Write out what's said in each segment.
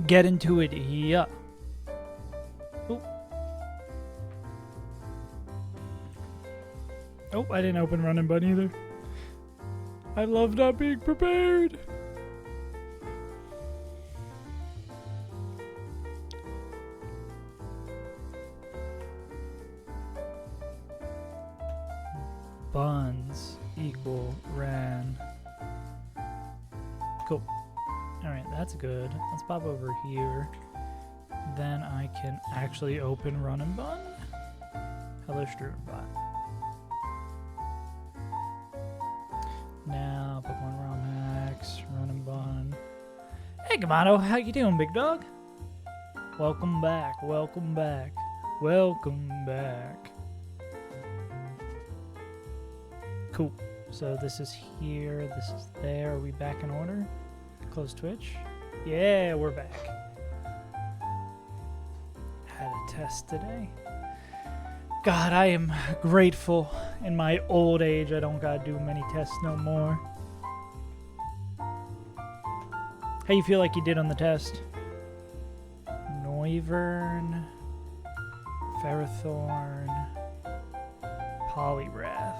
get into it. Yeah. Ooh. Oh, I didn't open Run and Bun either. I love not being prepared. Buns equal ran. Cool. Alright, that's good. Let's pop over here. Then I can actually open Run and Bun. Hello, Strubenbot. Now, Pokemon ROM hacks, Run and Bun. Hey, Gamano, how you doing, big dog? Welcome back, welcome back, welcome back. Cool. So this is here, this is there. Are we back in order? Close Twitch. Yeah, we're back. Had a test today. God, I am grateful. In my old age, I don't gotta do many tests no more. How you feel like you did on the test? Noivern, Ferrothorn, Poliwrath.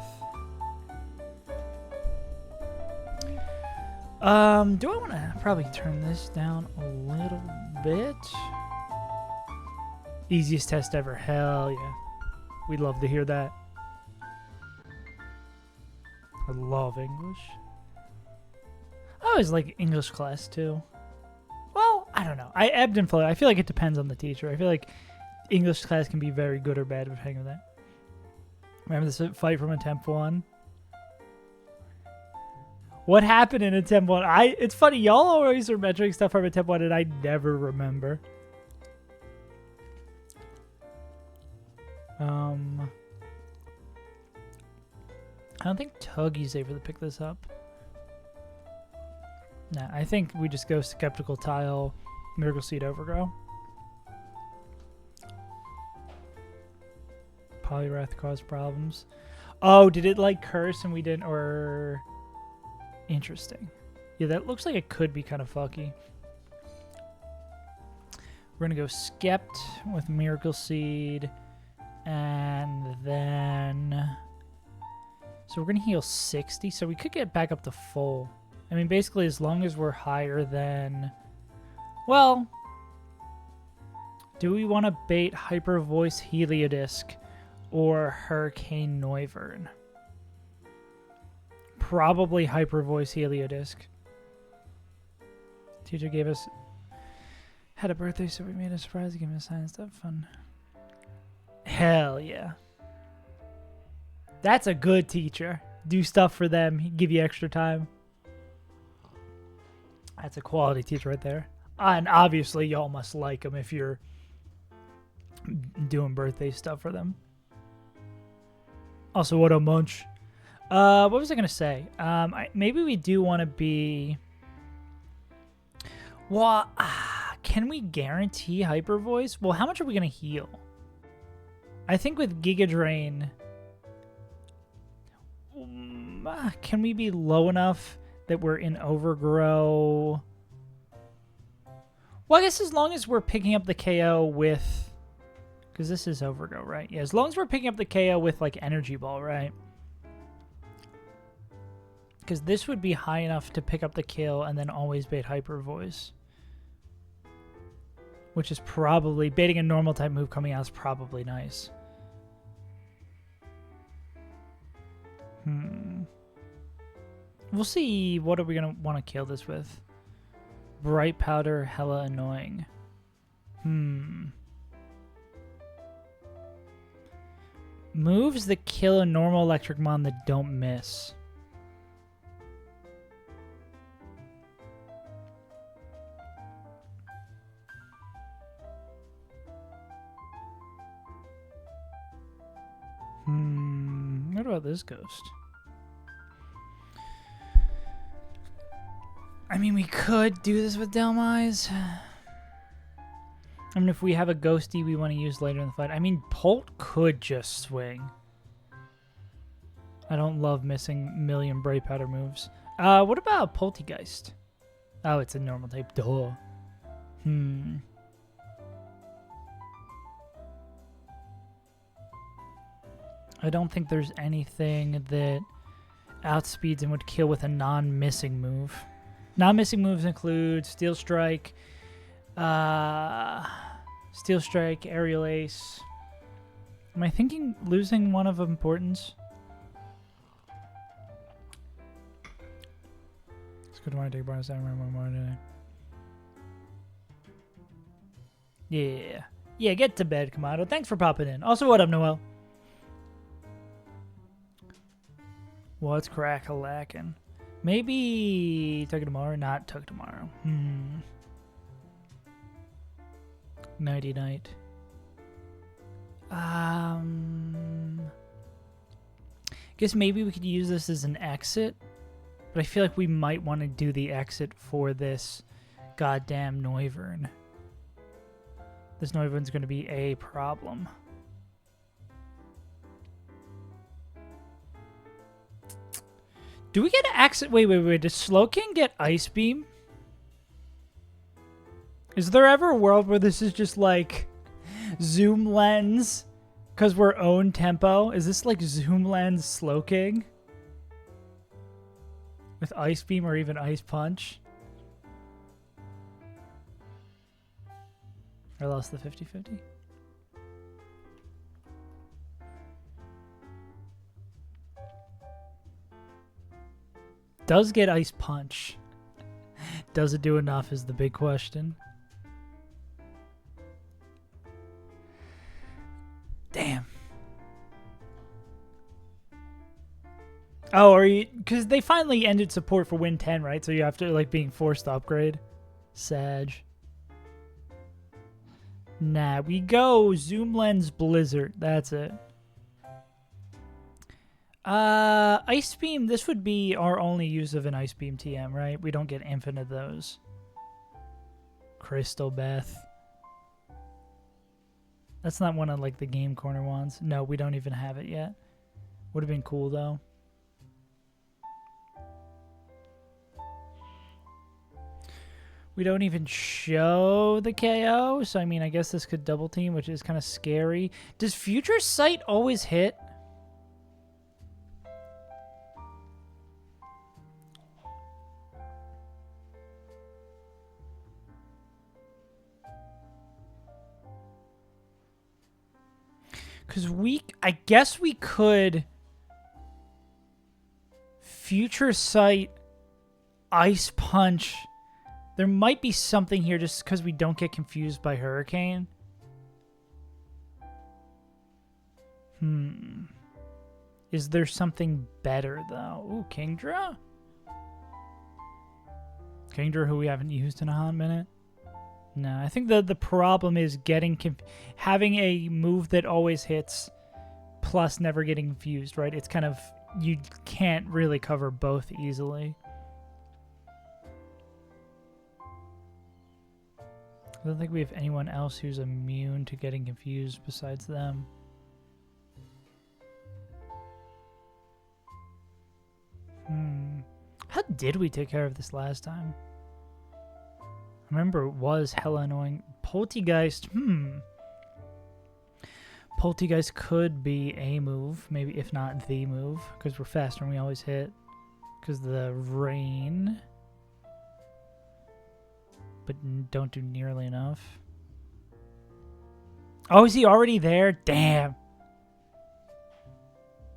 Do I want to probably turn this down a little bit? Easiest test ever. Hell yeah. We'd love to hear that. I love English. I always like English class too. Well, I don't know. I ebbed and flowed. I feel like it depends on the teacher. I feel like English class can be very good or bad depending on that. Remember this fight from Attempt 1? What happened in Attempt 1? It's funny, y'all always are measuring stuff from Attempt 1 and I never remember. I don't think Tuggy's able to pick this up. Nah, I think we just go Skeptical Tile, Miracle Seed Overgrow. Poliwrath caused problems. Oh, did it like curse and we didn't, or... Interesting. Yeah, that looks like it could be kind of fucky. We're gonna go Skept with Miracle Seed. And then... So we're gonna heal 60, so we could get back up to full. I mean, basically, as long as we're higher than... Well... Do we want to bait Hyper Voice Heliodisc or Hurricane Noivern? Probably Hyper Voice Heliodisc. Teacher gave us... Had a birthday, so we made a surprise to give him a sign and stuff. Fun. Hell yeah. That's a good teacher. Do stuff for them. Give you extra time. That's a quality teacher right there. And obviously, y'all must like him if you're doing birthday stuff for them. Also, what a munch. What was I going to say? Maybe we do want to be... Well, can we guarantee Hyper Voice? Well, how much are we going to heal? I think with Giga Drain... Can we be low enough that we're in Overgrow? Well, I guess as long as we're picking up the KO with... Because this is Overgrow, right? Yeah, as long as we're picking up the KO with, like, Energy Ball, right? Because this would be high enough to pick up the kill and then always bait Hyper Voice. Which is probably... Baiting a normal type move coming out is probably nice. We'll see. What are we going to want to kill this with? Bright Powder, hella annoying. Moves that kill a normal electric mon that don't miss. What about this ghost? I mean, we could do this with Delmise. I mean, if we have a ghosty we want to use later in the fight. I mean, Polt could just swing. I don't love missing million Bright Powder moves. What about Poltegeist? Oh, it's a normal type. Duh. I don't think there's anything that outspeeds and would kill with a non-missing move. Non-missing moves include Steel Strike, Aerial Ace. Am I thinking losing one of importance? Let's go to my take bonus. I don't remember what I'm doing. Yeah, get to bed, Kamado. Thanks for popping in. Also, what up, Noel? What's crack-a-lackin'? Maybe Tug tomorrow? Not Tug tomorrow. Nighty-night. Guess maybe we could use this as an exit, but I feel like we might want to do the exit for this goddamn Noivern. This Noivern's going to be a problem. Do we get an exit? Wait. Does Slowking get Ice Beam? Is there ever a world where this is just like Zoom Lens because we're own tempo? Is this like Zoom Lens Slowking with Ice Beam or even Ice Punch? I lost the 50-50. Does get Ice Punch. Does it do enough is the big question. Damn. Oh, are you... Because they finally ended support for Win 10, right? So you have to, like, being forced to upgrade. Sag. Nah, we go Zoom Lens Blizzard. That's it. Ice Beam, this would be our only use of an Ice Beam TM, right? We don't get infinite of those. Crystal Beth. That's not one of, like, the Game Corner ones. No, we don't even have it yet. Would have been cool, though. We don't even show the KO, so I mean, I guess this could double team, which is kind of scary. Does Future Sight always hit? Because I guess we could Future Sight, Ice Punch. There might be something here just because we don't get confused by Hurricane. Is there something better, though? Ooh, Kingdra? Kingdra, who we haven't used in a hot minute? No, I think the problem is having a move that always hits plus never getting confused, right? It's kind of... You can't really cover both easily. I don't think we have anyone else who's immune to getting confused besides them. How did we take care of this last time? I remember it was hella annoying. Poltegeist, Poltegeist could be a move, maybe if not the move, because we're faster and we always hit. Because the rain... but don't do nearly enough. Oh, is he already there? Damn.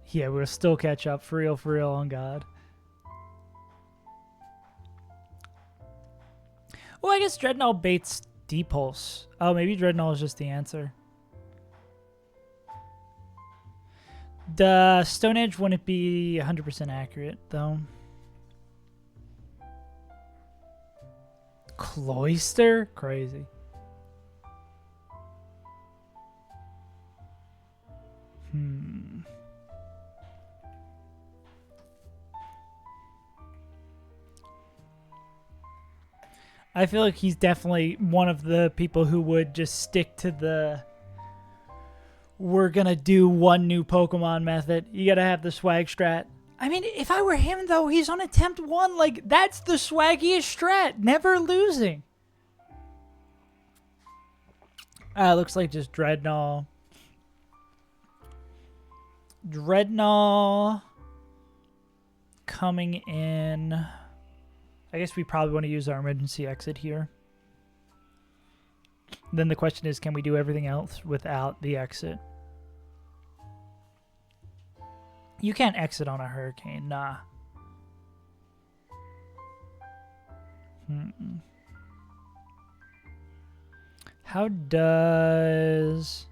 Yeah, we'll still catch up. For real, on God. Oh, I guess Dreadnought baits D-Pulse. Oh, maybe Dreadnought is just the answer. The Stone Edge wouldn't be 100% accurate, though. Cloister? Crazy. I feel like he's definitely one of the people who would just stick to the we're gonna do one new Pokemon method. You gotta have the swag strat. I mean, if I were him, though, he's on attempt 1. Like, that's the swaggiest strat. Never losing. Looks like just Dreadnought. Dreadnought coming in. I guess we probably want to use our emergency exit here. Then the question is, can we do everything else without the exit? You can't exit on a hurricane, nah. How does...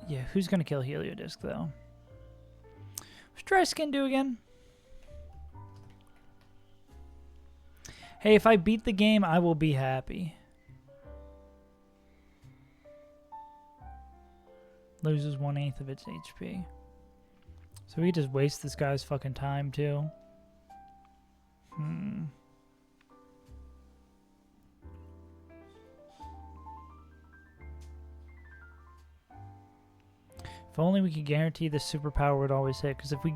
Yeah, who's going to kill Heliodisc, though? What's Dry Skin do again? Hey, if I beat the game, I will be happy. Loses 1/8 of its HP. So we just waste this guy's fucking time, too. If only we could guarantee the superpower would always hit. Because if we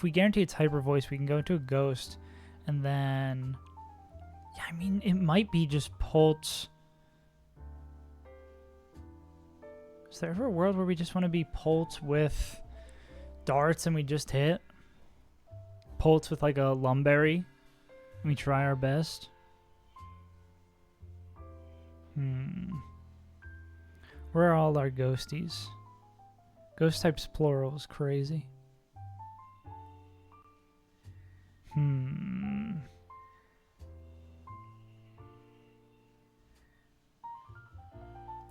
guarantee it's hyper voice, we can go into a ghost, and then, yeah, I mean, it might be just Pulse. Is there ever a world where we just want to be Pulse with darts and we just hit? Pulse with like a Lumberry, and we try our best. Where are all our ghosties? Ghost types plural is crazy.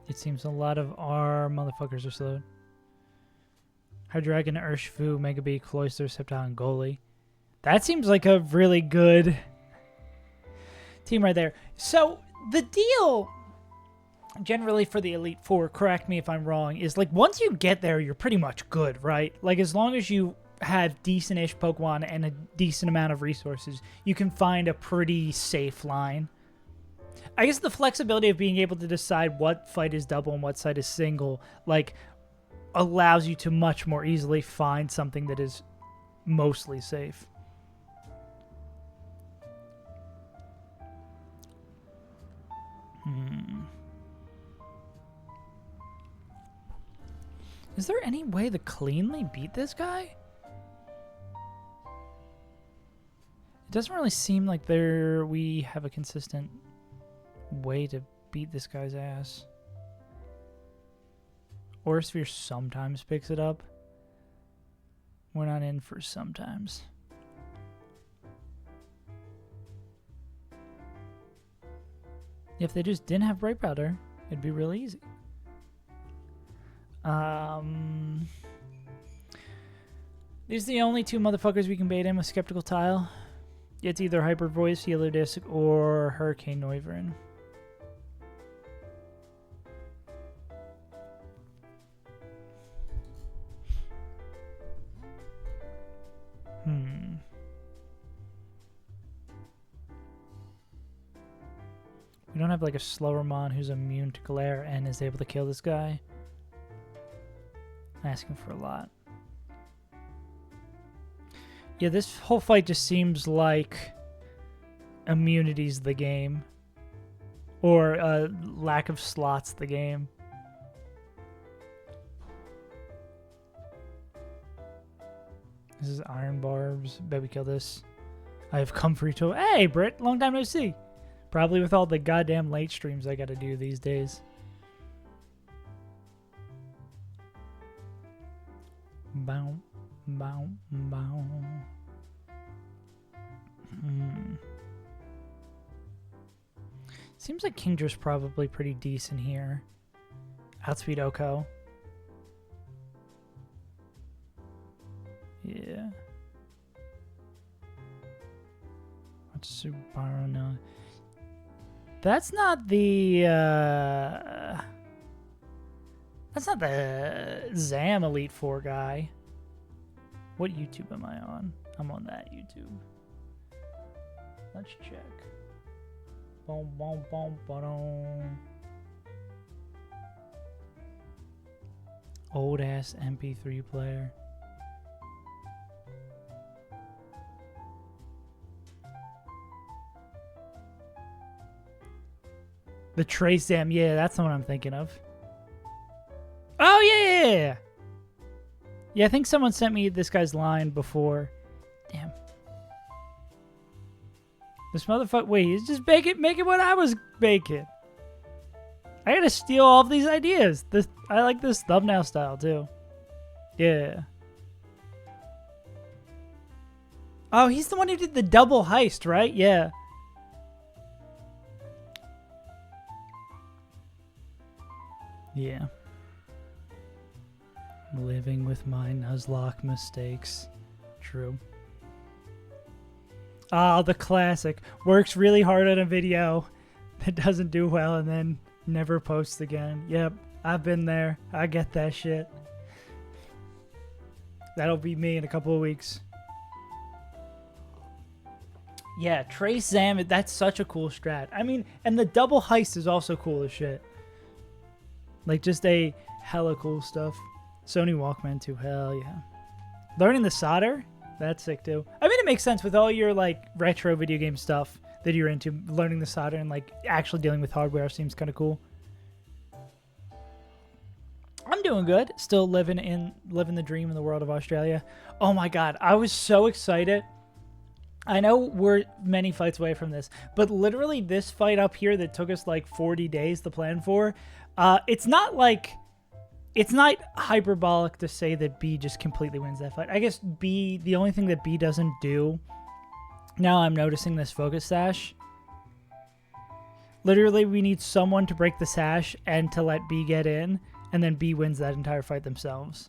It seems a lot of our motherfuckers are slowed. Hydreigon, Urshifu, Mega Bee, Cloyster, Sceptile, and Goalie. That seems like a really good team right there. So the deal generally for the Elite Four, correct me if I'm wrong, is like once you get there, you're pretty much good, right? Like as long as you have decent-ish Pokemon and a decent amount of resources, you can find a pretty safe line. I guess the flexibility of being able to decide what fight is double and what side is single, like, allows you to much more easily find something that is mostly safe. Is there any way to cleanly beat this guy? It doesn't really seem like we have a consistent way to beat this guy's ass. Aurasphere sometimes picks it up. We're not in for sometimes. If they just didn't have Bright Powder, it'd be really easy. These are the only two motherfuckers we can bait in with Skeptical Tile. It's either Hyper Voice, Heliodisc, or Hurricane Noivern. We don't have like a slower mon who's immune to glare and is able to kill this guy. I'm asking for a lot. Yeah, this whole fight just seems like immunity's the game. Or lack of slots the game. This is Iron Barbs. Bet we kill this. I have come for you to... Hey, Britt! Long time no see! Probably with all the goddamn late streams I gotta do these days. Bow, bow, bow. Seems like Kingdra's probably pretty decent here. Outspeed Oko. Yeah. What's Subaru now? That's not the Zam Elite Four guy. What YouTube am I on? I'm on that YouTube. Let's check. Boom, boom, boom, boom. Old ass MP3 player. The Trace Dam. Yeah, that's the one I'm thinking of. Oh, yeah. Yeah, I think someone sent me this guy's line before. Damn. This motherfucker. Wait, he's just making what I was making. I gotta steal all of these ideas. I like this thumbnail style, too. Yeah. Oh, he's the one who did the double heist, right? Yeah. Yeah. Living with my Nuzlocke mistakes. True. Ah, the classic. Works really hard on a video that doesn't do well and then never posts again. Yep, I've been there. I get that shit. That'll be me in a couple of weeks. Yeah, Trace Zam, that's such a cool strat. I mean, and the double heist is also cool as shit. Like, just a hella cool stuff. Sony Walkman too, hell yeah. Learning the solder, that's sick too. I mean, it makes sense with all your, like, retro video game stuff that you're into. Learning the solder and, like, actually dealing with hardware seems kind of cool. I'm doing good. Still living the dream in the world of Australia. Oh my god, I was so excited. I know we're many fights away from this, but literally this fight up here that took us like 40 days to plan for, it's not hyperbolic to say that B just completely wins that fight. I guess B, the only thing that B doesn't do, now I'm noticing this focus sash. Literally, we need someone to break the sash and to let B get in, and then B wins that entire fight themselves.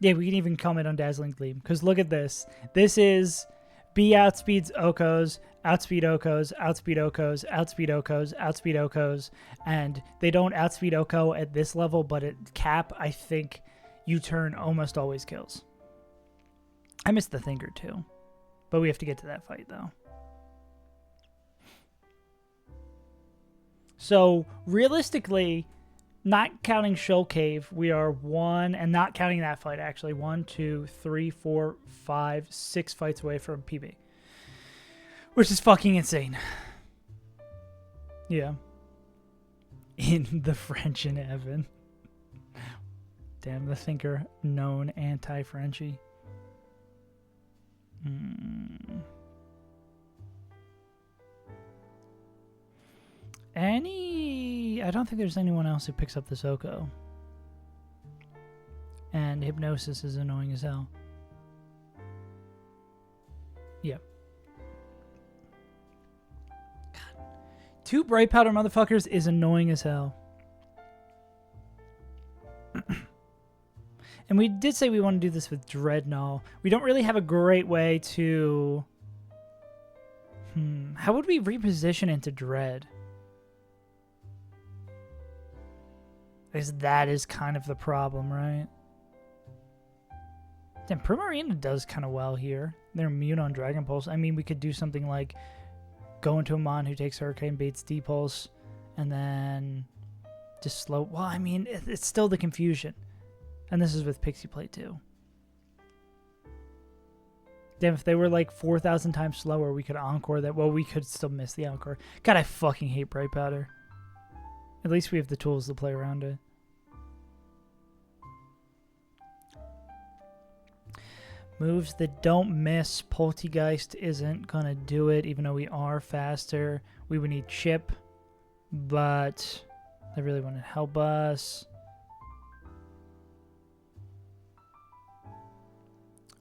Yeah, we can even comment on Dazzling Gleam, because look at this. This is B outspeeds Okos, outspeed Okos, outspeed Okos, outspeed Okos, outspeed Okos, and they don't outspeed Oko at this level, but at cap, I think U-turn almost always kills. I missed the Thinker too, but we have to get to that fight though. So realistically, not counting Shoal Cave, we are one, and not counting that fight actually, 1, 2, 3, 4, 5, 6 fights away from PB. Which is fucking insane. Yeah. In the French in Evan. Damn, the Thinker, known anti-Frenchie. I don't think there's anyone else who picks up this Oko. And Hypnosis is annoying as hell. Yep. God. 2 Bright Powder motherfuckers is annoying as hell. And we did say we want to do this with Dreadnought. We don't really have a great way to... How would we reposition into Dread? Because that is kind of the problem, right? Damn, Primarina does kind of well here. They're immune on Dragon Pulse. I mean, we could do something like go into a Mon who takes Hurricane, baits D-Pulse, and then just slow... Well, I mean, it's still the confusion. And this is with Pixie Plate, too. Damn, if they were like 4,000 times slower, we could Encore that. Well, we could still miss the Encore. God, I fucking hate Bright Powder. At least we have the tools to play around it. Moves that don't miss. Poltergeist isn't going to do it, even though we are faster. We would need Chip, but they really want to help us.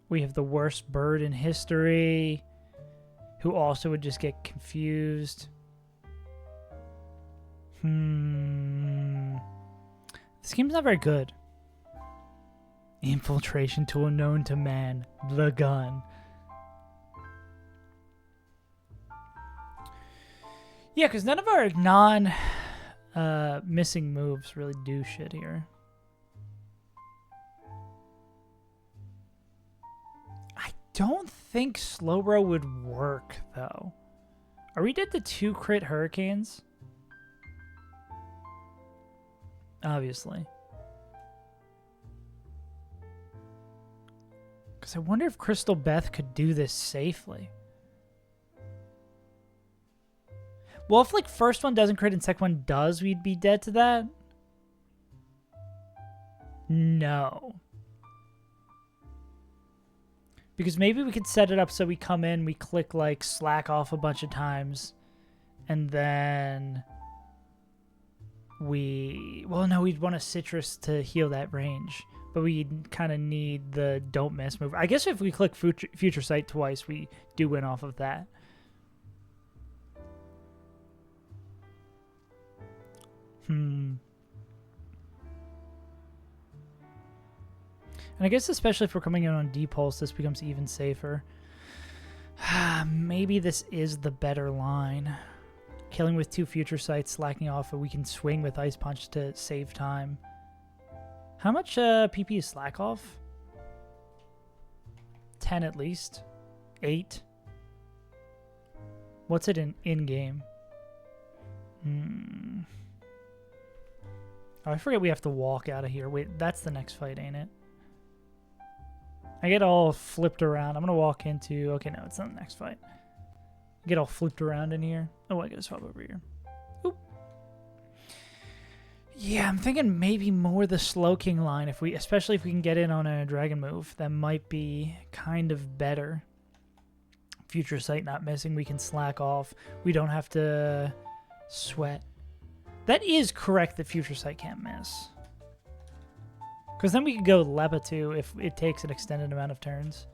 We have the worst bird in history, who also would just get confused. This game's not very good. Infiltration tool known to man. The gun. Yeah, because none of our missing moves really do shit here. I don't think Slowbro would work, though. Are we dead to 2 crit Hurricanes? Obviously. Because I wonder if Crystal Beth could do this safely. Well, if like first one doesn't crit and second one does, we'd be dead to that. No. Because maybe we could set it up so we come in, we click like slack off a bunch of times, and then well, no, we'd want a citrus to heal that range, but we kind of need the don't miss move. I guess if we click future sight twice, we do win off of that. And I guess especially if we're coming in on D-Pulse, this becomes even safer. Maybe this is the better line. Killing with 2 future sights, slacking off, and we can swing with Ice Punch to save time. How much PP is slack off? 10 at least. 8. What's it in-game? Oh, I forget we have to walk out of here. Wait, that's the next fight, ain't it? I get all flipped around. I'm going to walk into... Okay, no, it's not the next fight. I get all flipped around in here. Oh, I got to swap over here. Oop. Yeah, I'm thinking maybe more the Slowking line, especially if we can get in on a dragon move. That might be kind of better. Future sight not missing. We can slack off. We don't have to sweat. That is correct that future sight can't miss. Because then we could go Lepa too if it takes an extended amount of turns.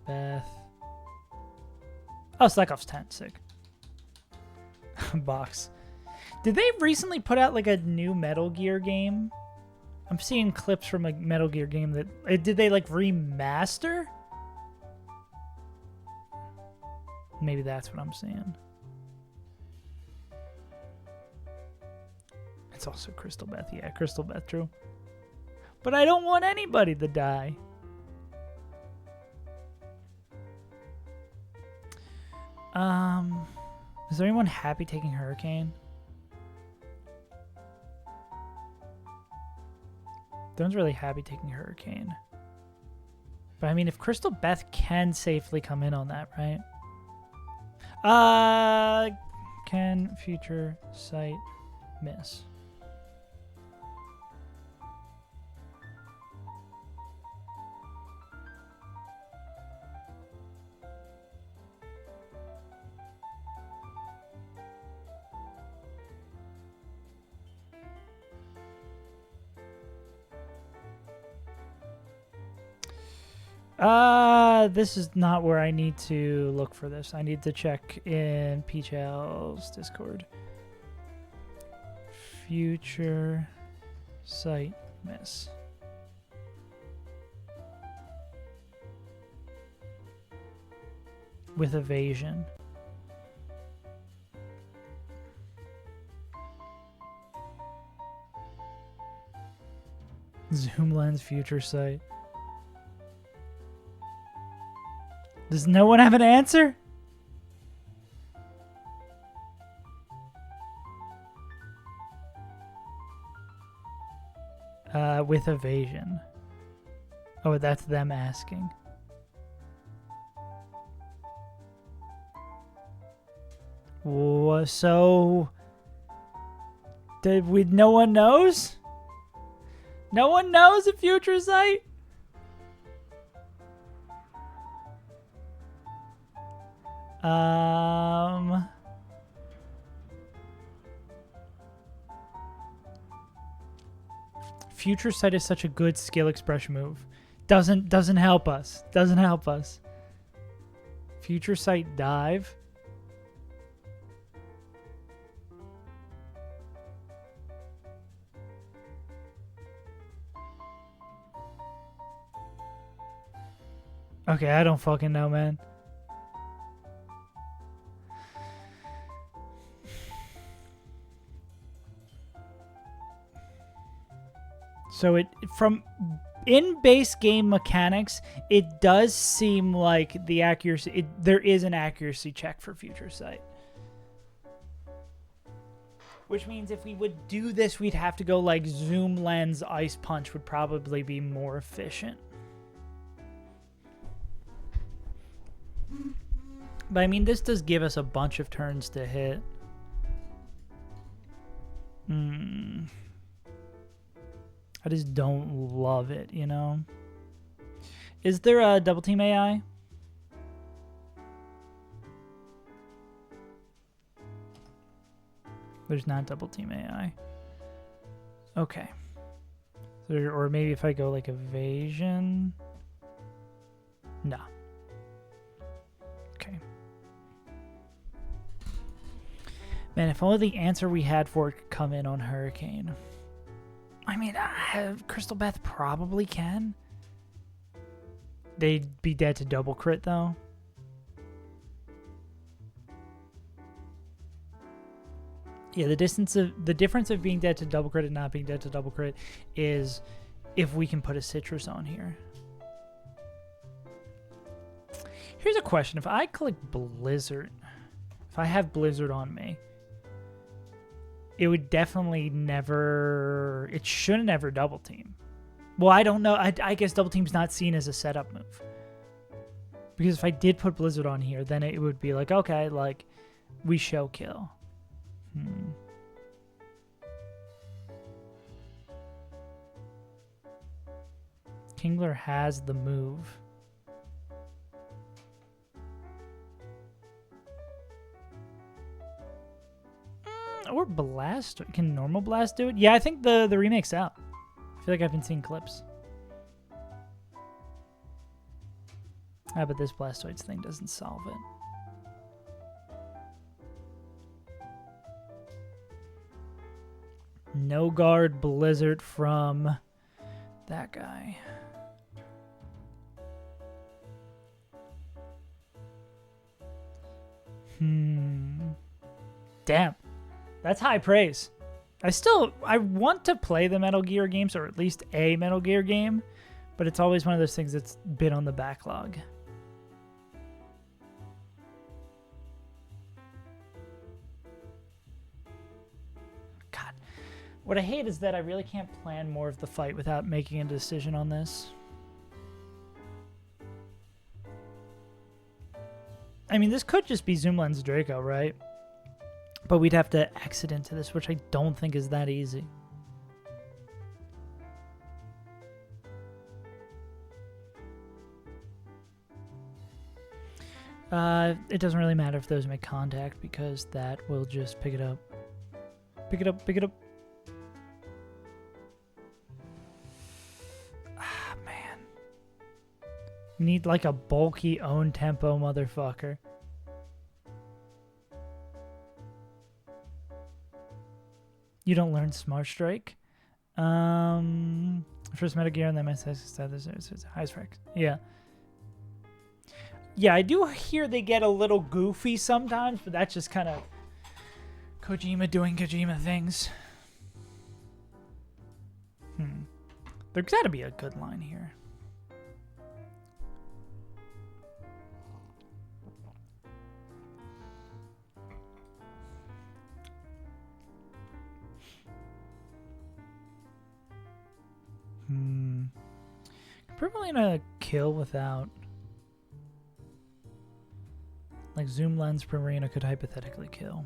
Beth. Oh, slack off's 10. Sick. Box. Did they recently put out like a new Metal Gear game? I'm seeing clips from a Metal Gear game that... Did they like remaster? Maybe that's what I'm seeing. It's also Crystal Beth. Yeah, Crystal Beth, true. But I don't want anybody to die. Is there anyone happy taking Hurricane? No one's really happy taking Hurricane. But I mean, if Crystal Beth can safely come in on that, right? Can future sight miss? This is not where I need to look for this. I need to check in PChal's Discord. Future sight miss. With evasion. Zoom lens future sight. Does no one have an answer? With evasion. Oh, that's them asking. So... no one knows? No one knows a future sight? Future sight is such a good skill expression move. Doesn't help us. Doesn't help us. Future sight dive. Okay, I don't fucking know, man. So from in base game mechanics, it does seem like the accuracy, there is an accuracy check for future sight. Which means if we would do this, we'd have to go like zoom lens ice punch would probably be more efficient. But I mean, this does give us a bunch of turns to hit. I just don't love it, you know? Is there a double team AI? There's not double team AI. Okay. So, or maybe if I go like evasion. No. Okay. Man, if only the answer we had for it could come in on Hurricane. I mean, Crystal Beth probably can. They'd be dead to double crit though. Yeah, the difference of being dead to double crit and not being dead to double crit is if we can put a citrus on here. Here's a question. If I click Blizzard, if I have Blizzard on me, it would definitely never, it shouldn't ever double team. Well, I don't know. I guess double team's not seen as a setup move. Because if I did put Blizzard on here, then it would be like, okay, like, we show kill. Kingler has the move. Or Blast? Can normal Blast do it? Yeah, I think the remake's out. I feel like I've been seeing clips. Ah, but this Blastoids thing doesn't solve it. No guard Blizzard from that guy. Damn. That's high praise. I want to play the Metal Gear games, or at least a Metal Gear game, but it's always one of those things that's been on the backlog. God. What I hate is that I really can't plan more of the fight without making a decision on this. I mean, this could just be Zoom Lens Draco, right? But we'd have to exit into this, which I don't think is that easy. It doesn't really matter if those make contact because that will just pick it up. Pick it up, pick it up. Ah, man. We need like a bulky own tempo motherfucker. You don't learn Smart Strike. First Metal Gear and then my high strike. Yeah. Yeah, I do hear they get a little goofy sometimes, but that's just kind of Kojima doing Kojima things. There's got to be a good line here. Probably gonna kill without, like, Zoom Lens Primarina could hypothetically kill.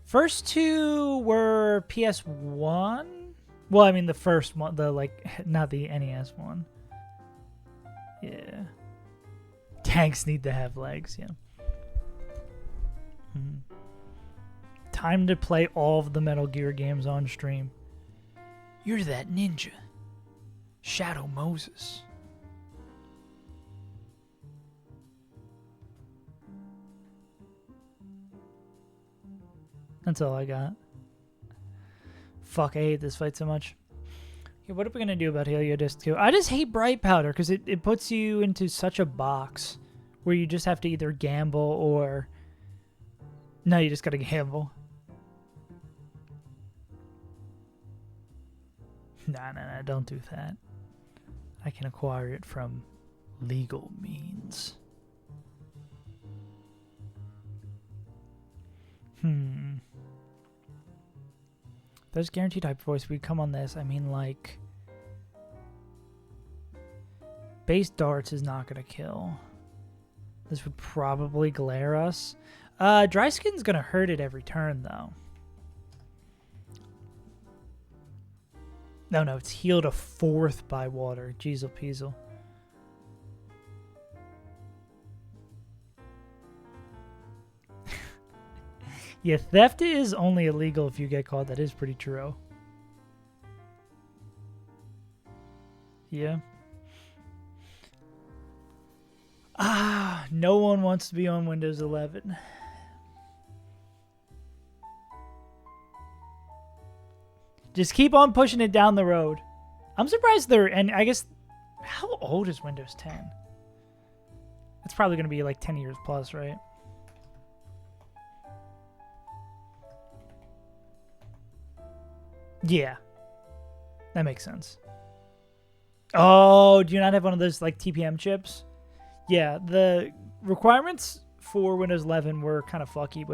First two were PS1. Well, I mean the first one, the like, not the NES one. Yeah. Tanks need to have legs, yeah. Time to play all of the Metal Gear games on stream. You're that ninja. Shadow Moses. That's all I got. Fuck, I hate this fight so much. Okay, what are we going to do about Heliodisc 2? I just hate Bright Powder because it puts you into such a box where you just have to either gamble or... No, you just got to gamble. Nah, don't do that. I can acquire it from legal means. There's guaranteed hyper voice. We come on this. I mean, like, base darts is not gonna kill. This would probably glare us. Dry skin's gonna hurt it every turn though. No, it's healed a 4th by water. Jeezel peasel. Yeah, theft is only illegal if you get caught. That is pretty true. Yeah. No one wants to be on Windows 11. Just keep on pushing it down the road. I'm surprised they're... And I guess... How old is Windows 10? It's probably going to be like 10 years plus, right? Yeah. That makes sense. Oh, do you not have one of those like TPM chips? Yeah, the requirements for Windows 11 were kind of fucky,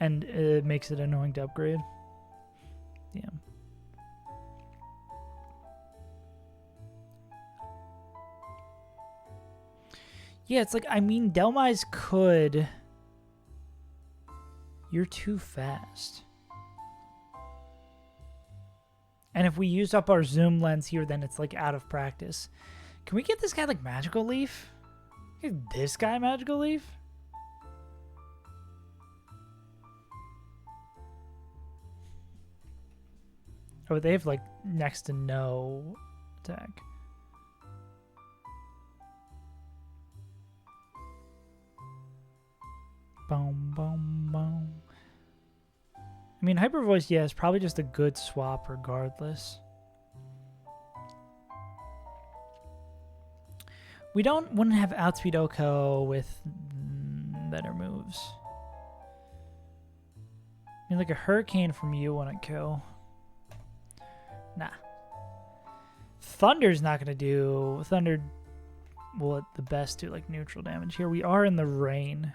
and it makes it annoying to upgrade. Yeah. Yeah, it's like, I mean, Delmise could... You're too fast. And if we use up our zoom lens here, then it's like out of practice. Can we get this guy like Magical Leaf? Get this guy Magical Leaf? Oh, they have like next to no attack. Boom, boom, boom. I mean, Hyper Voice, yeah, is probably just a good swap regardless. We wouldn't have Outspeed Oko with better moves. I mean, like a Hurricane from you wouldn't kill. Nah. Thunder's not going to do... Thunder will at the best do like neutral damage. Here we are in the rain.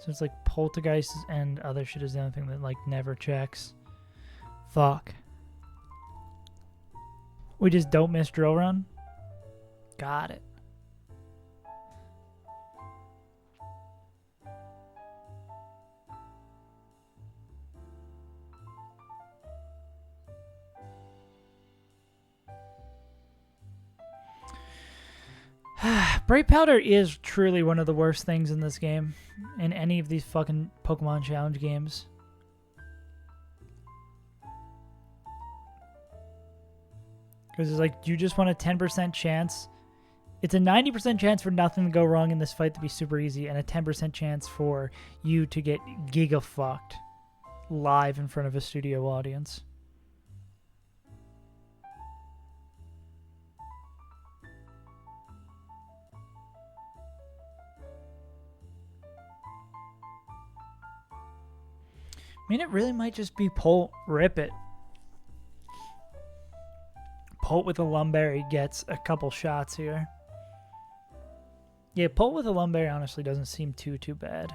So it's like Poltergeist and other shit is the only thing that like never checks. Fuck. We just don't miss Drill Run? Got it. Bright Powder is truly one of the worst things in this game. In any of these fucking Pokemon Challenge games. Because it's like, you just want a 10% chance. It's a 90% chance for nothing to go wrong in this fight to be super easy, and a 10% chance for you to get giga fucked live in front of a studio audience. I mean, it really might just be Polt, rip it. Polt with a Lumberry gets a couple shots here. Yeah, Polt with a Lumberry honestly doesn't seem too bad.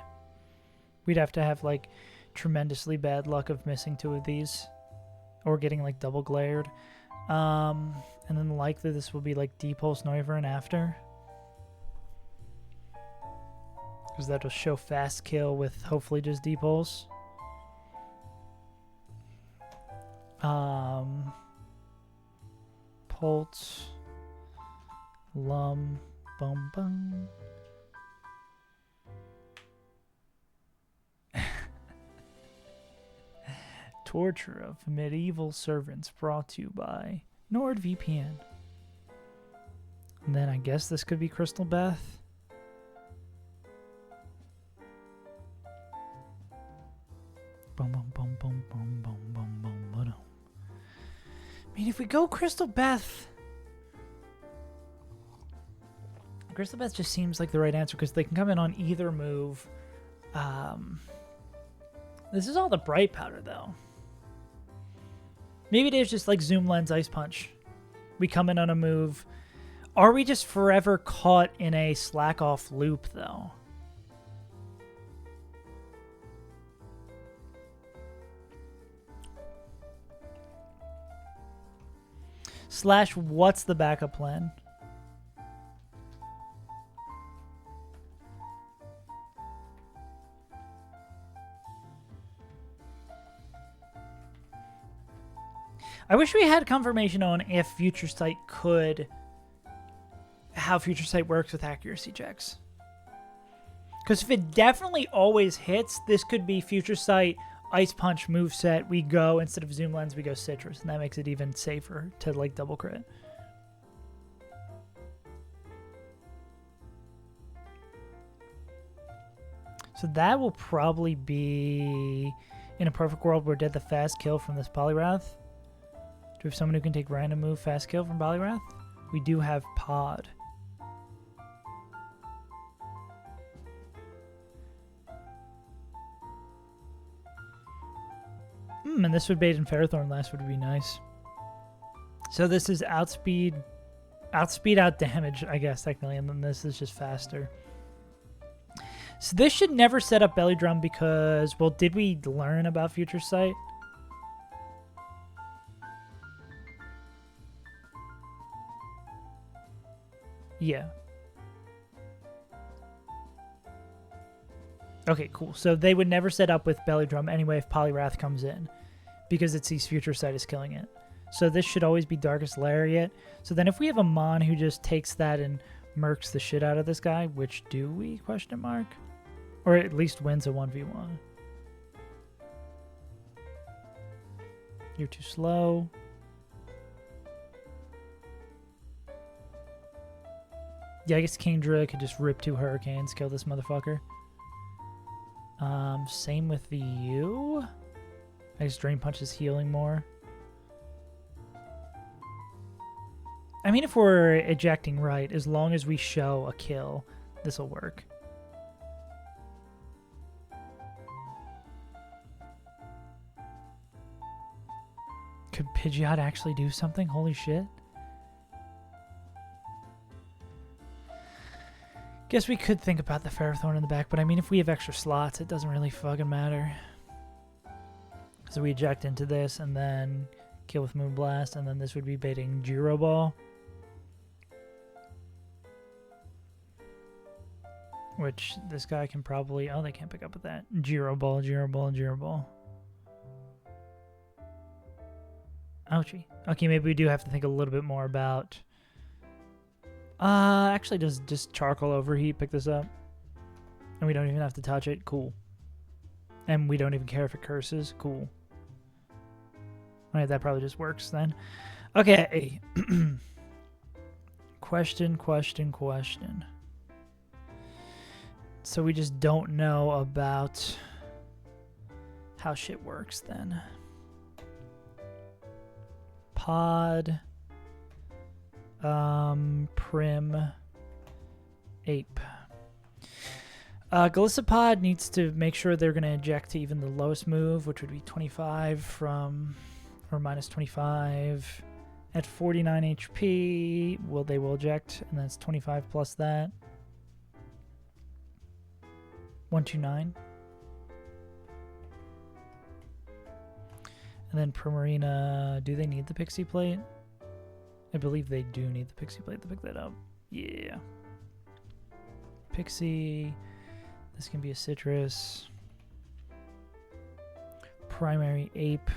We'd have to have like tremendously bad luck of missing 2 of these. Or getting like double glared. And then likely this will be like D-Pulse Noivern after. Because that'll show fast kill with hopefully just D-Pulse. Polt, Lum, bum bum. Torture of Medieval Servants brought to you by NordVPN. And then I guess this could be Crystal Beth. Boom, boom, boom, boom, boom, boom, boom, boom, boom. I mean, if we go Crystal Beth... Crystal Beth just seems like the right answer because they can come in on either move. This is all the Bright Powder, though. Maybe it is just like Zoom Lens Ice Punch. We come in on a move. Are we just forever caught in a slack-off loop, though? Slash, what's the backup plan? I wish we had confirmation on if Future Sight could... how Future Sight works with accuracy checks. Because if it definitely always hits, this could be Future Sight, Ice Punch moveset, we go, instead of Zoom Lens, we go Citrus. And that makes it even safer to, like, double crit. So that will probably be, in a perfect world, we're dead the fast kill from this Poliwrath. Do we have someone who can take random move fast kill from Poliwrath? We do have Pod. And this would bait in Ferrothorn last would be nice. So this is outspeed out damage, I guess, technically, and then this is just faster. So this should never set up Belly Drum because, well, did we learn about Future Sight? Yeah. Okay, cool. So they would never set up with Belly Drum anyway if Poliwrath comes in, because it sees Future Sight is killing it. So this should always be Darkest Lariat. So then if we have a Mon who just takes that and murks the shit out of this guy, which do we, question mark? Or at least wins a 1v1. You're too slow. Yeah, I guess Kingdra could just rip 2 Hurricanes, kill this motherfucker. Same with you. I guess Drain Punch is healing more. I mean, if we're ejecting right, as long as we show a kill, this will work. Could Pidgeot actually do something? Holy shit. Guess we could think about the Ferrothorn in the back, but I mean, if we have extra slots, it doesn't really fucking matter. So we eject into this, and then kill with Moonblast, and then this would be baiting Gyro Ball. Which this guy can probably... oh, they can't pick up with that. Gyro Ball, Gyro Ball, Gyro Ball. Ouchie. Okay, maybe we do have to think a little bit more about... actually, does just Charcoal Overheat pick this up? And we don't even have to touch it? Cool. And we don't even care if it curses? Cool. Alright, that probably just works then. Okay. Question. So we just don't know about how shit works then. Pod... Prim, Ape. Galissapod needs to make sure they're going to eject to even the lowest move, which would be 25 from, or minus 25 at 49 HP. They will eject, and that's 25 plus that. 129. And then Primarina, do they need the Pixie Plate? I believe they do need the Pixie Plate to pick that up. Yeah. Pixie. This can be a Citrus. Primary Ape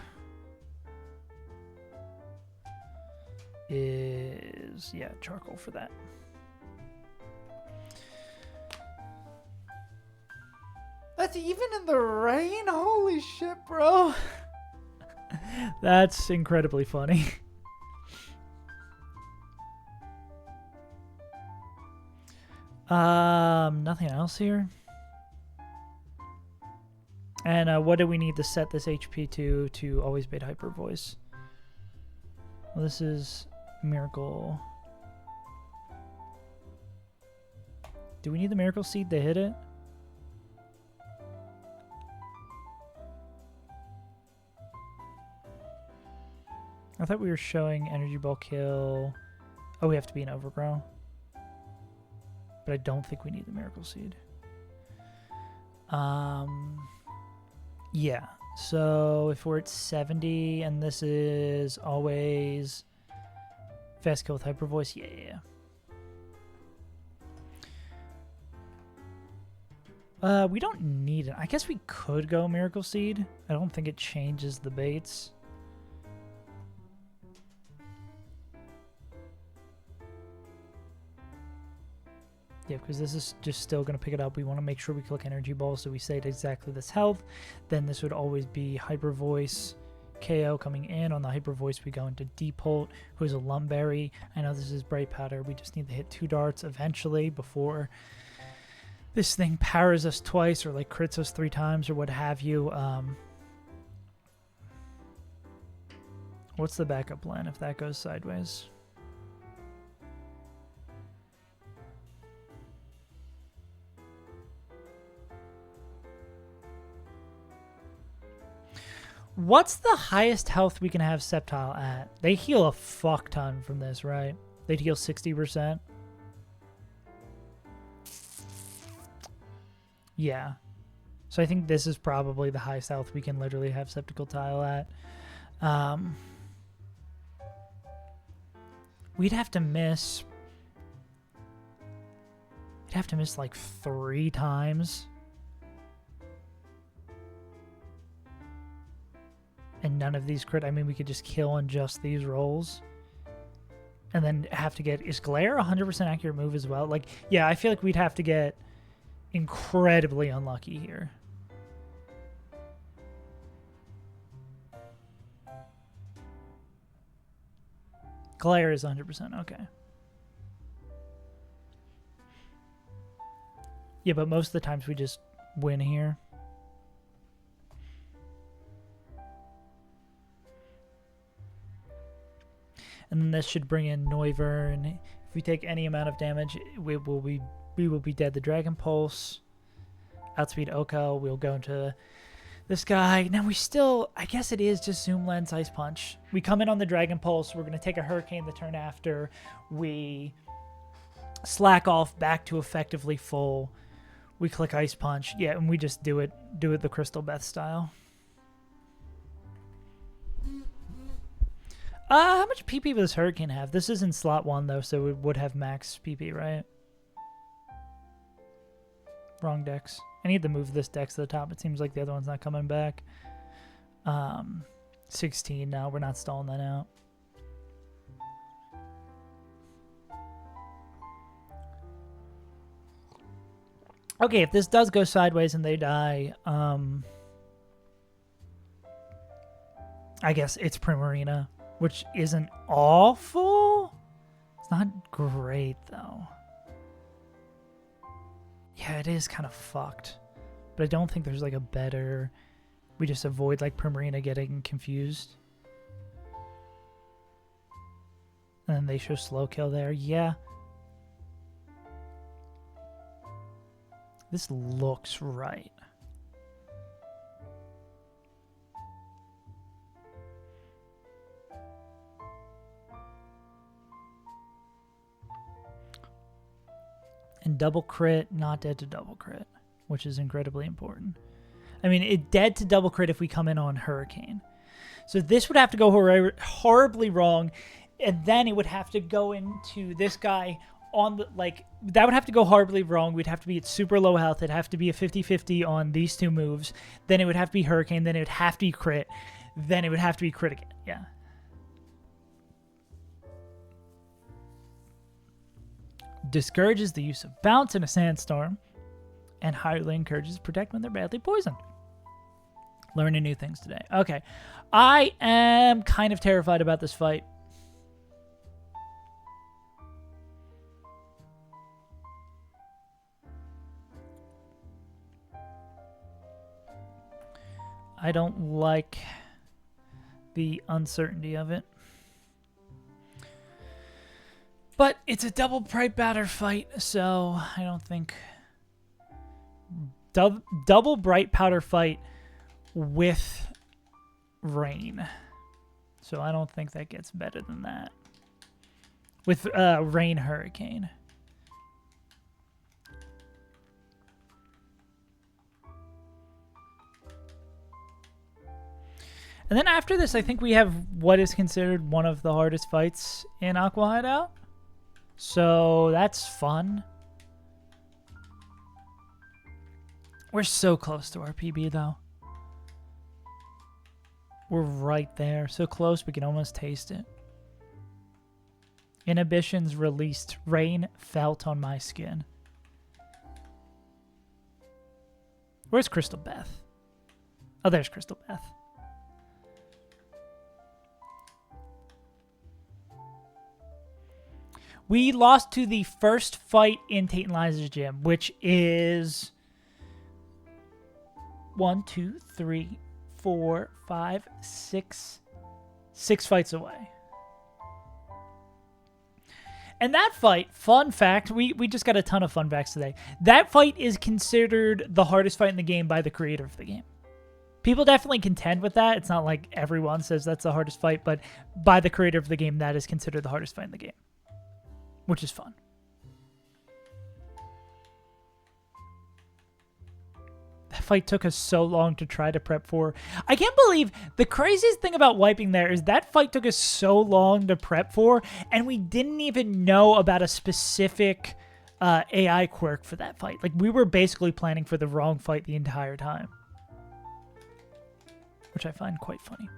is, yeah, Charcoal for that. That's even in the rain? Holy shit, bro. That's incredibly funny. Nothing else here. And what do we need to set this HP to always bait Hyper Voice? Well, this is Miracle. Do we need the Miracle Seed to hit it? I thought we were showing Energy Ball kill. Oh, we have to be an Overgrow. But I don't think we need the Miracle Seed. Yeah. So if we're at 70 and this is always Fast kill with Hyper Voice. Yeah. We don't need it. I guess we could go Miracle Seed. I don't think it changes the baits. Yeah, because this is just still going to pick it up. We want to make sure we click Energy Ball so we stay at exactly this health. Then this would always be Hyper Voice, KO coming in. On the Hyper Voice, we go into Deep Holt, who is a Lumberry. I know this is Bright Powder. We just need to hit 2 darts eventually before this thing powers us twice or like crits us 3 times or what have you. What's the backup plan if that goes sideways? What's the highest health we can have Sceptile at? They heal a fuck ton from this, right? They'd heal 60%. Yeah. So I think this is probably the highest health we can literally have Sceptical Tile at. We'd have to miss... We'd have to miss like 3 times. And none of these crit. I mean, we could just kill on just these rolls. And then have to get... Is Glare 100% accurate move as well? Like, yeah, I feel like we'd have to get incredibly unlucky here. Glare is 100%. Okay. Yeah, but most of the times we just win here. And then this should bring in Noivern. If we take any amount of damage, we will be dead. The Dragon Pulse. Outspeed Oko. We'll go into this guy. Now we still, I guess it is just Zoom Lens Ice Punch. We come in on the Dragon Pulse. We're going to take a Hurricane the turn after. We slack off back to effectively full. We click Ice Punch. Yeah, and we just do it the Crystal Beth style. How much PP does Hurricane have? This is in slot 1, though, so it would have max PP, right? Wrong dex. I need to move this dex to the top. It seems like the other one's not coming back. 16 now. We're not stalling that out. Okay, if this does go sideways and they die, I guess it's Primarina, which isn't awful. It's not great, though. Yeah, it is kind of fucked. But I don't think there's, like, a better... We just avoid, like, Primarina getting confused. And then they show slow kill there. Yeah. This looks right. And double crit, not dead to double crit, which is incredibly important. I mean, it dead to double crit if we come in on Hurricane. So this would have to go horribly wrong, and then it would have to go into this guy on the, like, that would have to go horribly wrong. We'd have to be at super low health. It'd have to be a 50-50 on these 2 moves. Then it would have to be Hurricane. Then it would have to be crit. Then it would have to be crit again. Yeah. Discourages the use of bounce in a sandstorm, and highly encourages protect when they're badly poisoned. Learning new things today. Okay. I am kind of terrified about this fight. I don't like the uncertainty of it. But it's a double Bright Powder fight, so I don't think... Double Bright Powder fight with Rain. So I don't think that gets better than that. With Rain Hurricane. And then after this, I think we have what is considered one of the hardest fights in AQUA Hideout. So that's fun. We're so close to our PB, though. We're right there. So close, we can almost taste it. Inhibitions released. Rain felt on my skin. Where's Crystal Beth? Oh, there's Crystal Beth. We lost to the first fight in Tate and Liza's gym, which is 1, 2, 3, 4, 5, 6 fights away. And that fight, fun fact, we just got a ton of fun facts today. That fight is considered the hardest fight in the game by the creator of the game. People definitely contend with that. It's not like everyone says that's the hardest fight, but by the creator of the game, that is considered the hardest fight in the game, which is fun. That fight took us so long to try to prep for. I can't believe the craziest thing about wiping there is that fight took us so long to prep for, and we didn't even know about a specific AI quirk for that fight. Like, we were basically planning for the wrong fight the entire time, which I find quite funny.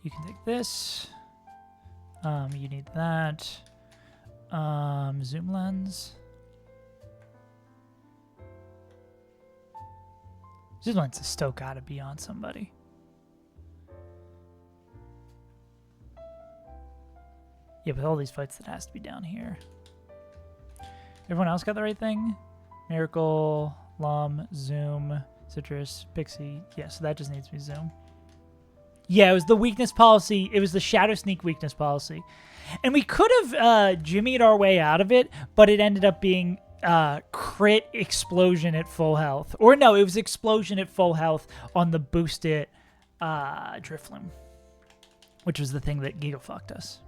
You can take this. You need that. Zoom lens. Zoom lens has still got to be on somebody. Yeah, with all these fights, it has to be down here. Everyone else got the right thing? Miracle, Lum, Zoom, Citrus, Pixie. Yeah, so that just needs to be Zoom. Yeah, it was the weakness policy. It was the Shadow Sneak weakness policy. And we could have jimmied our way out of it, but it ended up being crit explosion at full health. Or no, it was explosion at full health on the boosted Drifloon, which was the thing that Giga fucked us.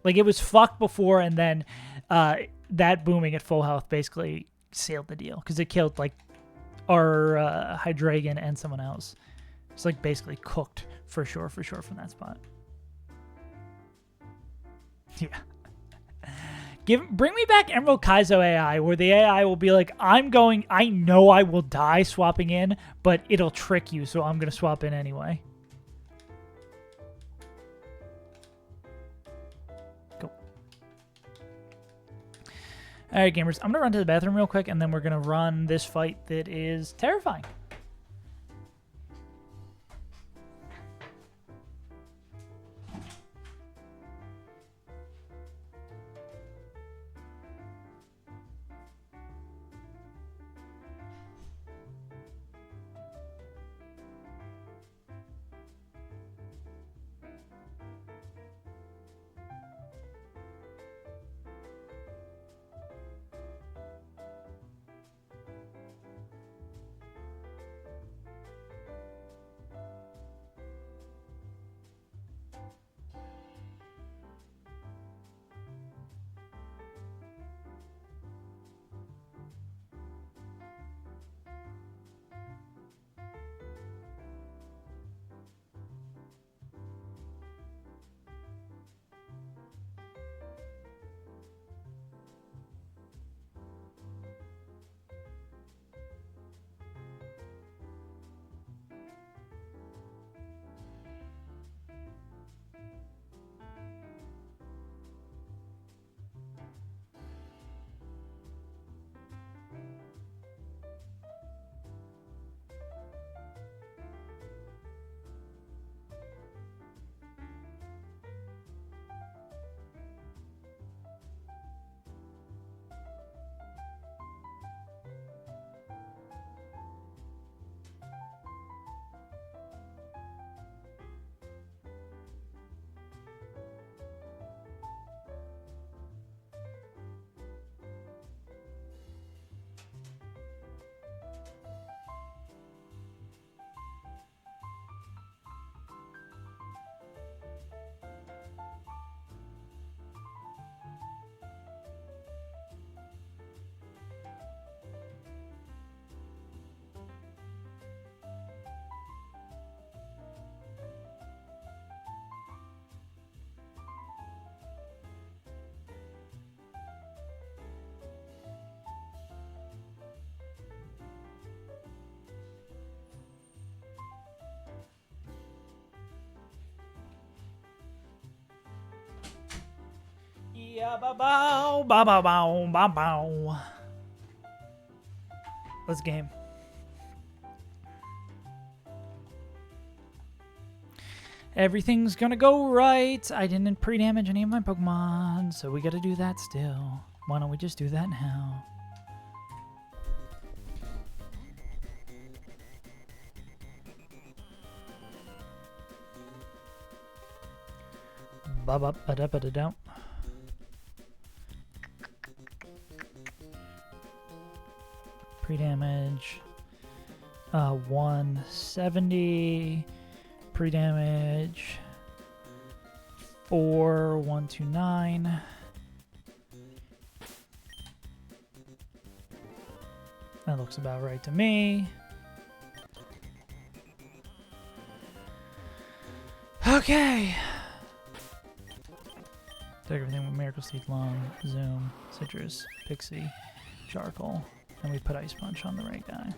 Like, it was fucked before, and then that booming at full health basically sealed the deal, because it killed, like, our Hydreigon and someone else. It's, like, basically cooked for sure from that spot. Yeah. Bring me back Emerald Kaizo AI, where the AI will be like, I know I will die swapping in, but it'll trick you, so I'm going to swap in anyway. Go. All right, gamers. I'm going to run to the bathroom real quick, and then we're going to run this fight that is terrifying. Bow, bow, bow, bow, bow, bow. Let's game. Everything's gonna go right. I didn't pre-damage any of my Pokemon, so we gotta do that still. Why don't we just do that now? Ba-ba-ba-da-ba-da-dum. Pre-damage. 170. Pre-damage. 4129. That looks about right to me. Okay. Take everything with Miracle Seed, Lung, Zoom, Citrus, Pixie, Charcoal, and we put Ice Punch on the right guy.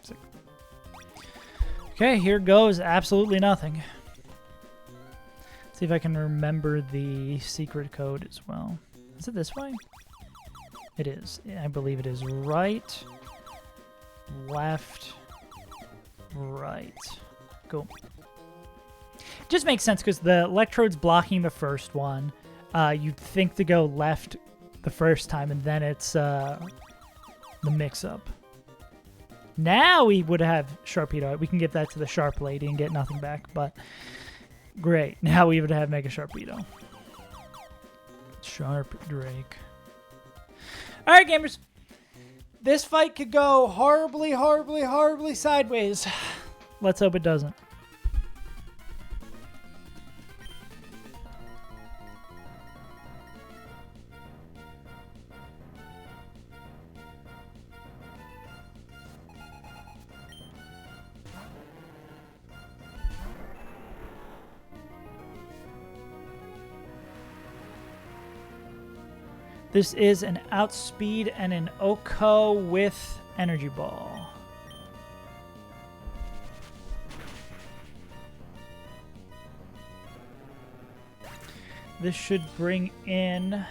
Sick. Okay, here goes absolutely nothing. Let's see if I can remember the secret code as well. Is it this way? It is. I believe it is right, left, right. Cool. Just makes sense because the electrode's blocking the first one. You'd think to go left the first time, and then it's the mix-up. Now we would have Sharpedo. We can give that to the Sharp Lady and get nothing back, but great. Now we would have Mega Sharpedo. Sharp Drake. All right, gamers. This fight could go horribly, horribly, horribly sideways. Let's hope it doesn't. This is an Outspeed and an Oko with Energy Ball. This should bring in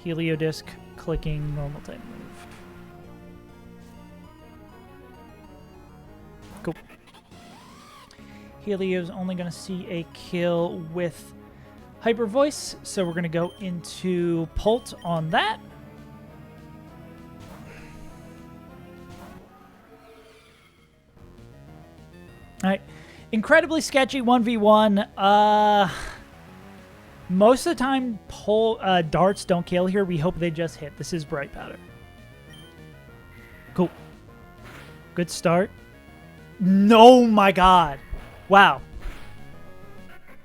Heliodisc clicking normal type move. Cool. Helio's only going to see a kill with Hyper Voice, so we're going to go into Pult on that. All right. Incredibly sketchy 1v1. Most of the time, darts don't kill here. We hope they just hit. This is Bright Powder. Cool. Good start. No, my God. Wow.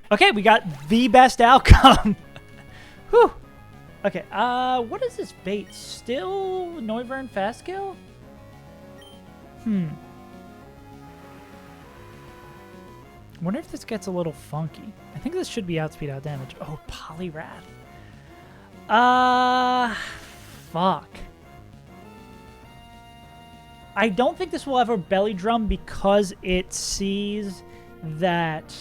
Okay, we got the best outcome. Whew. Okay, what is this bait? Still Noivern Fast Kill? Wonder if this gets a little funky. I think this should be outspeed, out damage. Oh, Poliwrath. Fuck. I don't think this will have a Belly Drum because it sees that...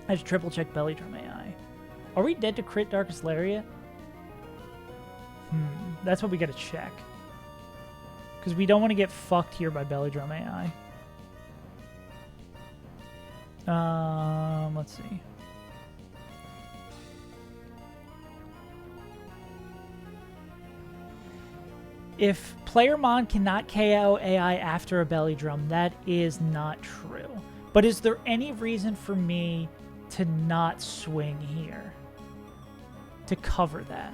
I should triple check Belly Drum AI. Are we dead to crit Darkest Lariat? That's what we gotta check. Because we don't want to get fucked here by Belly Drum AI. Let's see. If Player Mon cannot KO AI after a Belly Drum, that is not true. But is there any reason for me to not swing here to cover that?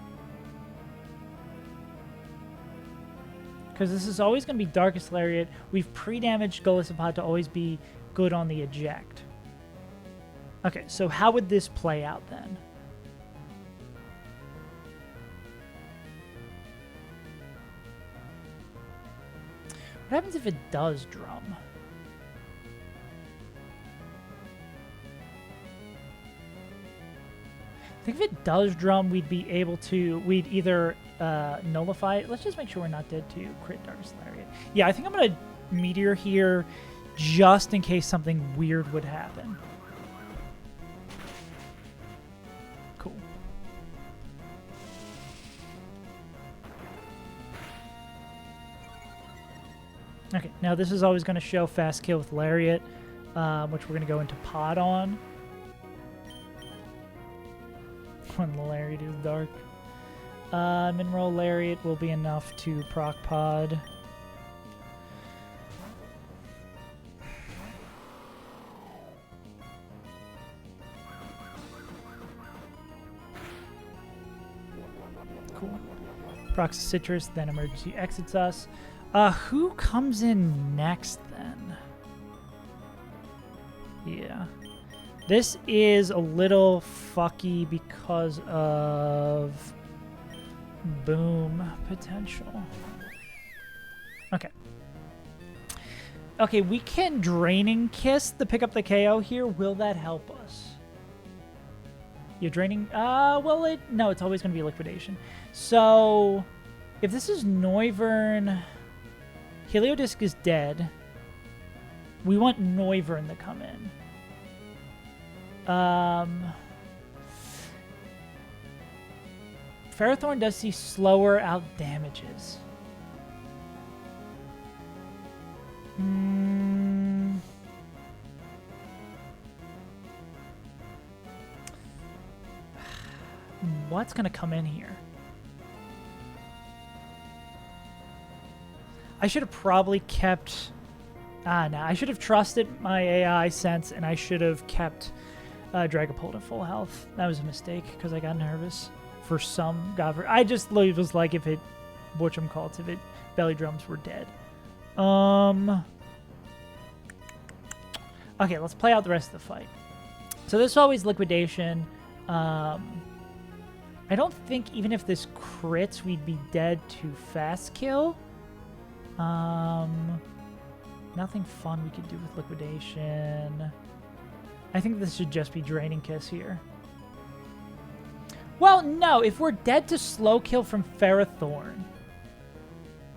Because this is always going to be Darkest Lariat. We've pre-damaged Golisopod to always be good on the eject. Okay, so how would this play out then? What happens if it does drum? I think if it does drum, we'd be able to... We'd either nullify it. Let's just make sure we're not dead to crit Darkest Lariat. Yeah, I think I'm going to Meteor here just in case something weird would happen. Okay, now this is always going to show fast kill with Lariat, which we're going to go into pod on. When the Lariat is dark. Mineral Lariat will be enough to proc pod. Cool. Procs Citrus, then emergency exits us. Who comes in next then? Yeah. This is a little fucky because of boom potential. Okay. Okay, we can Draining Kiss to pick up the KO here. Will that help us? You're draining... well, no, it's always going to be Liquidation. So, if this is Noivern... Heliodisc is dead. We want Noivern to come in. Ferrothorn does see slower out damages. What's going to come in here? I should have probably kept... no. I should have trusted my AI sense, and I should have kept Dragapult at full health. That was a mistake, because I got nervous for some god. I just was like, if it... whatchamacallits, if it... Belly Drums were dead. Okay, let's play out the rest of the fight. So this is always Liquidation. I don't think even if this crits, we'd be dead to fast kill. Nothing fun we could do with Liquidation. I think this should just be Draining Kiss here. Well, no. If we're dead to slow kill from Ferrothorn.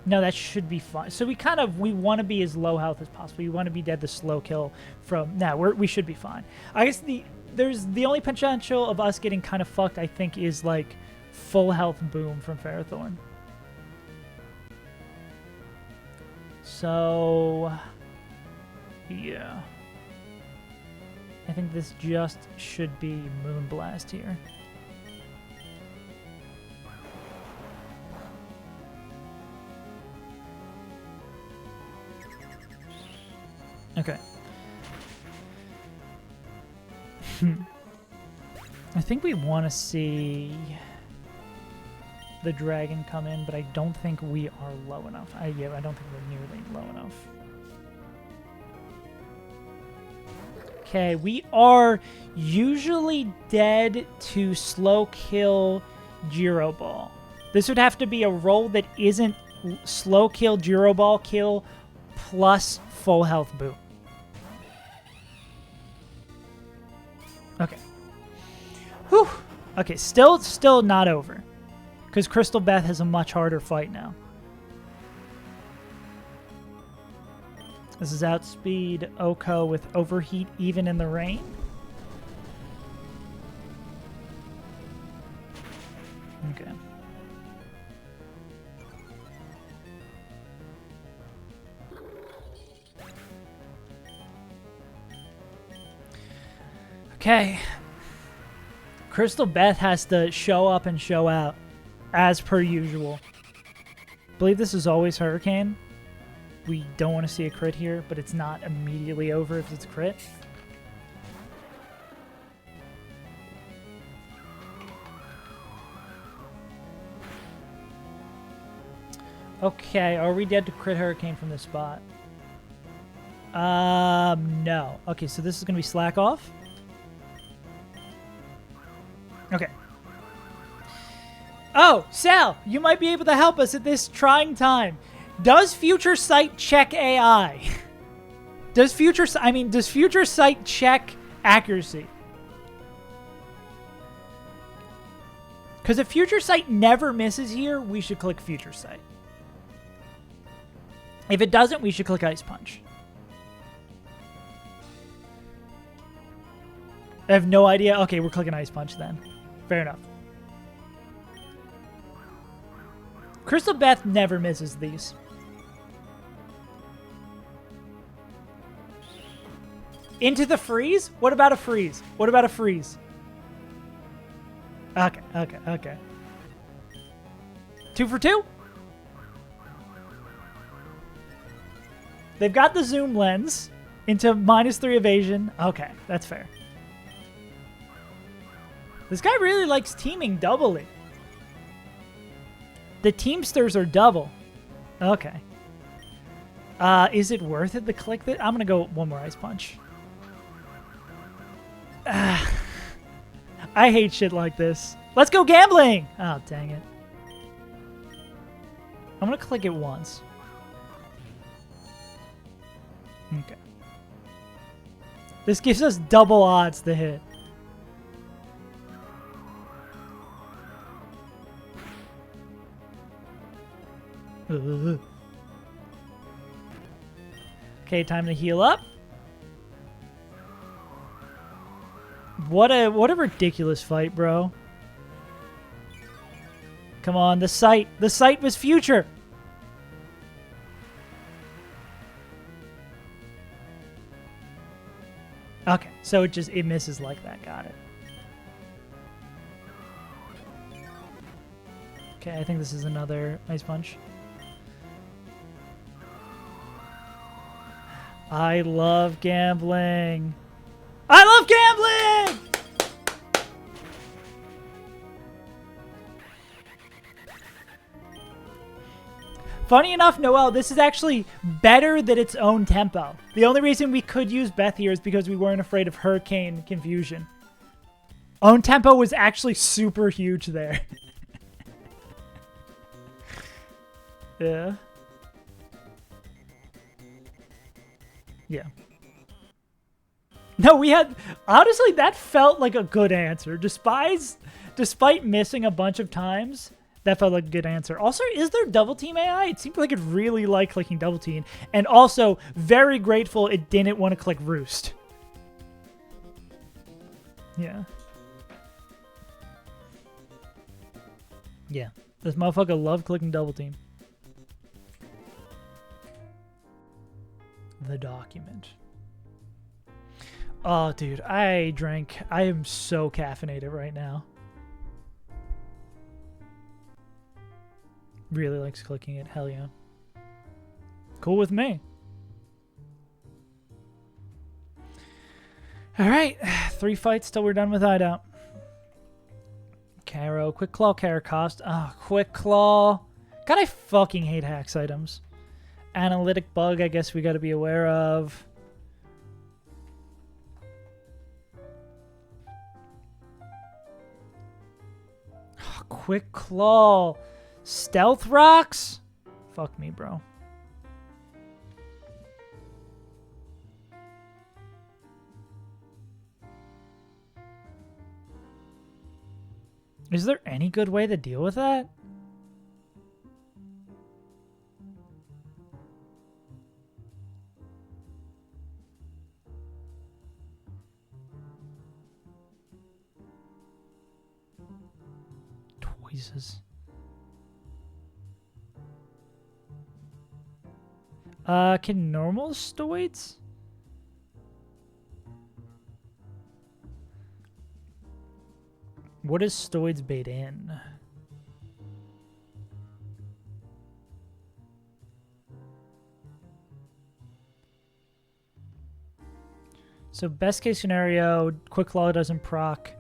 No, that should be fine. So we want to be as low health as possible. We want to be dead to slow kill from... No, we should be fine. I guess the only potential of us getting kind of fucked, I think, is like full health boom from Ferrothorn. So, yeah. I think this just should be Moonblast here. Okay. I think we want to see the dragon come in, but I don't think we are low enough. I don't think we're nearly low enough. Okay, we are usually dead to slow kill Gyro Ball. This would have to be a roll that isn't slow kill, Gyro Ball kill, plus full health boom. Okay. Whew. Okay, still not over. Because Crystal Beth has a much harder fight now. This is Outspeed Oko with Overheat even in the rain. Okay. Okay. Crystal Beth has to show up and show out, as per usual. I believe this is always Hurricane. We don't want to see a crit here, but it's not immediately over if it's a crit. Okay, are we dead to crit Hurricane from this spot? No. Okay, so this is going to be Slack Off. Okay. Oh, Sal, you might be able to help us at this trying time. Does Future Sight check AI? Does Future Sight check accuracy? Because if Future Sight never misses here, we should click Future Sight. If it doesn't, we should click Ice Punch. I have no idea. Okay, we're clicking Ice Punch then. Fair enough. Crystal Beth never misses these. Into the freeze? What about a freeze? What about a freeze? Okay, okay, okay. 2 for 2? They've got the zoom lens into -3 evasion. Okay, that's fair. This guy really likes teaming doubly. The Teamsters are double. Okay. Is it worth it to click that? I'm going to go one more Ice Punch. I hate shit like this. Let's go gambling! Oh, dang it. I'm going to click it once. Okay. This gives us double odds to hit. Ugh. Okay, time to heal up. What a ridiculous fight, bro. Come on, the sight. The sight was future. Okay, so it misses like that. Got it. Okay, I think this is another Ice Punch. I love gambling. I love gambling! Funny enough, Noel, this is actually better than its own tempo. The only reason we could use Beth here is because we weren't afraid of Hurricane Confusion. Own tempo was actually super huge there. Yeah. Yeah. No, we had... Honestly, that felt like a good answer. Despite missing a bunch of times, that felt like a good answer. Also, is there double team AI? It seemed like it really liked clicking double team. And also, very grateful it didn't want to click roost. Yeah. Yeah. This motherfucker loved clicking double team. The document. Oh, dude, I am so caffeinated right now. Really likes clicking it. Hell yeah. Cool with me. All right. 3 fights till we're done with Hideout. Caro. Quick Claw, Caracost. Oh, Quick Claw. God, I fucking hate hacks items. Analytic Bug, I guess we got to be aware of. Oh, Quick Claw. Stealth Rocks? Fuck me, bro. Is there any good way to deal with that? Tweezers. Can normal stoids? What is stoids bait in? So best case scenario, Quick Claw doesn't proc.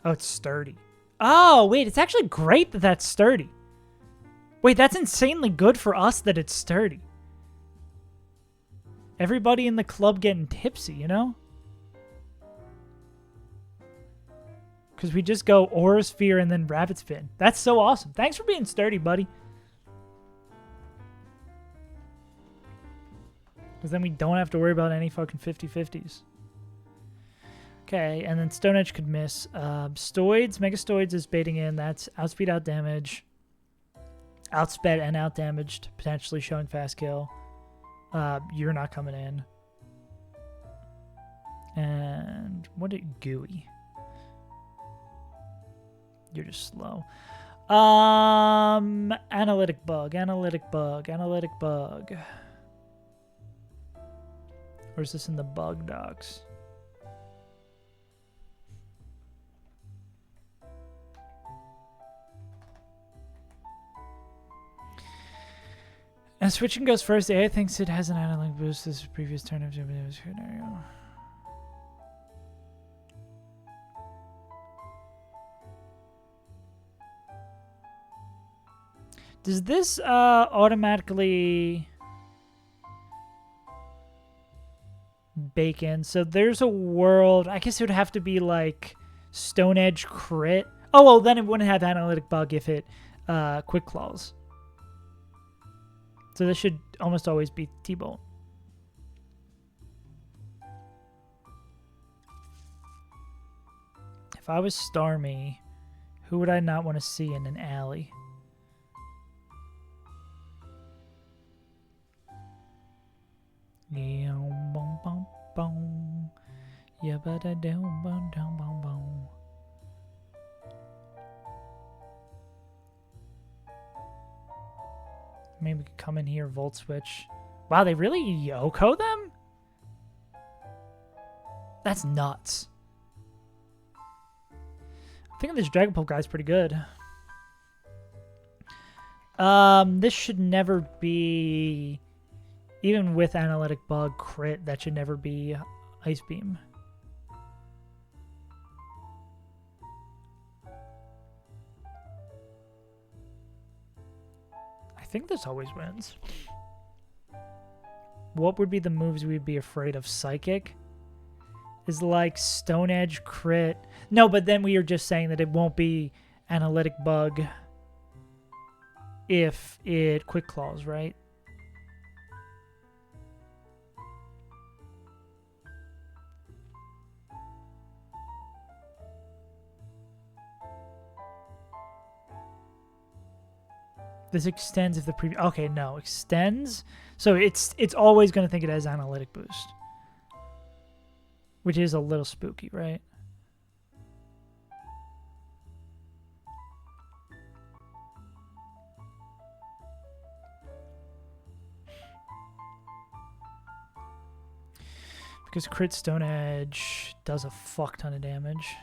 Oh, it's sturdy. Oh, wait, it's actually great that that's sturdy. Wait, that's insanely good for us that it's sturdy. Everybody in the club getting tipsy, you know? Because we just go Aura Sphere and then Rapid Spin. That's so awesome. Thanks for being sturdy, buddy. Because then we don't have to worry about any fucking 50-50s. Okay, and then Stone Edge could miss. Stoids, Mega Stoids is baiting in. That's outspeed, out damage. Outsped and out damaged, potentially showing fast kill. You're not coming in. And what did Gooey? You're just slow. Analytic Bug, Analytic Bug, Analytic Bug. Or is this in the bug docs? Switching goes first. The AI thinks it has an analog boost. This previous turn of scenario. Does this automatically bake in? So there's a world. I guess it would have to be like Stone Edge crit. Oh, well, then it wouldn't have analytic bug if it quick claws. So this should almost always be T-Bolt. If I was Starmie, who would I not want to see in an alley? Yeah, boom, boom, boom. Yeah, but I don't, boom, boom, boom, boom. Maybe we could come in here, Volt Switch. Wow, they really Yoko them? That's nuts. I think this Dragon Pulp guy's pretty good. This should never be, even with Analytic Bug crit, that should never be Ice Beam. I think this always wins. What would be the moves we'd be afraid of? Psychic is like Stone Edge crit. No, but then we are just saying that it won't be Analytic Bug if it Quick Claws, right? This extends if the previous... Okay, no. Extends. So it's always going to think it has Analytic Boost. Which is a little spooky, right? Because crit Stone Edge does a fuck ton of damage.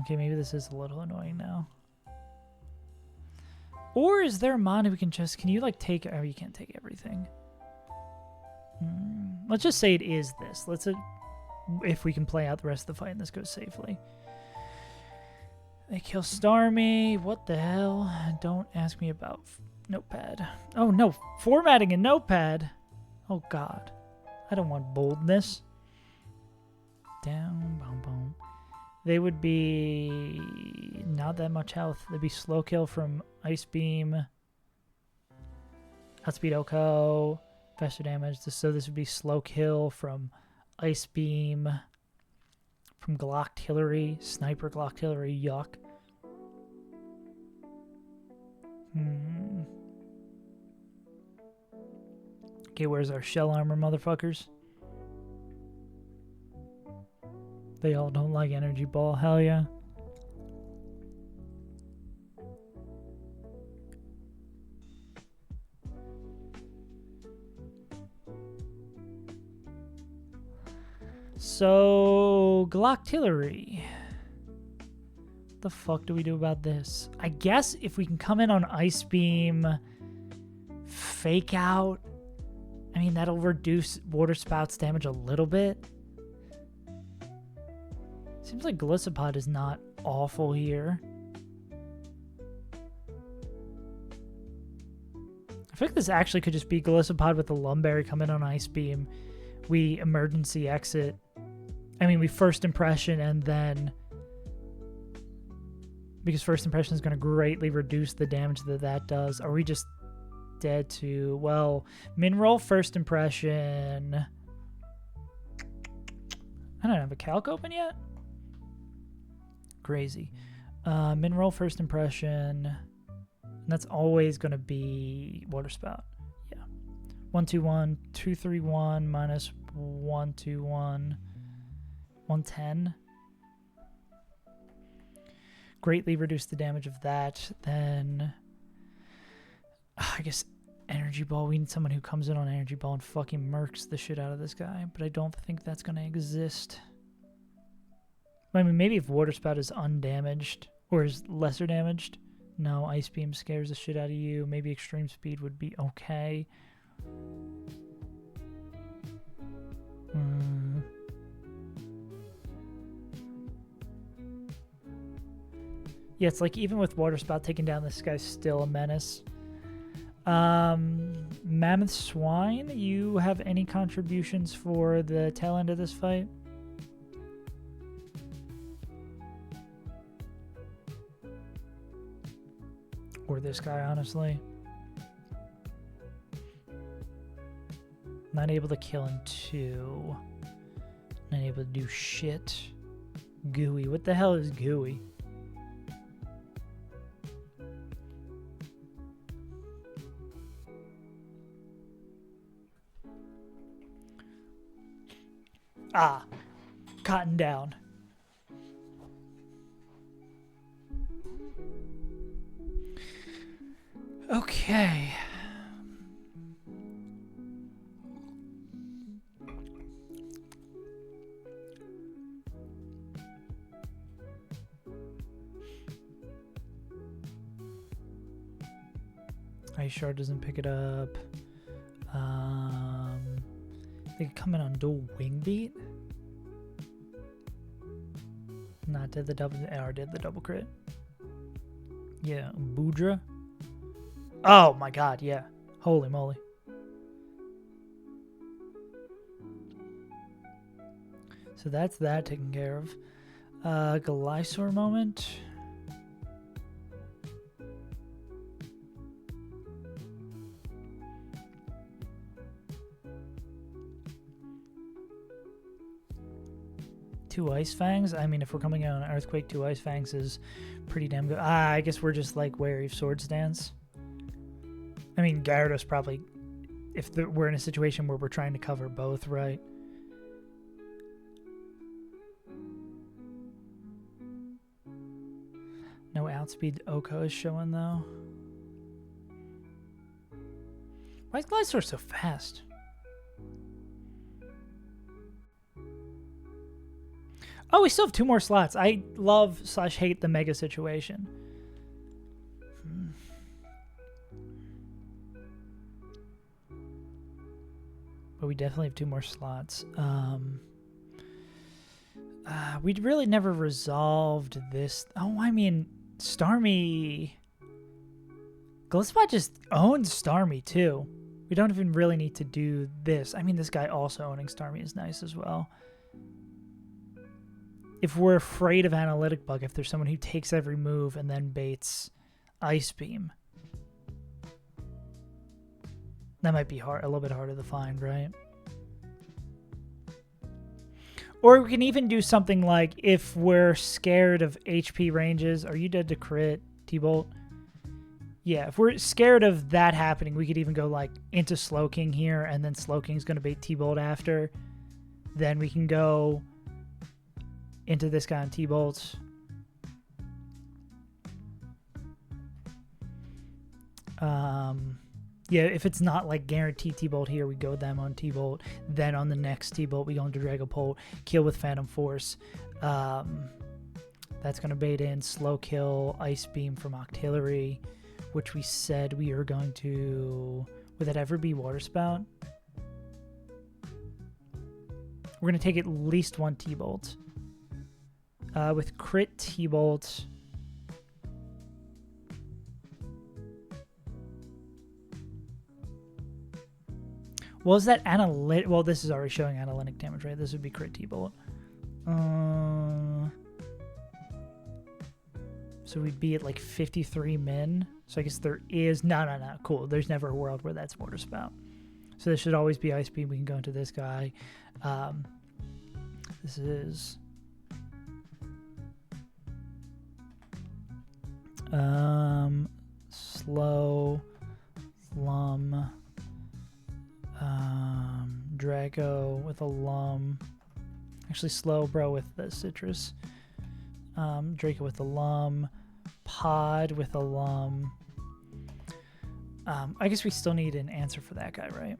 Okay, maybe this is a little annoying now. Or is there a mana we can just... Can you, like, take... Oh, you can't take everything. Let's just say it is this. Let's... if we can play out the rest of the fight and this goes safely. They kill Starmie. What the hell? Don't ask me about Notepad. Oh, no. Formatting in Notepad. Oh, God. I don't want boldness. Down, boom, boom. They would be not that much health. They'd be slow kill from Ice Beam, Outspeed Oko, faster damage. So this would be slow kill from Ice Beam, from Glocktillery, Sniper Glocktillery, yuck. Okay, where's our shell armor, motherfuckers? They all don't like Energy Ball. Hell yeah. So, Glocktillery. What the fuck do we do about this? I guess if we can come in on Ice Beam, Fake Out. I mean, that'll reduce Water Spout's damage a little bit. Seems like Gliscopod is not awful here. I feel like this actually could just be Gliscopod with the Lumberry come in on Ice Beam. We emergency exit. I mean, we first impression and then... Because first impression is going to greatly reduce the damage that does. Are we just dead to... Well, Minroll first impression... I don't have a calc open yet? Crazy. Minroll first impression. And that's always going to be Water Spout. Yeah. 121, 231 minus 121, 110. Greatly reduce the damage of that. Then I guess Energy Ball. We need someone who comes in on Energy Ball and fucking murks the shit out of this guy. But I don't think that's going to exist. I mean, maybe if Water Spout is undamaged or is lesser damaged, No, Ice Beam scares the shit out of you. Maybe Extreme Speed would be okay. Yeah, it's like even with Water Spout taking down this guy's still a menace. Mammoth Swine, you have any contributions for the tail end of this fight? Or this guy, honestly. Not able to kill in 2. Not able to do shit. Gooey. What the hell is Gooey? Ah. Cotton down. Okay. Ice Shard doesn't pick it up. They could come in on dual wing beat. Not did the double, or did the double crit. Yeah, Boudra. Oh my god, yeah. Holy moly. So that's that taken care of. Glysaur moment. Two Ice Fangs. I mean, if we're coming out on Earthquake, 2 Ice Fangs is pretty damn good. I guess we're just like wary of Sword Stance. I mean, Gyarados probably, if we're in a situation where we're trying to cover both, right? No outspeed Oko is showing, though. Why is Glysaur so fast? Oh, we still have 2 more slots. I love / hate the Mega situation. But we definitely have 2 more slots. We really never resolved this. Oh, I mean, Starmie. Gliscott just owns Starmie, too. We don't even really need to do this. I mean, this guy also owning Starmie is nice as well. If we're afraid of Analytic Bug, if there's someone who takes every move and then baits Ice Beam, that might be hard, a little bit harder to find, right? Or we can even do something like, if we're scared of HP ranges, are you dead to crit, T-Bolt? Yeah, if we're scared of that happening, we could even go like into Slowking here, and then Slowking's going to bait T-Bolt after. Then we can go into this guy on T-Bolts. Yeah, if it's not like guaranteed T-Bolt here, we go them on T-Bolt. Then on the next T-Bolt, we go into Dragapult, kill with Phantom Force. That's going to bait in Slow Kill, Ice Beam from Octillery, which we said we are going to... Would that ever be Water Spout? We're going to take at least 1 T-Bolt. With crit T-Bolt. Well, is that analytic? Well, this is already showing analytic damage, right? This would be crit T-Bolt. So we'd be at like 53 min. So I guess there is... No. Cool. There's never a world where that's Water Spout. So this should always be Ice Beam. We can go into this guy. This is... Slow, Lum, Draco with a Lum. Actually, Slow Bro with the Citrus. Draco with a Lum. Pod with a Lum. I guess we still need an answer for that guy, right?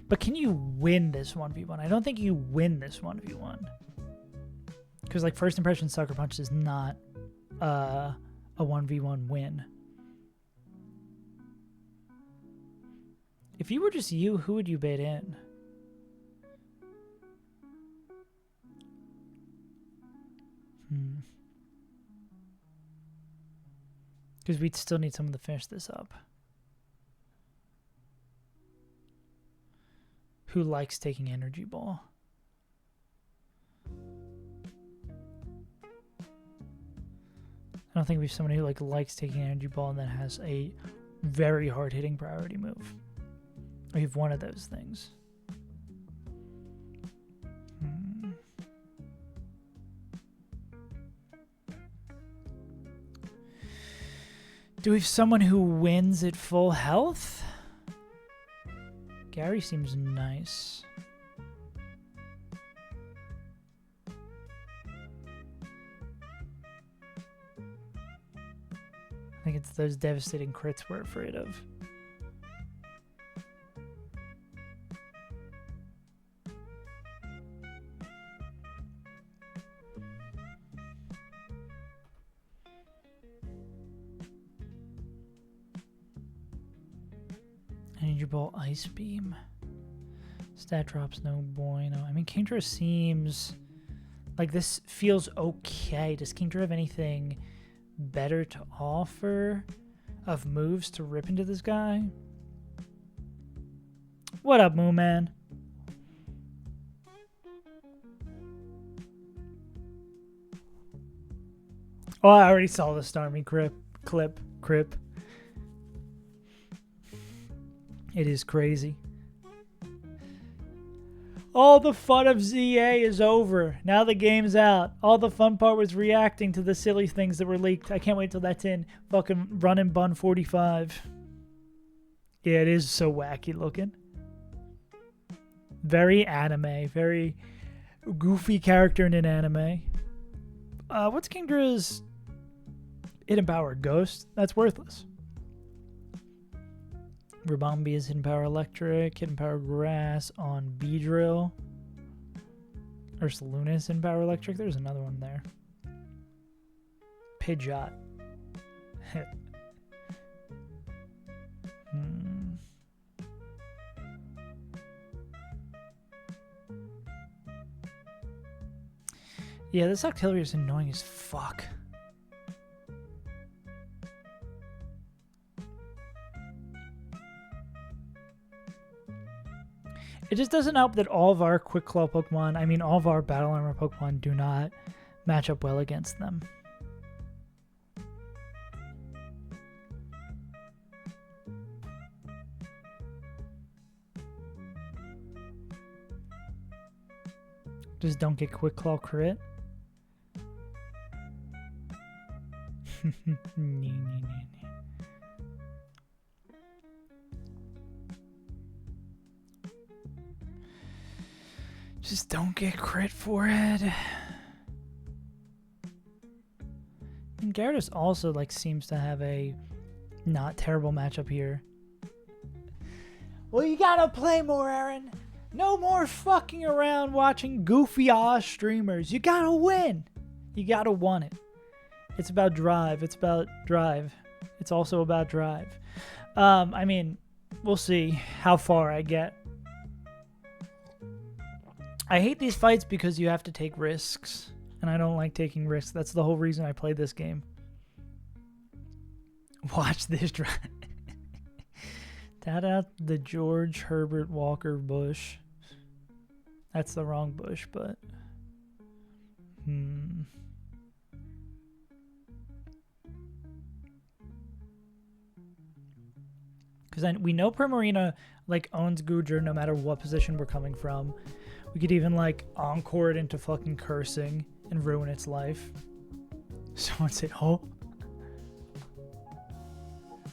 But can you win this 1v1? I don't think you win this 1v1. Because, like, first impression Sucker Punch is not a 1v1 win. If you were just you, who would you bait in? Because we'd still need someone to finish this up. Who likes taking Energy Ball? I don't think we have someone who like likes taking Energy Ball and then has a very hard hitting priority move. We have one of those things. Do we have someone who wins at full health? Gary seems nice. I think it's those devastating crits we're afraid of. Energy Ball, Ice Beam. Stat drops, no bueno. I mean, Kingdra seems like this feels okay. Does Kingdra have anything better to offer of moves to rip into this guy? What up, Moo Man? Oh, I already saw the Starmie clip. It is crazy. All the fun of ZA is over. Now the game's out. All the fun part was reacting to the silly things that were leaked. I can't wait till that's in. Fucking Run and Bun 45. Yeah, it is so wacky looking. Very anime. Very goofy character in an anime. What's Kingdra's hidden power? Ghost? That's worthless. Rabombi is hidden power electric, hidden power grass on Beedrill. Ursaluna is hidden power electric. There's another one there. Pidgeot. Yeah, this Octillery is annoying as fuck. It just doesn't help that all of our Quick Claw Pokemon, I mean all of our Battle Armor Pokemon do not match up well against them. Just don't get Quick Claw crit. Just don't get crit for it. And Gyarados also like seems to have a not terrible matchup here. Well, you gotta play more, Aaron. No more fucking around watching goofy ass streamers. You gotta win. You gotta want it. It's about drive. It's about drive. It's also about drive. I mean, we'll see how far I get. I hate these fights because you have to take risks, and I don't like taking risks. That's the whole reason I play this game. Watch this drive. Shout out the George Herbert Walker Bush. That's the wrong Bush, but... Because we know Primarina like owns Goodra no matter what position we're coming from. We could even like encore it into fucking cursing and ruin its life. Someone said, "Oh."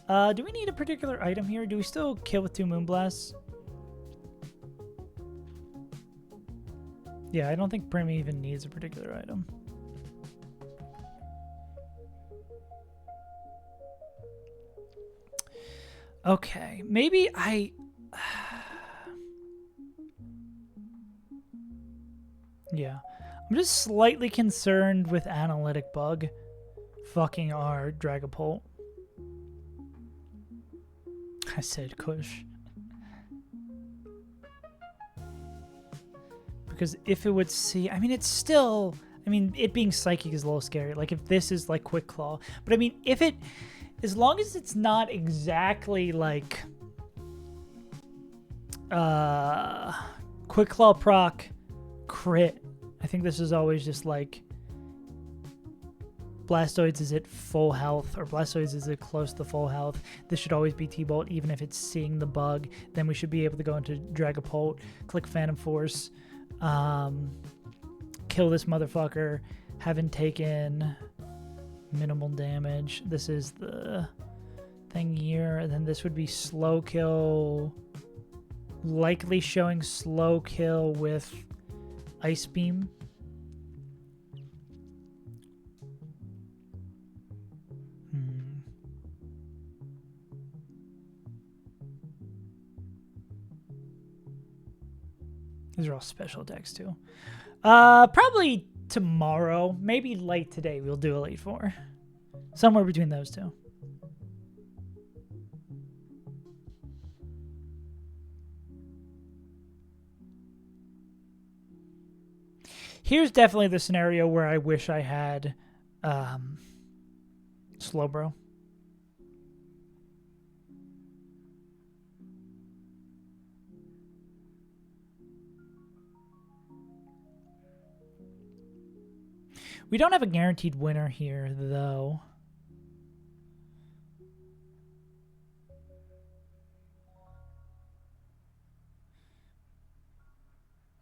Do we need a particular item here? Do we still kill with 2 Moonblasts? Yeah, I don't think Prim even needs a particular item. Okay, maybe yeah. I'm just slightly concerned with Analytic Bug fucking our Dragapult. I said Kush. Because if it would see... I mean, it's still... I mean, it being Psychic is a little scary. Like, if this is, like, Quick Claw. But, I mean, if it... As long as it's not exactly, like... Quick Claw proc crit. I think this is always just, like... Blastoids is at full health, or Blastoids is at close to full health. This should always be T-Bolt, even if it's seeing the bug. Then we should be able to go into Dragapult, click Phantom Force... kill this motherfucker, having taken minimal damage. This is the thing here, and then this would be slow kill, likely showing slow kill with Ice Beam. These are all special decks too. Probably tomorrow, maybe late today, we'll do Elite Four. Somewhere between those two. Here's definitely the scenario where I wish I had Slowbro. We don't have a guaranteed winner here, though.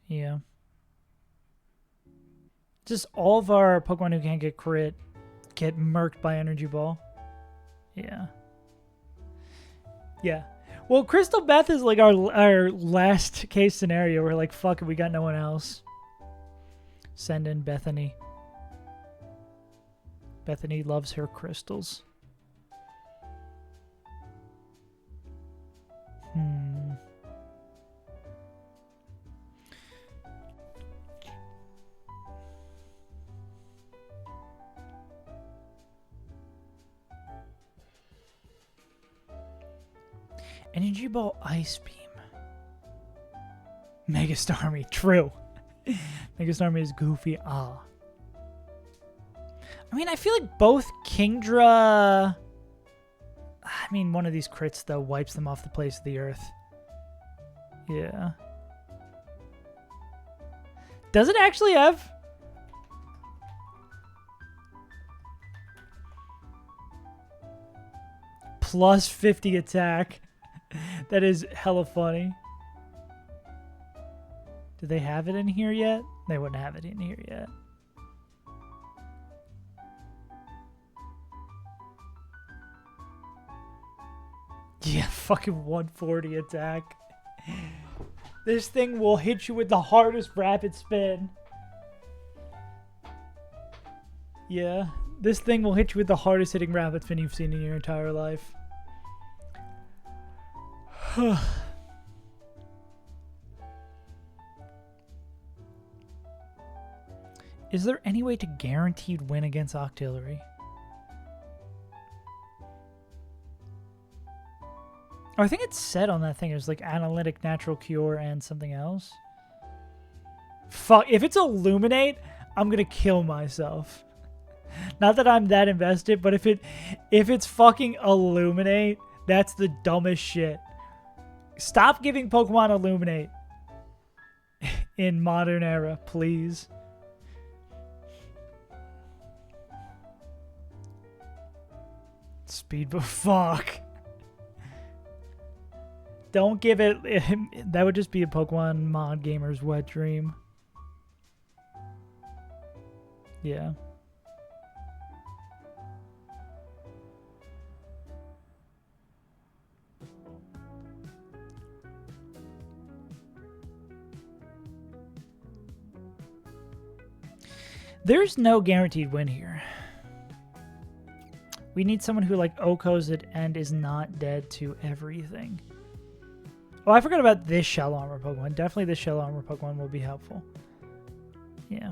Yeah. Just all of our Pokemon who can't get crit get murked by Energy Ball. Yeah. Yeah. Well, Crystal Beth is like our last case scenario. We're like, fuck it, we got no one else. Send in Bethany. Bethany loves her crystals. Energy Ball Ice Beam. Mega Starmie. True. Mega Starmie is goofy. Ah. I mean, I feel like both Kingdra... I mean, one of these crits, though, wipes them off the face of the earth. Yeah. Does it actually have... plus 50 attack? That is hella funny. Do they have it in here yet? They wouldn't have it in here yet. Yeah, fucking 140 attack. This thing will hit you with the hardest rapid spin. Yeah, this thing will hit you with the hardest hitting rapid spin you've seen in your entire life. Is there any way to guaranteed win against Octillery? Oh, I think it's said on that thing. It was like Analytic, Natural Cure, and something else. Fuck, if it's Illuminate, I'm gonna kill myself. Not that I'm that invested, but if it's fucking Illuminate, that's the dumbest shit. Stop giving Pokemon Illuminate in modern era, please. Speed, but fuck. Don't give it... That would just be a Pokemon mod gamer's wet dream. Yeah. There's no guaranteed win here. We need someone who like Okos it and is not dead to everything. Oh, I forgot about this Shell Armor Pokemon. Definitely this Shell Armor Pokemon will be helpful. Yeah.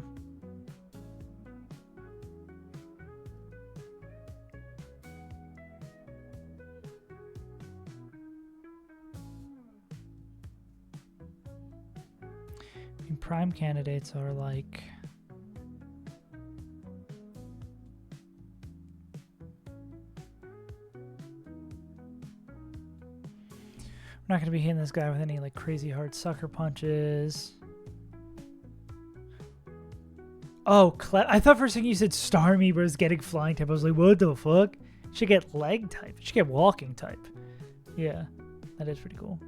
prime candidates are like... We're not going to be hitting this guy with any like crazy hard sucker punches. Oh, I thought for a second you said Starmie was getting flying type. I was like, what the fuck? Should get leg type. Should get walking type. Yeah, that is pretty cool.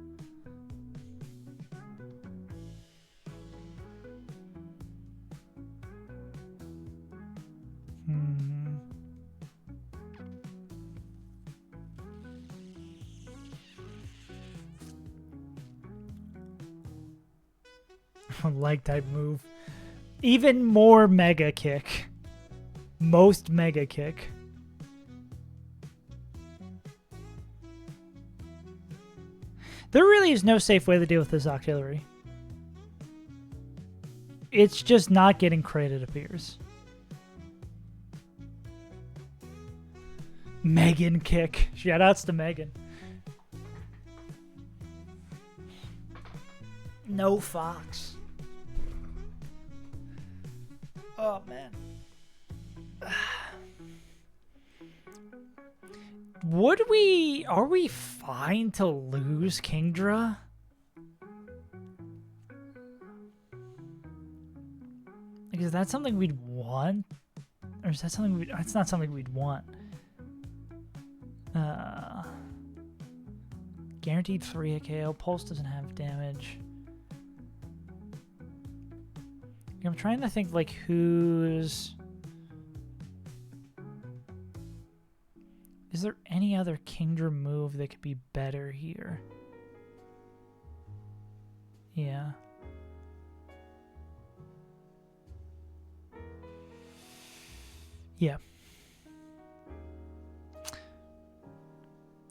Leg type move. Even more mega kick. Most mega kick. There really is no safe way to deal with this artillery. It's just not getting crit, it appears. Megan kick. Shoutouts to Megan. No Fox. Oh, man. Are we fine to lose Kingdra? Like, is that something we'd want? Or is that something it's not something we'd want. Guaranteed 3 KO. Pulse doesn't have damage. I'm trying to think, like, who's... Is there any other Kingdra move that could be better here? Yeah. Yeah.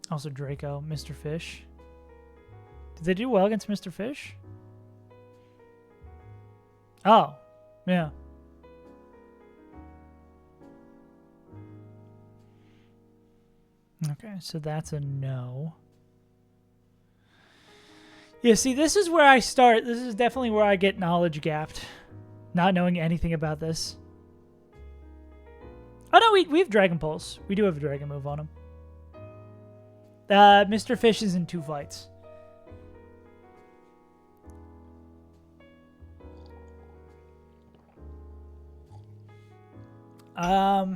Also Draco, Mr. Fish. Did they do well against Mr. Fish? Oh, yeah. Okay, so that's a no. Yeah, see, this is where I start. This is definitely where I get knowledge gapped. Not knowing anything about this. Oh, no, we have Dragon Pulse. We do have a Dragon move on him. Mr. Fish is in 2 fights.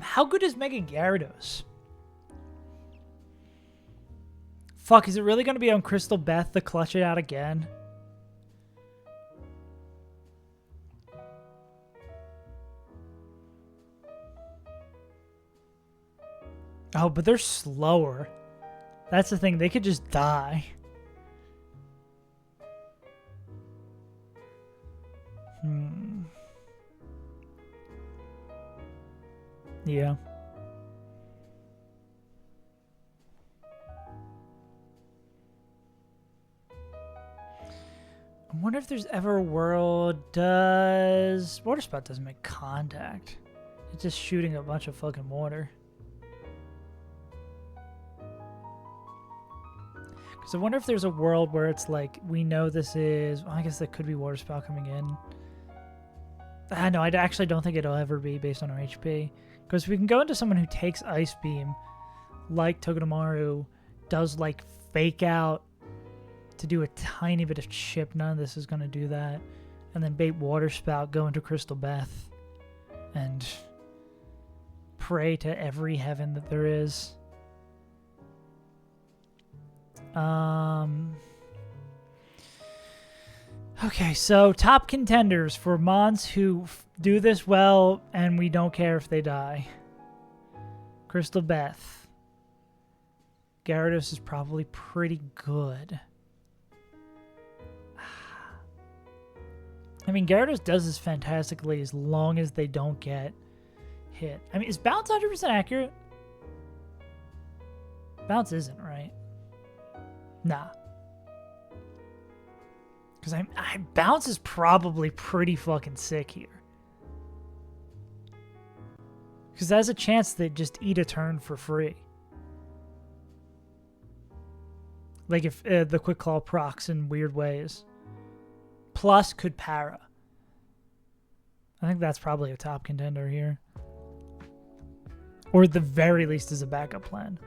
How good is Mega Gyarados? Fuck, is it really going to be on Crystal Beth to clutch it out again? Oh, but they're slower. That's the thing. They could just die. Yeah. I wonder if there's ever a world does... Water Spout doesn't make contact. It's just shooting a bunch of fucking water. Because I wonder if there's a world where it's like, we know this is... Well, I guess that could be Water Spout coming in. No, I actually don't think it'll ever be based on our HP. Because we can go into someone who takes Ice Beam, like Togedemaru, does like Fake Out to do a tiny bit of chip. None of this is going to do that. And then bait Water Spout, go into Crystal Beth, and pray to every heaven that there is. Okay, so top contenders for Mons who do this well and we don't care if they die. Crystal Beth. Gyarados is probably pretty good. I mean, Gyarados does this fantastically as long as they don't get hit. I mean, is Bounce 100% accurate? Bounce isn't, right? Nah. Because Bounce is probably pretty fucking sick here. Because there's a chance they just eat a turn for free. Like if the Quick Claw procs in weird ways. Plus could para. I think that's probably a top contender here. Or at the very least is a backup plan.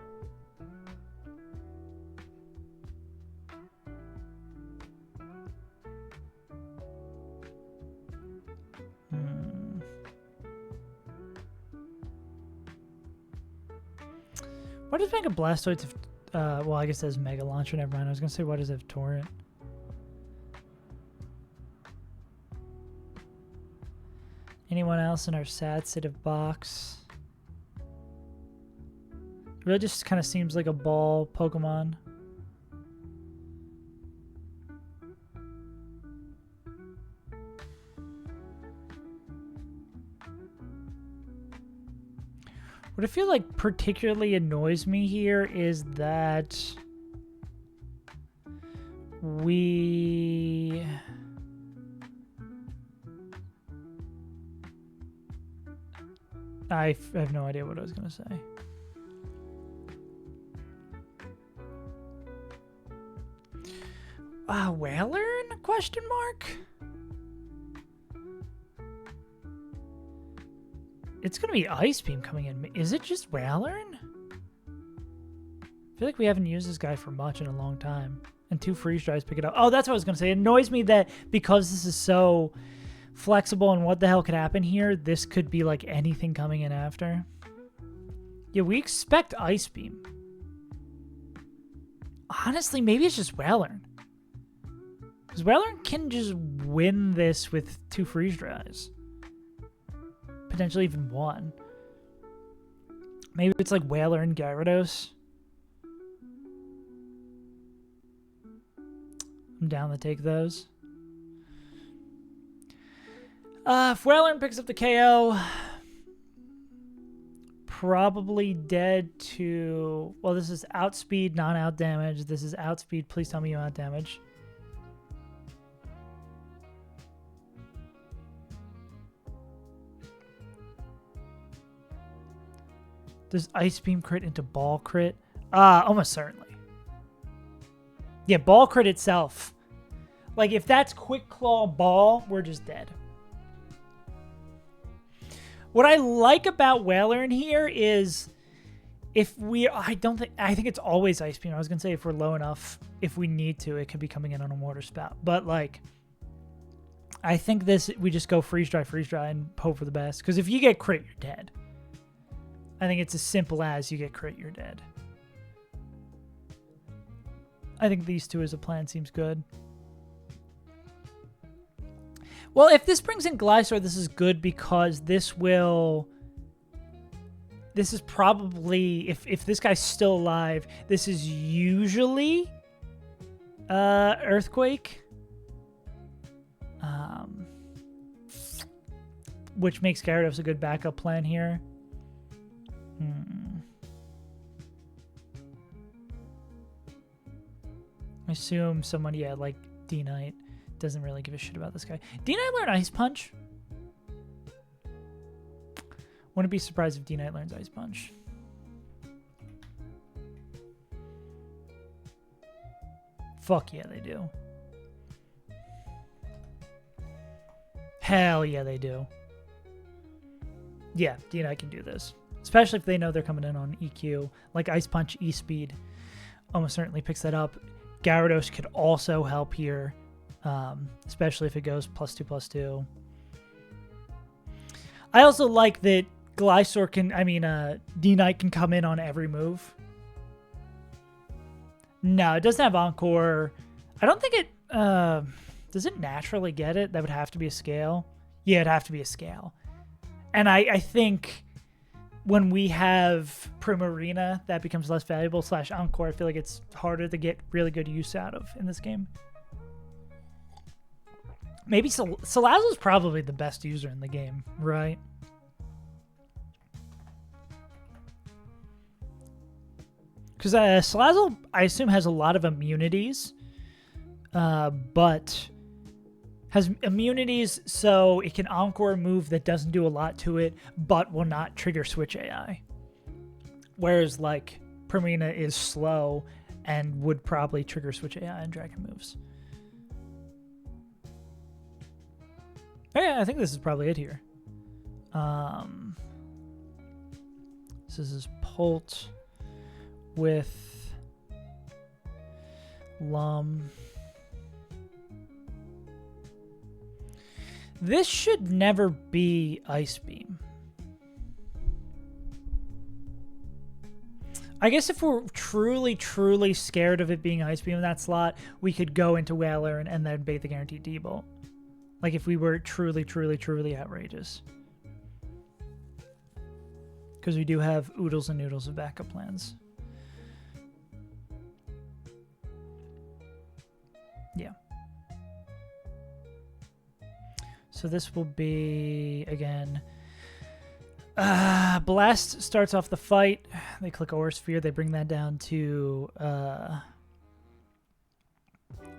What does Mega Blastoise have? Well, I guess that's Mega Launcher. Never mind. I was gonna say, what does it have? Torrent. Anyone else in our sad state of box? It really just kind of seems like a ball Pokemon. What I feel like particularly annoys me here is that I have no idea what I was going to say. Whalern? Question mark? It's going to be Ice Beam coming in. Is it just Whalern? I feel like we haven't used this guy for much in a long time. And 2 Freeze Dries pick it up. Oh, that's what I was going to say. It annoys me that because this is so flexible and what the hell could happen here, this could be like anything coming in after. Yeah, we expect Ice Beam. Honestly, maybe it's just Whalern. Because Whalern can just win this with 2 Freeze Dries. Potentially even 1. Maybe it's like Whaler and Gyarados. I'm down to take those. If Whalern picks up the KO, probably dead to... Well, this is outspeed, not out damage. This is outspeed. Please tell me you out damage. Does Ice Beam crit into Ball crit? Almost certainly. Yeah, Ball crit itself. Like, if that's Quick Claw Ball, we're just dead. What I like about Whalern here is if we... I think it's always Ice Beam. I was going to say if we're low enough, if we need to, it could be coming in on a Water Spout. But, like, I think this, we just go Freeze Dry, and hope for the best. Because if you get crit, you're dead. I think it's as simple as you get crit, you're dead. I think these two as a plan seems good. Well, if this brings in Glysaur, this is good because this will... This is probably... If this guy's still alive, this is usually Earthquake. Which makes Gyarados a good backup plan here. I assume someone, yeah, like D-Knight doesn't really give a shit about this guy. D-Knight learn Ice Punch? Wouldn't be surprised if D-Knight learns Ice Punch. Fuck yeah, they do. Hell yeah, they do. Yeah, D-Knight can do this. Especially if they know they're coming in on EQ. Like Ice Punch, E-Speed almost certainly picks that up. Gyarados could also help here, especially if it goes +2/+2. I also like that Glysaur can, D-Knight can come in on every move. No, it doesn't have Encore. I don't think it, does it naturally get it? That would have to be a scale. Yeah, it'd have to be a scale. And I think... when we have Primarina, that becomes less valuable / Encore. I feel like it's harder to get really good use out of in this game. Maybe Salazzle's probably the best user in the game, right? Because Salazzle, I assume, has a lot of immunities, but has immunities so it can Encore a move that doesn't do a lot to it, but will not trigger Switch AI. Whereas, like, Primarina is slow and would probably trigger Switch AI and Dragon moves. Oh, yeah, I think this is probably it here. This is Polt with Lum. This should never be Ice Beam. I guess if we're truly, truly scared of it being Ice Beam in that slot, we could go into Whaler and then bait the guaranteed D-Bolt. Like if we were truly, truly, truly outrageous. Because we do have oodles and noodles of backup plans. Yeah. So this will be, again... Blast starts off the fight. They click Aura Sphere. They bring that down to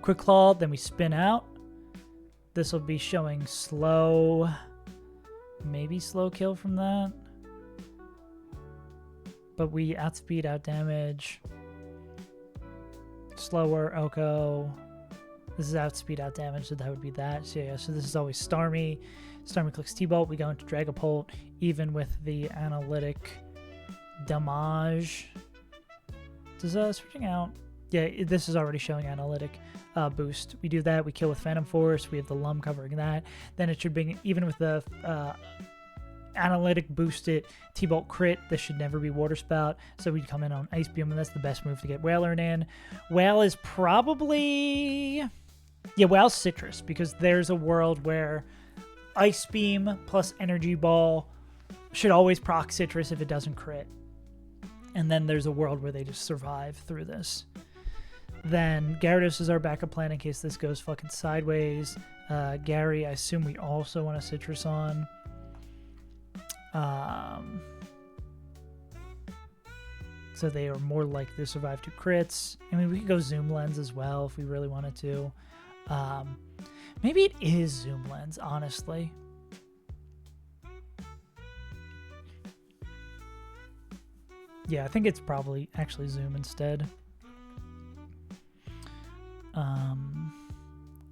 Quick Claw. Then we spin out. This will be showing slow. Maybe slow kill from that. But we outspeed, out damage. Slower, Oko. This is outspeed, out damage, so that would be that. So yeah, so this is always Starmie. Starmie clicks T-Bolt. We go into Dragapult, even with the analytic damage. Does switching out? Yeah, this is already showing analytic boost. We do that. We kill with Phantom Force. We have the Lum covering that. Then it should bring, even with the analytic boosted T-Bolt crit, this should never be Water Spout. So we'd come in on Ice Beam, and that's the best move to get Whaler in. Whale is probably... Yeah, Whale's Citrus, because there's a world where Ice Beam plus Energy Ball should always proc Citrus if it doesn't crit. And then there's a world where they just survive through this. Then Gyarados is our backup plan in case this goes fucking sideways. Gary, I assume we also want a Citrus on. So they are more likely to survive 2 crits. I mean, we could go Zoom Lens as well if we really wanted to. Maybe it is Zoom Lens, honestly. Yeah, I think it's probably actually Zoom instead.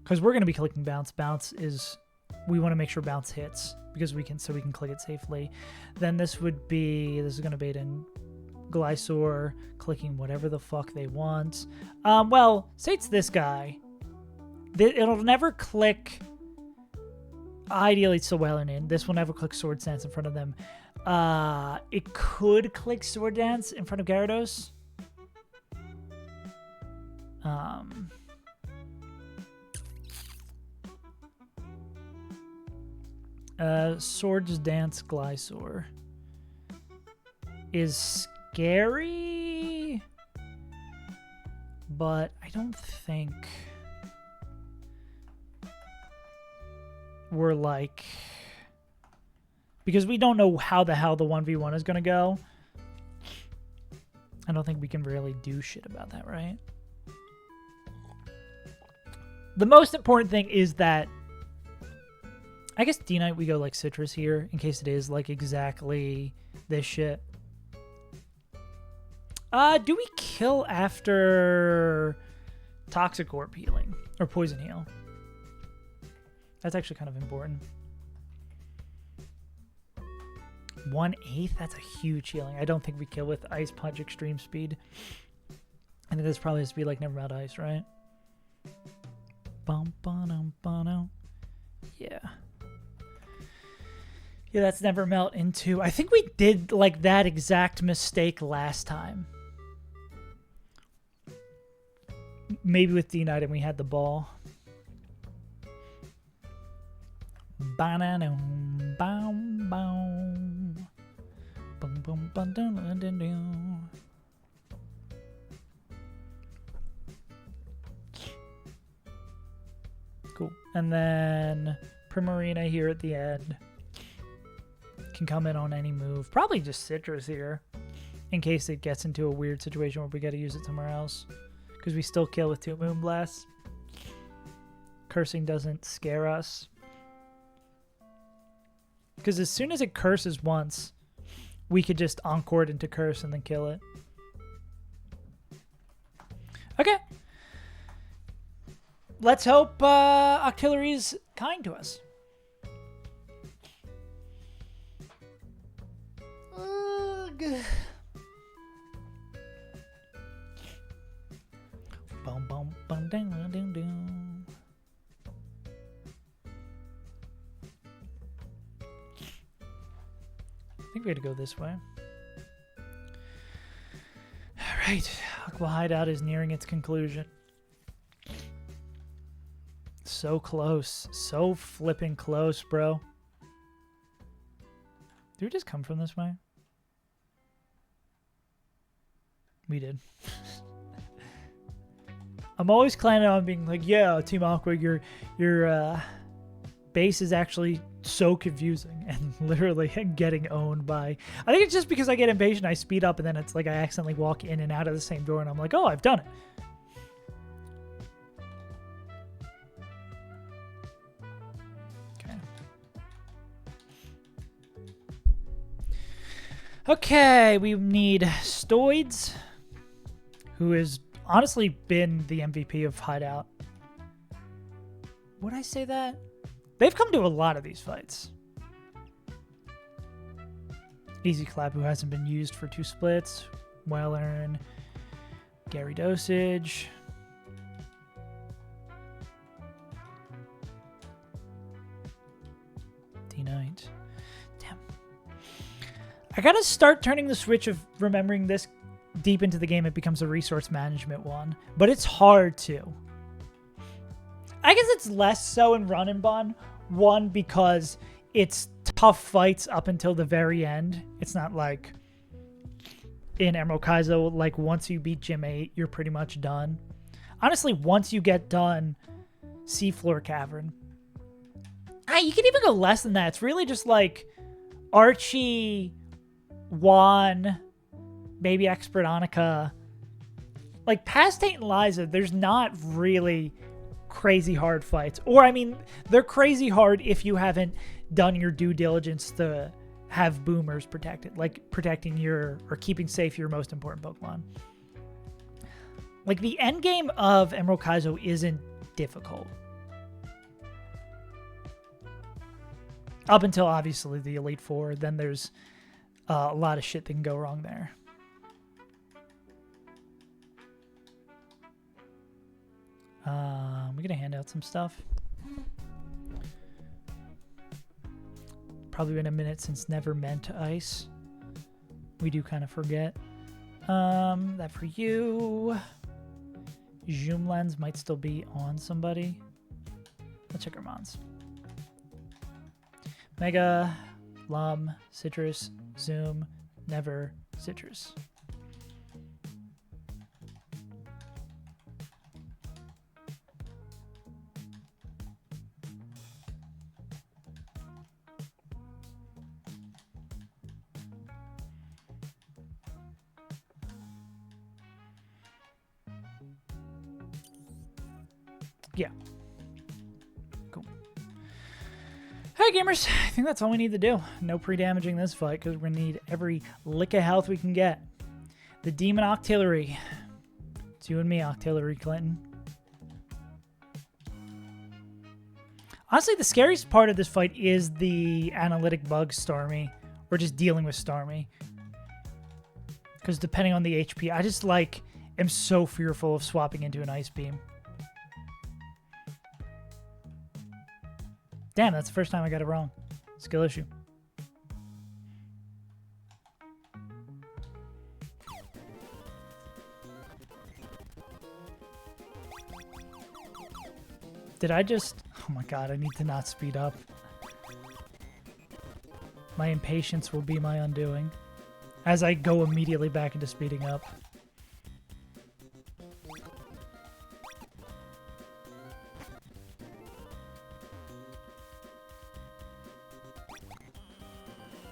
Because we're going to be clicking Bounce. Bounce is... We want to make sure Bounce hits because we can click it safely. Then this would be... This is going to bait in Glysaur, clicking whatever the fuck they want. Well, say it's this guy. It'll never click... Ideally, it's still Whaler in. This will never click Sword Dance in front of them. It could click Sword Dance in front of Gyarados. Swords Dance Glysaur is scary, but I don't think we're like, because we don't know how the hell the 1v1 is going to go. I don't think we can really do shit about that, right? The most important thing is that I guess D-Knight we go like Citrus here in case it is like exactly this shit. Do we kill after Toxic Orb healing or Poison Heal? That's actually kind of important. 1/8? That's a huge healing. I don't think we kill with Ice Punch Extreme Speed. I think this probably has to be like Never Melt Ice, right? Yeah. Yeah, that's Never Melt into... I think we did like that exact mistake last time. Maybe with D-Knight and we had the ball. Cool. And then Primarina here at the end. Can come in on any move. Probably just Citrus here. In case it gets into a weird situation where we got to use it somewhere else. Because we still kill with 2 Moonblasts. Cursing doesn't scare us. Because as soon as it curses once, we could just encore it into curse and then kill it. Okay. Let's hope Octillery's kind to us. think we had to go this way. All right. Aqua Hideout is nearing its conclusion. So close. So flipping close, bro. Did we just come from this way? We did. I'm always planning on being like, yeah, Team Aqua, your base is actually so confusing, and literally getting owned by... I think it's just because I get impatient, I speed up, and then it's like I accidentally walk in and out of the same door, and I'm like, oh, I've done it. Okay, we need Stoids, who has honestly been the MVP of Hideout. Would I say that? They've come to a lot of these fights. Easy Clap, who hasn't been used for 2 splits. Well-earned. Gary Dosage. D-Knight. Damn. I gotta start turning the switch of remembering this deep into the game. It becomes a resource management one. But it's hard to. I guess it's less so in Run and Bun. One, because it's tough fights up until the very end. It's not like in Emerald Kaizo, like once you beat Gym 8, you're pretty much done. Honestly, once you get done Seafloor Cavern, you can even go less than that. It's really just like Archie, Juan, maybe Expert Annika. Like past Tate and Liza, there's not really crazy hard fights. Or, I mean, they're crazy hard if you haven't done your due diligence to have boomers protected. Like protecting your, or keeping safe your most important Pokemon. Like the end game of Emerald Kaizo isn't difficult. Up until obviously the Elite Four, then there's a lot of shit that can go wrong there. We're gonna hand out some stuff. Probably been a minute since Never Meant Ice. We do kind of forget. That for you. Zoom lens might still be on somebody. Let's check our mons. Mega, Lum, Citrus, Zoom, Never, Citrus. Yeah. Cool. Hey gamers, I think that's all we need to do. No pre-damaging this fight because we're going to need every lick of health we can get. The Demon Octillery. It's you and me, Octillery Clinton. Honestly, the scariest part of this fight is the analytic bug Starmie. Or just dealing with Starmie. Because depending on the HP, I just am so fearful of swapping into an Ice Beam. Damn, that's the first time I got it wrong. Skill issue. Did I just... Oh my god, I need to not speed up. My impatience will be my undoing. As I go immediately back into speeding up.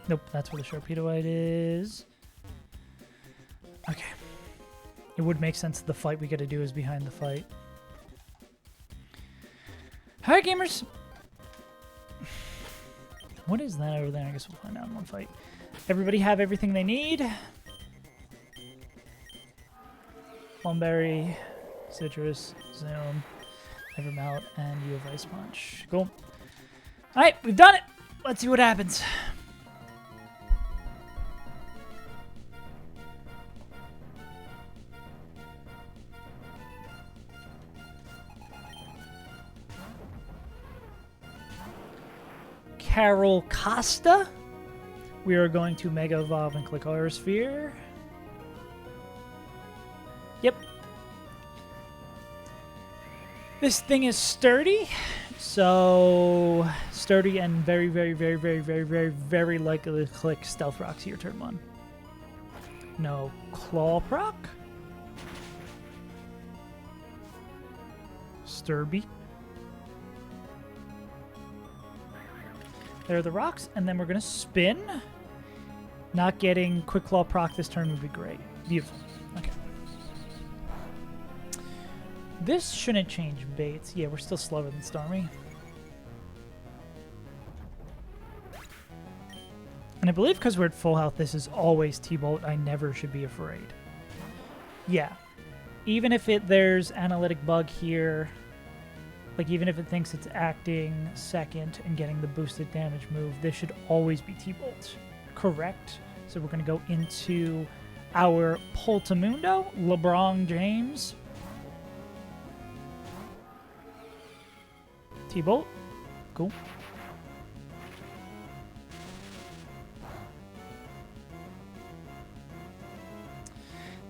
Nope, that's where the Sharpedoite is. Okay. It would make sense the fight we gotta do is behind the fight. Hi, gamers! What is that over there? I guess we'll find out in one fight. Everybody have everything they need. Plumberry, Citrus, Zoom, Evermelt, and you have Ice Punch. Cool. Alright, we've done it! Let's see what happens. Carol Costa, We are going to Mega Evolve and click Aura Sphere. Yep. This thing is sturdy. So, sturdy and very, very, very, very, very, very, very likely to click Stealth Rocks here turn 1. No Claw proc. Sturby. There are the rocks, and then we're going to spin. Not getting Quick Claw proc this turn would be great. Beautiful. Okay. This shouldn't change baits. Yeah, we're still slower than Stormy. And I believe because we're at full health, this is always T-Bolt. I never should be afraid. Yeah. Even if there's Analytic Bug here, like even if it thinks it's acting second and getting the boosted damage move, this should always be T-Bolt. Correct. So we're going to go into our Poltamundo, LeBron James. T-Bolt. Cool.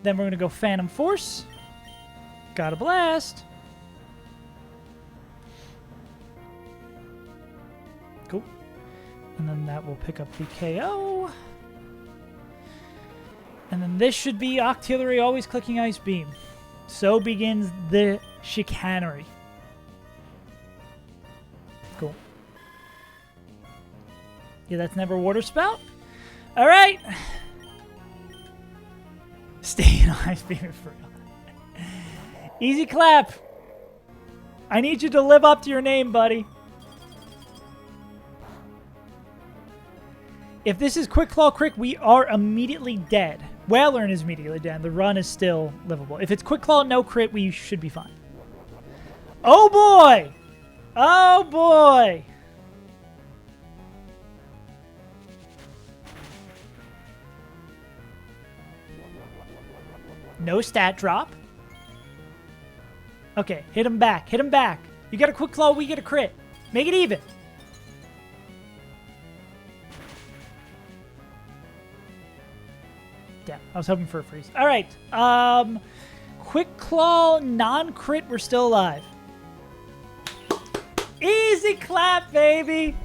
Then we're going to go Phantom Force. Got a blast. Cool. And then that will pick up the KO. And then this should be Octillery always clicking Ice Beam. So begins the chicanery. Cool. Yeah, that's never Water Spout. All right. Stay in Ice Beam for real. Easy clap. I need you to live up to your name, buddy. If this is Quick Claw Crick, we are immediately dead. Whalern is immediately dead. The run is still livable. If it's Quick Claw, no crit, we should be fine. Oh boy! Oh boy! No stat drop. Okay, hit him back. Hit him back. You got a Quick Claw, we get a crit. Make it even. Damn, I was hoping for a freeze. All right. Quick Claw, non-crit, we're still alive. Easy clap, baby.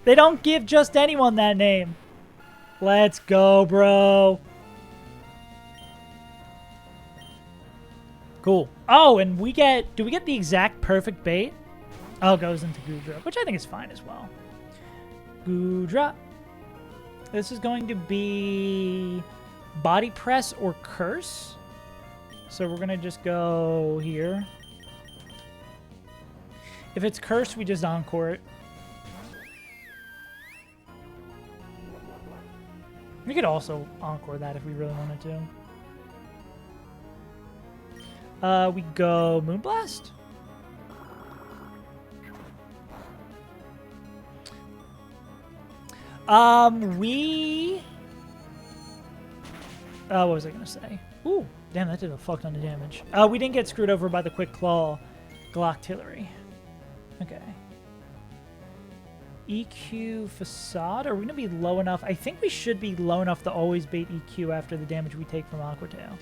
They don't give just anyone that name. Let's go, bro. Cool. Oh, and do we get the exact perfect bait? Oh, it goes into Goodra, which I think is fine as well. Goodra. This is going to be Body Press or Curse. So we're going to just go here. If it's Curse, we just Encore it. We could also Encore that if we really wanted to. We go Moonblast. What was I gonna say? Ooh, damn, that did a fuck ton of damage. We didn't get screwed over by the Quick Claw Glocktillery. Okay. EQ Facade. Are we gonna be low enough? I think we should be low enough to always bait EQ after the damage we take from Aqua Tail.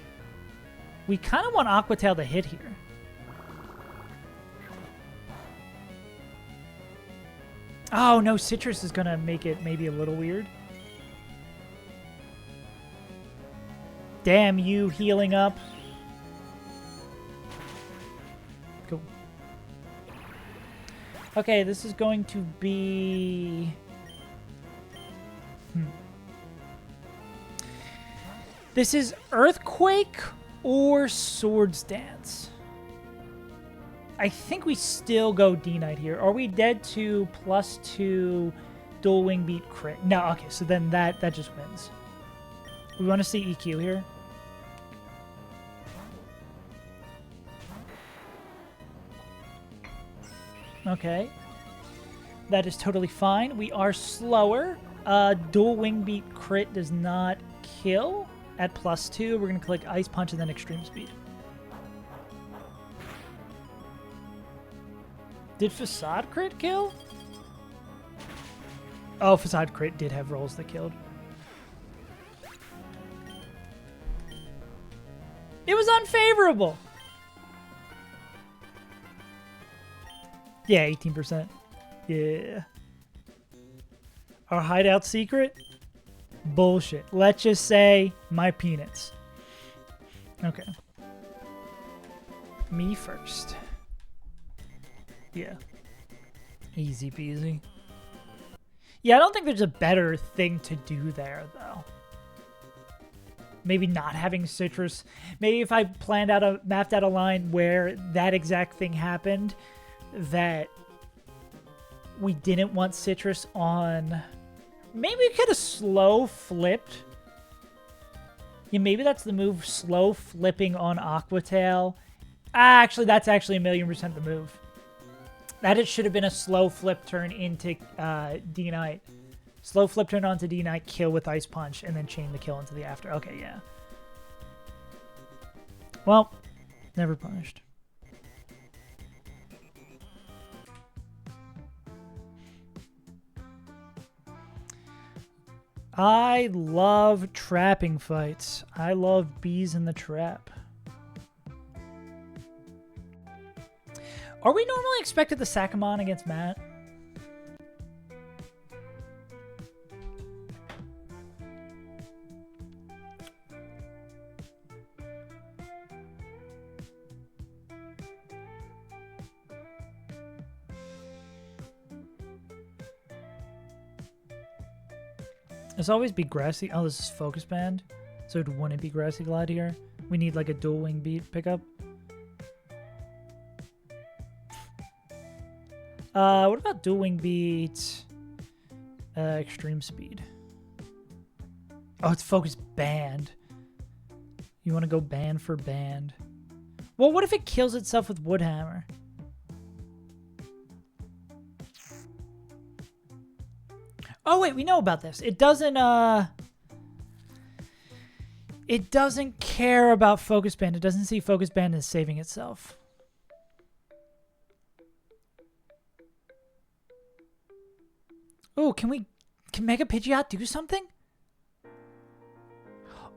We kind of want Aqua Tail to hit here. Oh, no, Citrus is going to make it maybe a little weird. Damn you, healing up. Cool. Okay, this is going to be... This is Earthquake or Swords Dance. I think we still go D-Knight here. Are we dead to +2 dual wing beat crit? No, okay, so then that just wins. We want to see EQ here. Okay. That is totally fine. We are slower. Dual wing beat crit does not kill at +2. We're going to click Ice Punch and then Extreme Speed. Did Facade crit kill? Oh, Facade Crit did have rolls that killed. It was unfavorable. Yeah, 18%. Yeah. Our hideout secret? Bullshit. Let's just say my peanuts. Okay. Me first. Yeah. Easy peasy. Yeah, I don't think there's a better thing to do there, though. Maybe not having citrus. Maybe if I mapped out a line where that exact thing happened, that we didn't want citrus on. Maybe we could have slow flipped. Yeah, maybe that's the move. Slow flipping on Aqua Tail. Actually, that's actually 1,000,000% the move. That it should have been a slow flip turn into D-Knight. Slow flip turn onto D-Knight, kill with Ice Punch, and then chain the kill into the after. Okay, yeah. Well, never punished. I love trapping fights. I love bees in the trap. Are we normally expected the Sakamon against Matt? This always be Grassy. Oh, this is Focus Band. So it wouldn't be Grassy Glide here. We need like a dual wing beat pickup. What about dual wing beat? Extreme speed. Oh, it's Focus Band. You want to go band for band. Well, what if it kills itself with Woodhammer? Oh, wait, we know about this. It doesn't care about Focus Band. It doesn't see Focus Band as saving itself. Oh, can Mega Pidgeot do something?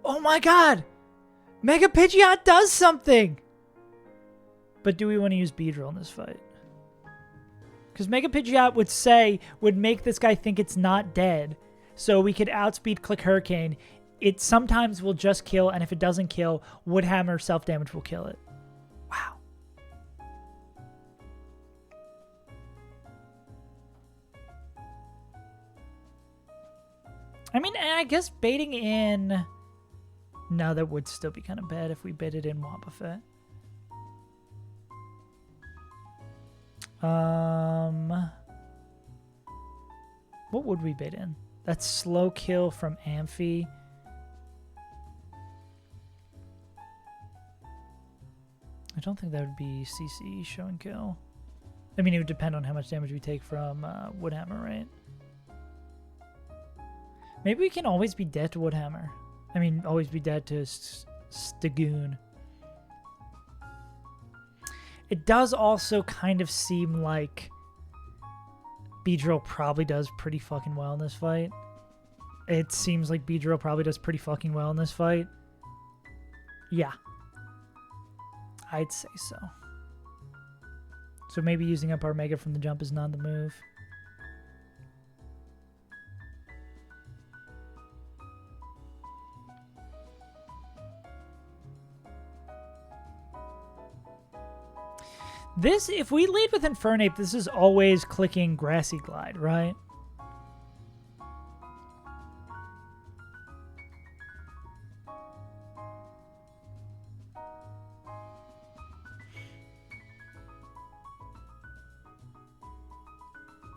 Oh my god! Mega Pidgeot does something! But do we want to use Beedrill in this fight? Because Mega Pidgeot would make this guy think it's not dead. So we could outspeed Click Hurricane. It sometimes will just kill, and if it doesn't kill, Woodhammer self-damage will kill it. Wow. I mean, I guess baiting in... No, that would still be kind of bad if we baited in Wobbuffet. What would we bait in? That's slow kill from Amphi. I don't think that would be CC show and kill. I mean, it would depend on how much damage we take from Woodhammer, right? Maybe we can always be dead to Woodhammer. I mean, always be dead to Stagoon. It does also kind of seem like Beedrill probably does pretty fucking well in this fight. It seems like Beedrill probably does pretty fucking well in this fight. Yeah. I'd say so. So maybe using up our Mega from the jump is not the move. This, if we lead with Infernape, this is always clicking Grassy Glide, right?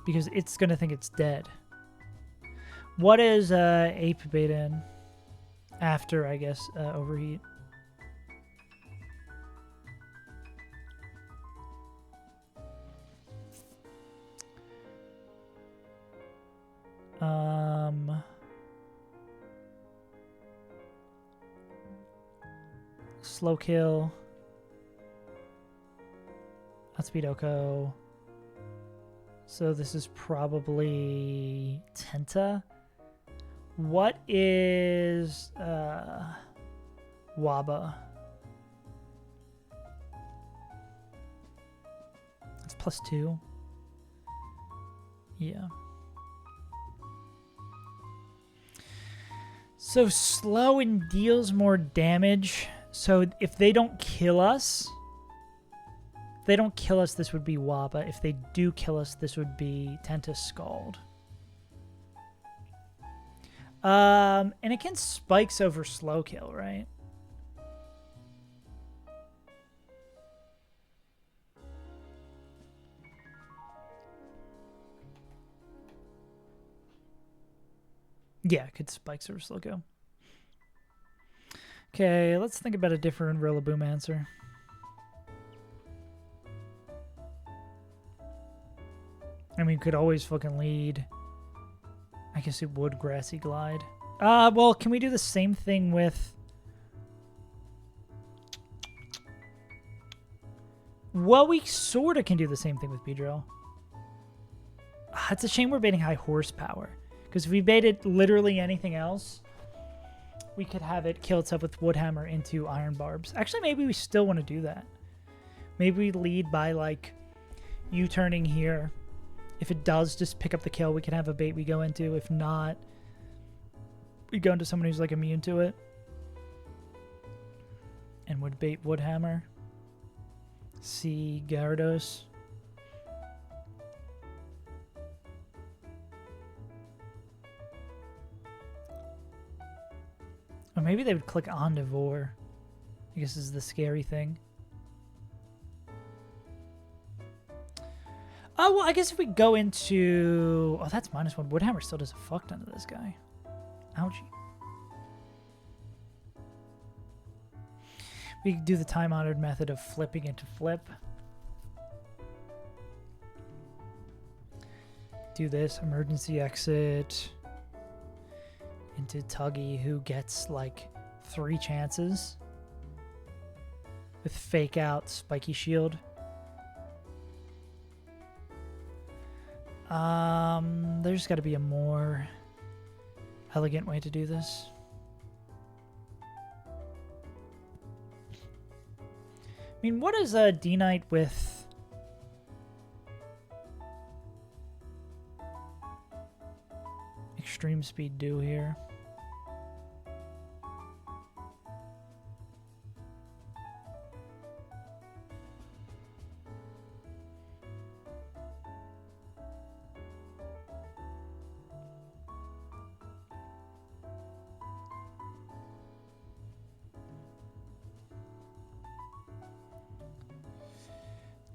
Because it's going to think it's dead. What is Ape bait in? After, I guess, Overheat. Slow kill. Outspeed Oko. So this is probably Tenta. What is Waba? It's +2. Yeah. So slow and deals more damage. So if they don't kill us, this would be Waba. If they do kill us, this would be Tenta Scald. And it can spikes over slow kill, right? Yeah, it could spikes over slow kill. Okay, let's think about a different Rillaboom answer. I mean, could always fucking lead. I guess it would Grassy Glide. Well, can we do the same thing with... Well, we sort of can do the same thing with Beedrill. It's a shame we're baiting high horsepower. Because if we baited literally anything else, we could have it kill itself with Woodhammer into Iron Barbs. Actually, maybe we still want to do that. Maybe we lead by, like, U-turning here. If it does just pick up the kill, we can have a bait we go into. If not, we go into someone who's, like, immune to it. And would bait Woodhammer. See Gyarados. Or maybe they would click on Devore. I guess is the scary thing. Oh, well, I guess if we go into... Oh, that's -1. Woodhammer still does a fuck ton to this guy. Ouchie. We could do the time-honored method of flipping into flip. Do this. Emergency exit. Into Tuggy, who gets, like, 3 chances. With Fake Out, Spiky Shield. There's got to be a more elegant way to do this. I mean, what does a D-Knight with... Extreme Speed do here?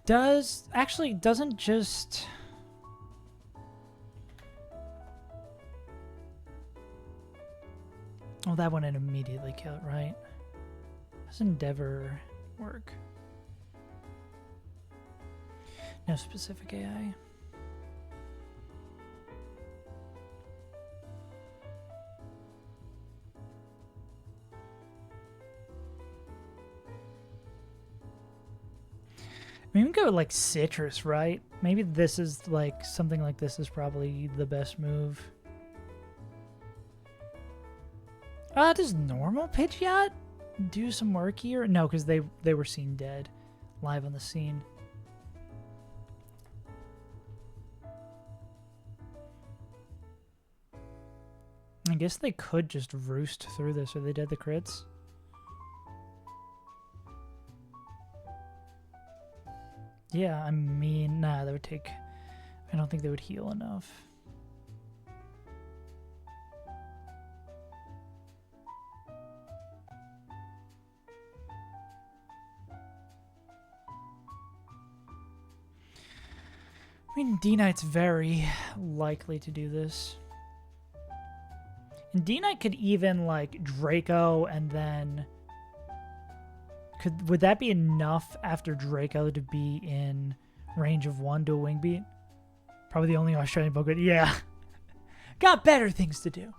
Doesn't just... Oh, that one would immediately kill it, right? Does Endeavor work? No specific AI. We can go with, like, Citrus, right? Maybe this is, like, something like this is probably the best move. Does normal Pidgeot do some work here? No, because they were seen dead live on the scene. I guess they could just roost through this. Are they dead the crits? Yeah, I mean, nah, that would take... I don't think they would heal enough. I mean, D-Knight's very likely to do this. And D-Knight could even, like, Draco and then... Would that be enough after Draco to be in range of 1 to a Wing Beat? Probably the only Australian Pokemon. Yeah. Got better things to do.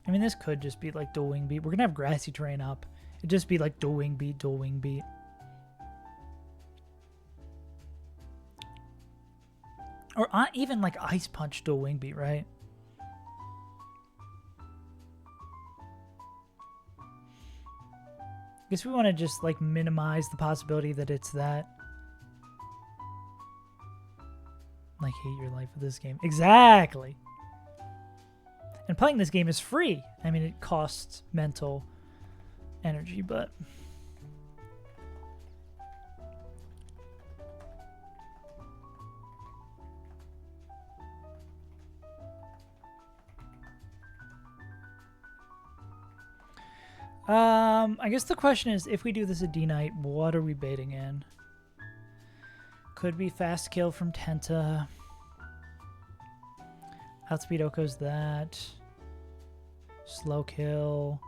I mean, this could just be like dual Wing Beat. We're going to have Grassy Terrain up. It'd just be like dual Wing Beat, dual Wing Beat. Or even like Ice Punch dual wing beat, right? I guess we want to just like minimize the possibility that it's that. Like, hate your life with this game. Exactly. And playing this game is free. I mean, it costs mental energy, but... I guess the question is, if we do this at D-Night, what are we baiting in? Could be fast kill from Tenta. Outspeed Oko's that. Slow kill.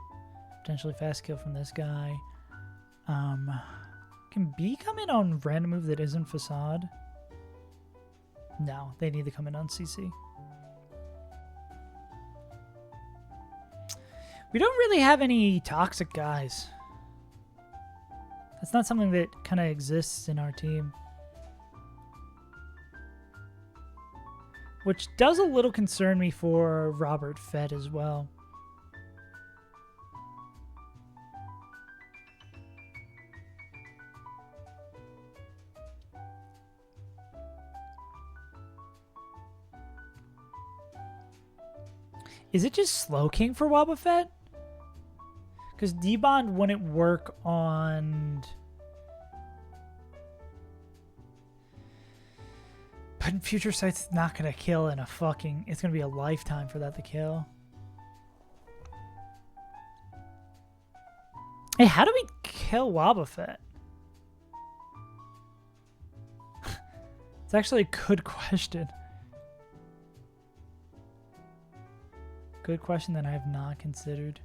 Potentially fast kill from this guy. Can B come in on random move that isn't Facade? No, they need to come in on CC. We don't really have any toxic guys. That's not something that kind of exists in our team. Which does a little concern me for Robert Fett as well. Is it just Slow King for Wobbuffet? Because D-Bond wouldn't work on... But Future Sight's not going to kill in a fucking... It's going to be a lifetime for that to kill. Hey, how do we kill Wobbuffet? It's actually a good question. Good question that I have not considered.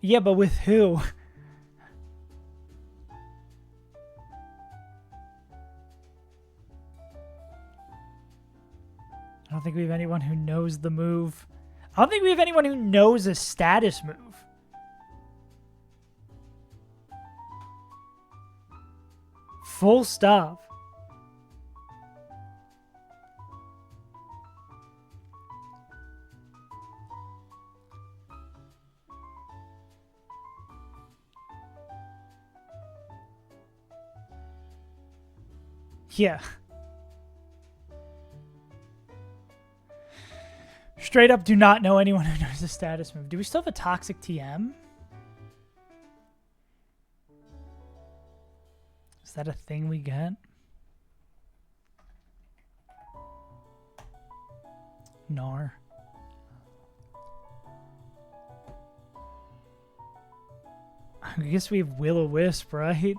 Yeah, but with who? I don't think we have anyone who knows the move. I don't think we have anyone who knows a status move. Full stop. Yeah. Straight up do not know anyone who knows the status move. Do we still have a toxic TM? Is that a thing we get? Nar. I guess we have Will-O-Wisp, right?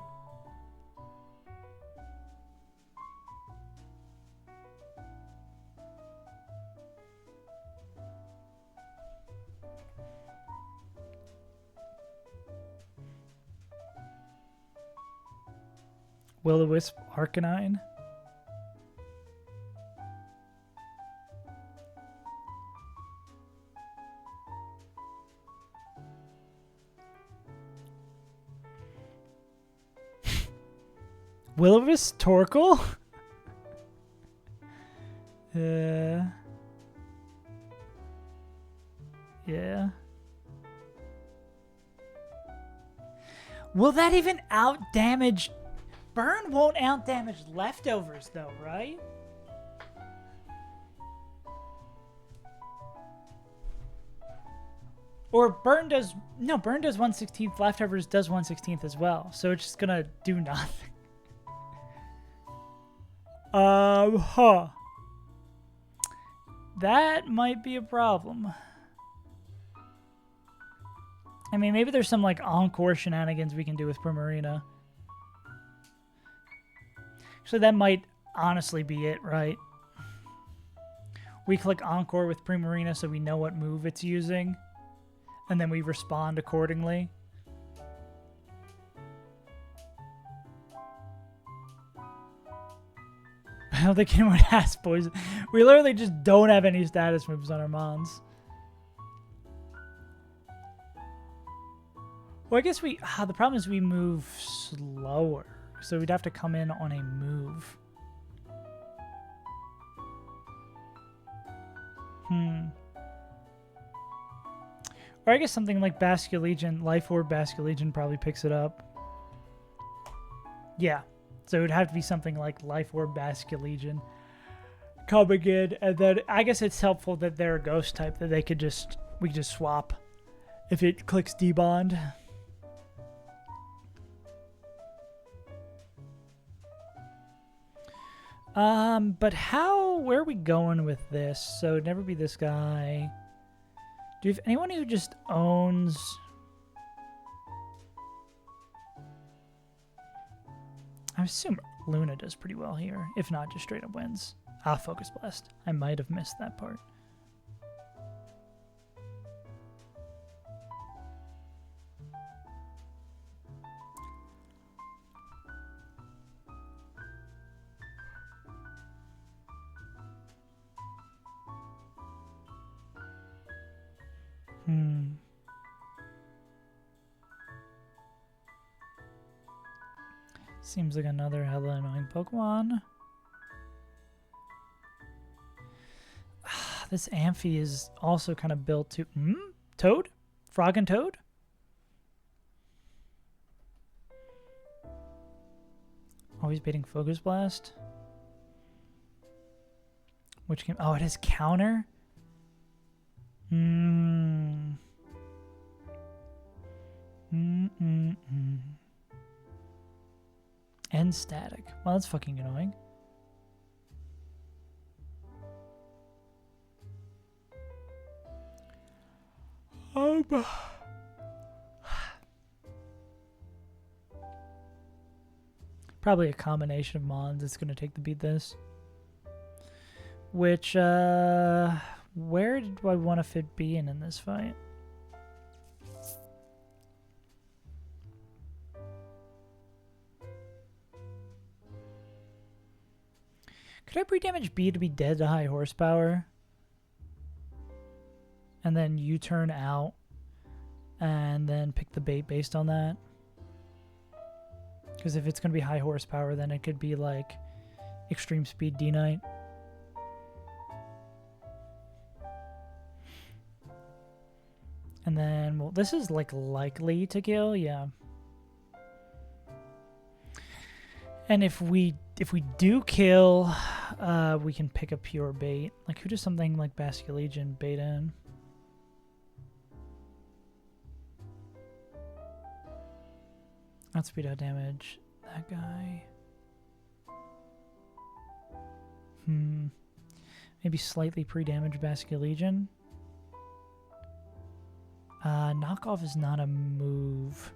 Will-O-Wisp Arcanine. Will-O-Wisp Torkoal? Yeah. Will that even out-damage... Burn won't out-damage leftovers, though, right? Or Burn does... No, Burn does 1/16th. Leftovers does 1/16th as well. So it's just gonna do nothing. That might be a problem. I mean, maybe there's some, like, Encore shenanigans we can do with Primarina. So that might honestly be it, right? We click Encore with Primarina so we know what move it's using. And then we respond accordingly. I don't think anyone has poison. We literally just don't have any status moves on our Mons. Well, I guess we... the problem is we move slower. So we'd have to come in on a move. Or I guess something like Basculegion, Life Orb Basculegion probably picks it up. Yeah. So it would have to be something like Life Orb Basculegion coming in. And then I guess it's helpful that they're a ghost type that they could just... we could just swap if it clicks debond. But where are we going with this? So it'd never be this guy. Do you have anyone who just owns... I assume Luna does pretty well here. If not, just straight up wins. Focus Blast. I might have missed that part. Seems like another hella annoying Pokemon. This Amphi is also kind of built to... Toad? Frog and Toad? Always baiting Focus Blast. Which game? Oh, it has counter? And static. Well, that's fucking annoying. Probably a combination of mons that's going to take the beat this. Which, where do I want to fit B in this fight? Could I pre-damage B to be dead to high horsepower? And then U-turn out and then pick the bait based on that? Because if it's going to be high horsepower, then it could be like extreme speed D-Knight. And then, well, this is like likely to kill, yeah. And if we do kill, we can pick a pure bait. Like, who does something like Basculegion bait in? Not speed out damage. That guy. Maybe slightly pre-damage Basculegion. Knockoff is not a move.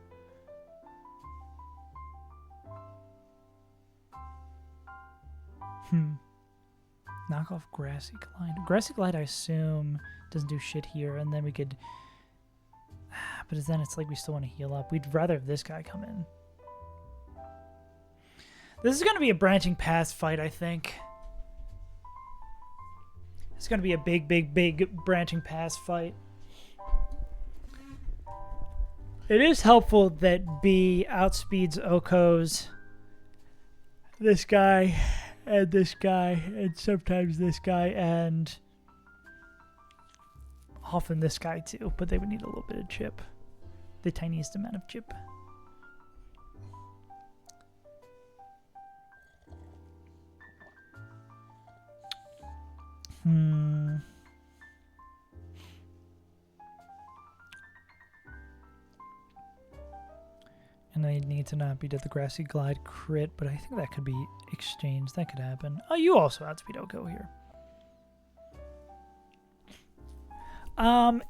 Knock off Grassy Glide. Grassy Glide, I assume, doesn't do shit here, and then we could... But then it's like we still want to heal up. We'd rather have this guy come in. This is going to be a branching path fight, I think. It's going to be a big branching path fight. It is helpful that B outspeeds Oko's this guy and this guy and sometimes this guy and often this guy too, but they would need a little bit of chip. The tiniest amount of chip. And I need to not be to the Grassy Glide crit, but I think that could be exchanged. That could happen. Oh, you also outspeed Oko here. Are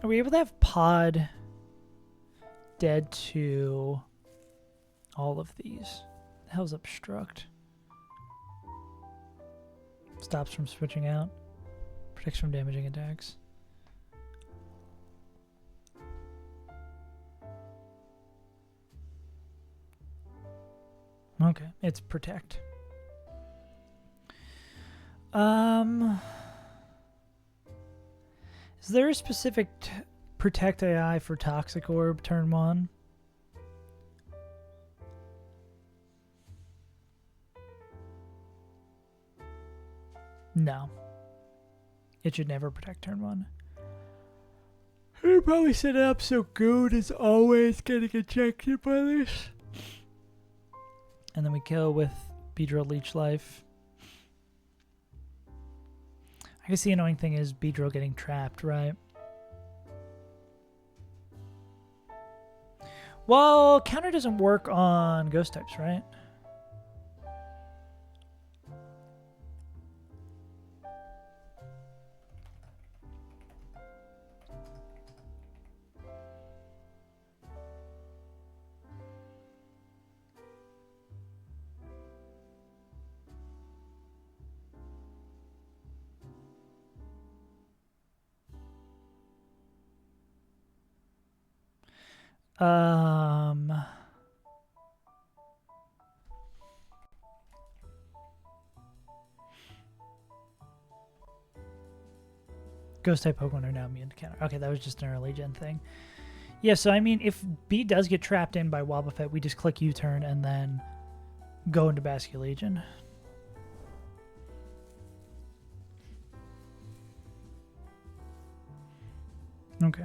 we able to have Pod dead to all of these? The hell's obstruct? Stops from switching out. Protects from damaging attacks. Okay, it's protect. Is there a specific protect AI for Toxic Orb turn 1. No. It should never protect turn 1. I'd probably set it up so Goon is always getting ejected by this. And then we kill with Beedrill Leech Life. I guess the annoying thing is Beedrill getting trapped, right? Well, counter doesn't work on ghost types, right? Ghost type Pokemon are now immune to counter. Okay, that was just an early gen thing. Yeah, so I mean, if B does get trapped in by Wobbuffet, we just click U-turn and then go into Basculegion. Okay.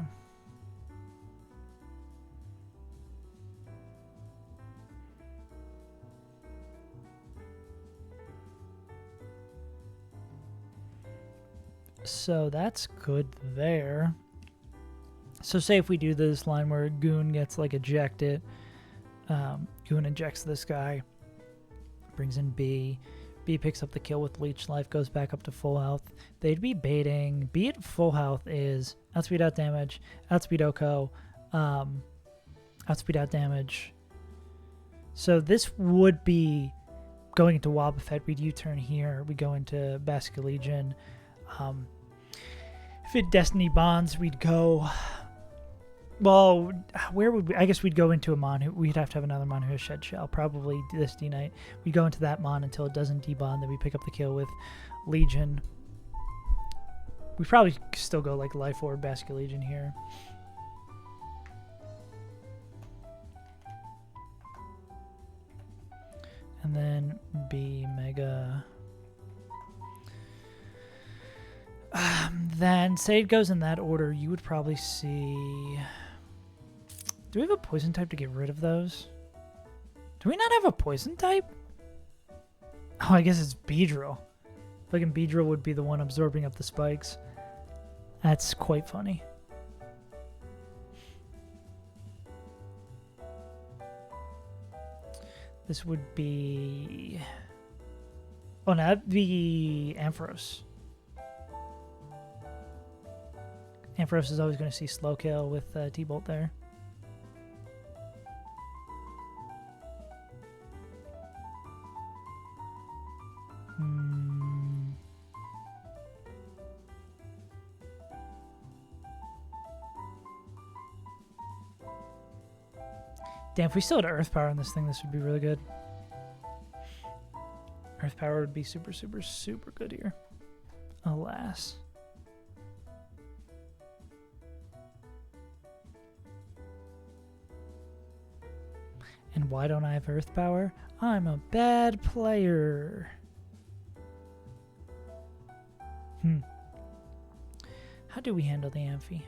So that's good there. So say if we do this line where Goon gets like ejected, Goon injects this guy, brings in B. B picks up the kill with Leech Life, goes back up to full health. They'd be baiting. B at full health is outspeed out damage, outspeed OCO, outspeed out damage. So this would be going into Wobbuffet. We'd U-turn here. We go into Basculegion. If it Destiny Bonds, we'd go. Well, where would we? I guess we'd go into a Mon. We'd have to have another Mon who has Shed Shell. Probably this D-Knight. We go into that Mon until it doesn't debond. Then we pick up the kill with Legion. We probably still go like Life Orb Basculegion here. And then B Mega. Then say it goes in that order, you would probably see. Do we have a poison type to get rid of those? Do we not have a poison type? Oh, I guess it's Beedrill. Fucking Beedrill would be the one absorbing up the spikes. That's quite funny. This would be. Oh, no, that'd be Ampharos. Ampharos is always going to see slow kill with T-Bolt there. Damn, if we still had Earth Power on this thing, this would be really good. Earth Power would be super, super, super good here. Alas. And why don't I have Earth Power? I'm a bad player. How do we handle the Amphi?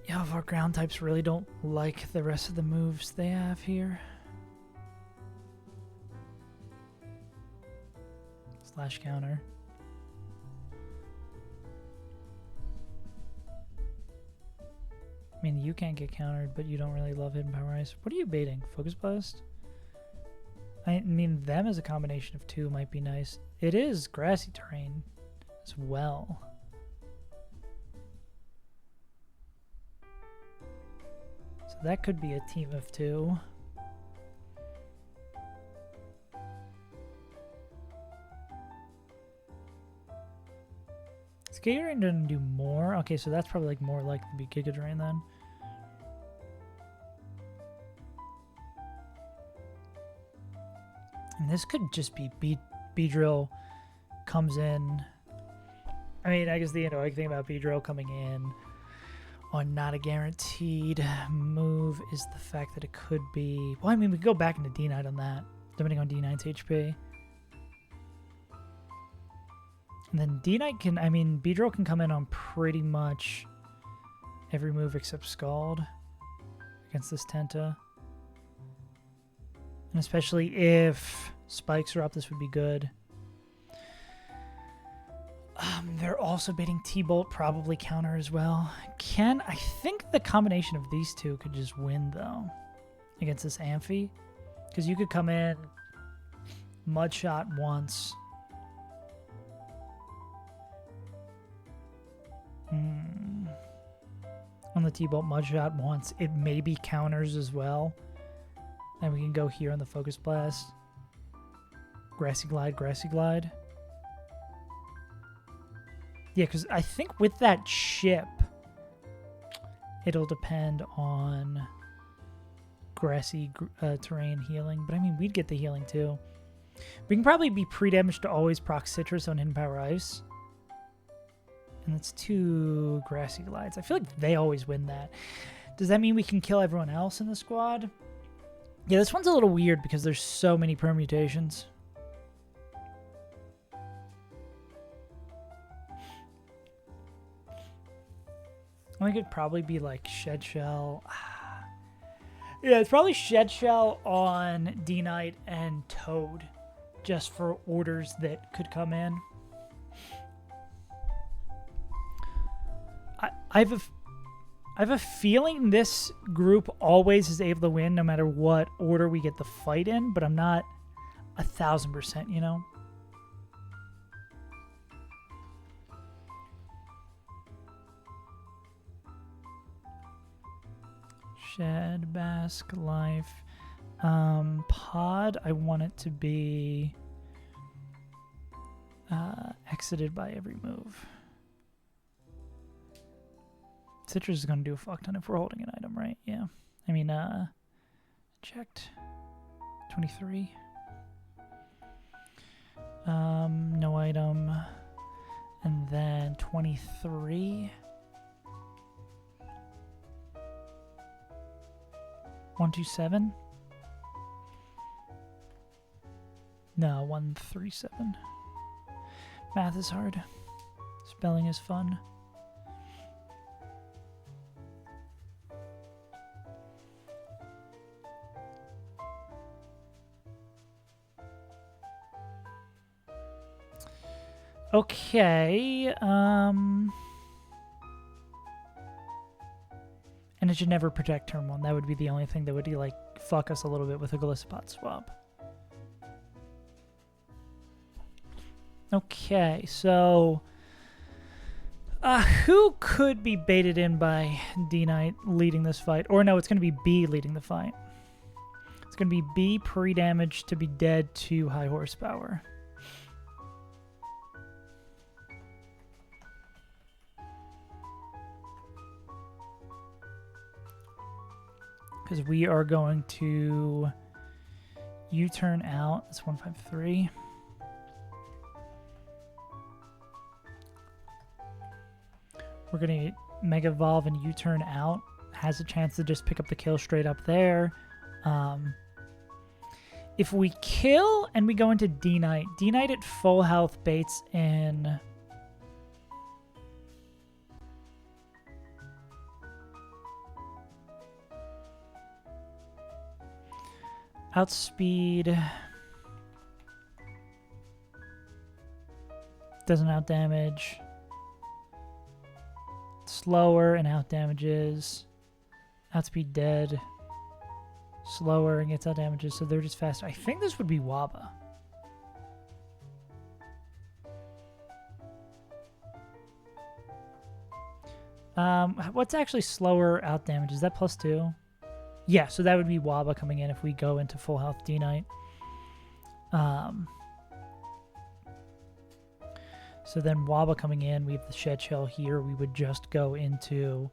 Yeah, if our ground types really don't like the rest of the moves they have here. Slash counter. I mean, you can't get countered, but you don't really love Hidden Power Ice. What are you baiting? Focus Blast? I mean, them as a combination of two might be nice. It is grassy terrain as well. So that could be a team of two. Giga Drain doesn't do more. Okay, so that's probably like more likely to be Giga Drain then. And this could just be Beedrill comes in. I mean, I guess the annoying thing about Beedrill coming in on not a guaranteed move is the fact that it could be... Well, I mean, we could go back into D-Knight on that, depending on D-Knight's HP. And then D-Knight can... I mean, Beedrill can come in on pretty much every move except Scald against this Tenta. And especially if spikes are up, this would be good. They're also baiting T-Bolt, probably counter as well. I think the combination of these two could just win, though, against this Amphi. Because you could come in, Mud Shot once. On the T-Bolt, Mud Shot once. It maybe counters as well. And we can go here on the Focus Blast. Grassy Glide, Grassy Glide. Yeah, because I think with that chip, it'll depend on grassy terrain healing. But I mean, we'd get the healing too. We can probably be pre-damaged to always proc Citrus on Hidden Power Ice. And that's 2 Grassy Glides. I feel like they always win that. Does that mean we can kill everyone else in the squad? Yeah, this one's a little weird because there's so many permutations. I think it'd probably be like Shed Shell. Yeah, it's probably Shed Shell on D-Knight and Toad, just for orders that could come in. I have a feeling this group always is able to win no matter what order we get the fight in, but I'm not 1000%, you know? Shed, Bask, Life. Pod, I want it to be exited by every move. Citrus is going to do a fuck ton if we're holding an item, right? Yeah. I mean, checked. 23. No item. And then 23. 127. No, 137. Math is hard. Spelling is fun. Okay, and it should never protect turn 1. That would be the only thing that would, like, fuck us a little bit with a Galissapod swap. Okay, so... who could be baited in by D-Knight leading this fight? Or no, it's going to be B leading the fight. It's going to be B pre-damage to be dead to high horsepower. Because we are going to U-turn out. That's 153. We're going to Mega Evolve and U-turn out. Has a chance to just pick up the kill straight up there. If we kill and we go into D-Knight, D-Knight at full health baits in... Outspeed doesn't outdamage. Slower and outdamages. Outspeed dead. Slower and gets outdamages, so they're just faster. I think this would be Waba. What's actually slower outdamage? Is that +2? Yeah, so that would be Waba coming in if we go into full health D-Knight. So then Waba coming in, we have the Shed Shell here. We would just go into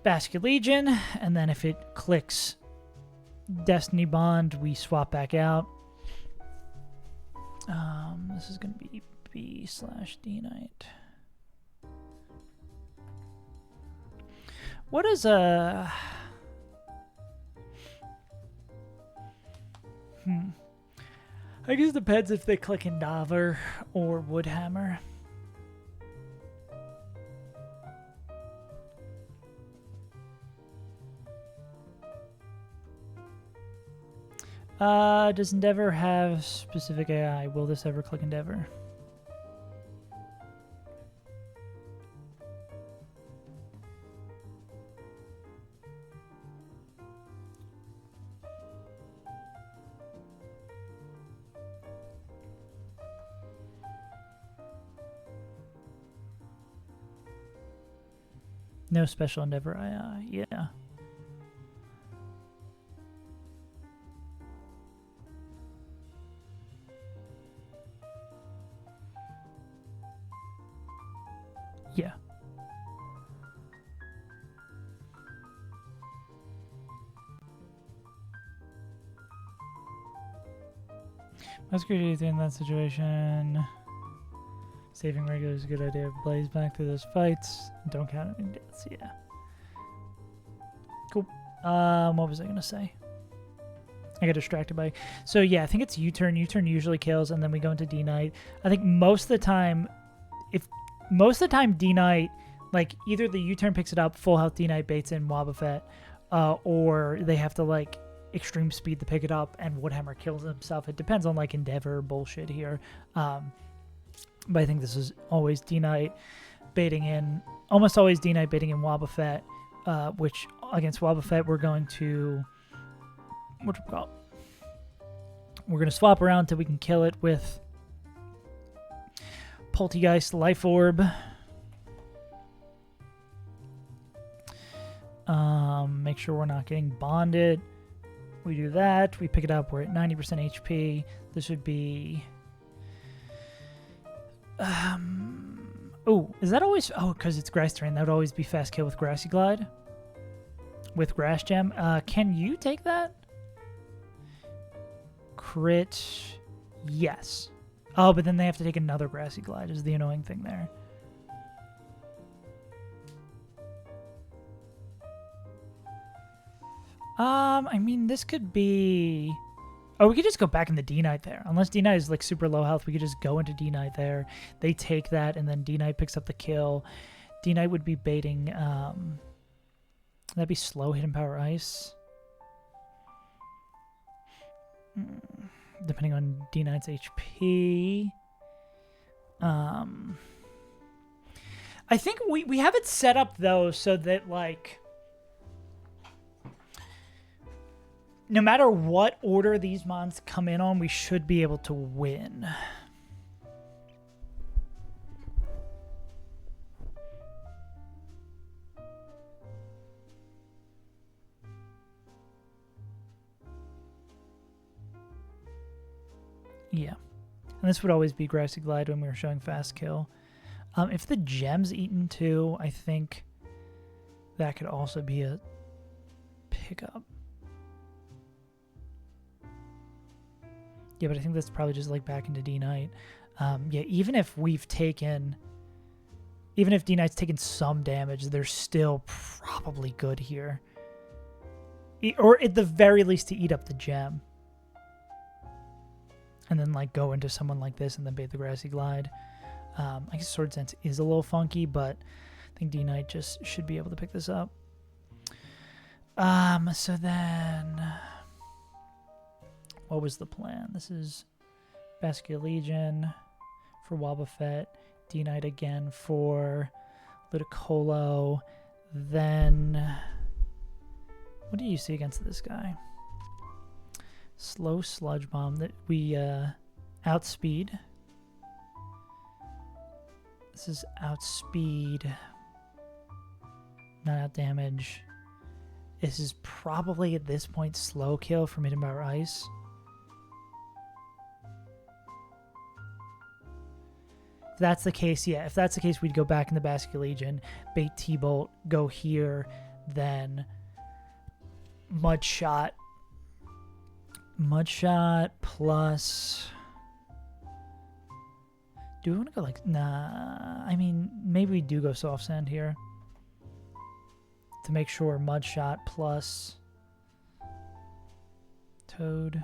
Basket Legion, and then if it clicks Destiny Bond, we swap back out. This is going to be B/D Knight. What is a... I guess it depends if they click Endeavor or Woodhammer. Does Endeavor have specific AI? Will this ever click Endeavor? No special Endeavor AI, yeah. Yeah. Most good in that situation. Saving regular is a good idea. Blaze back through those fights. Don't count any deaths. Yeah. Cool. What was I gonna say? I got distracted by. So yeah, I think it's U-turn. U-turn usually kills, and then we go into D-Knight. I think most of the time, D-Knight, like either the U-turn picks it up, full health D-Knight baits in Wobbuffet, or they have to like extreme speed to pick it up, and Woodhammer kills himself. It depends on like Endeavor bullshit here. But I think this is always D-Knight baiting in, almost always D-Knight baiting in Wobbuffet, which against Wobbuffet we're going to, we're going to swap around until we can kill it with Poltergeist Life Orb. Make sure we're not getting bonded. We do that. We pick it up. We're at 90% HP. This would be... oh, is that always... Oh, because it's grass terrain. That would always be fast kill with Grassy Glide. With Grass Gem. Can you take that? Crit. Yes. Oh, but then they have to take another Grassy Glide is the annoying thing there. I mean, this could be... Oh, we could just go back into D-Knight there. Unless D-Knight is like super low health, we could just go into D-Knight there. They take that, and then D-Knight picks up the kill. D-Knight would be baiting... that'd be slow hidden power ice. Depending on D-Knight's HP. I think we have it set up, though, so that, like... No matter what order these mons come in on, we should be able to win. Yeah. And this would always be Grassy Glide when we were showing fast kill. If the gem's eaten too, I think that could also be a pickup. Yeah, but I think that's probably just like back into D-Knight. Yeah, even if D-Knight's taken some damage, they're still probably good here. Or at the very least to eat up the gem. And then like go into someone like this and then bait the Grassy Glide. I guess Sword Sense is a little funky, but I think D-Knight just should be able to pick this up. So then... What was the plan? This is Basket Legion for Wobbuffet, D-Knight again for Ludicolo. Then, what do you see against this guy? Slow Sludge Bomb that we outspeed. This is outspeed, not out damage. This is probably at this point slow kill from Hidden Power Ice. that's the case, yeah. If that's the case, we'd go back in the Basket Legion, bait T-Bolt, go here, then Mudshot. Mudshot plus... Do we want to go like... Nah, I mean, maybe we do go Soft Sand here. To make sure Mudshot plus... Toad.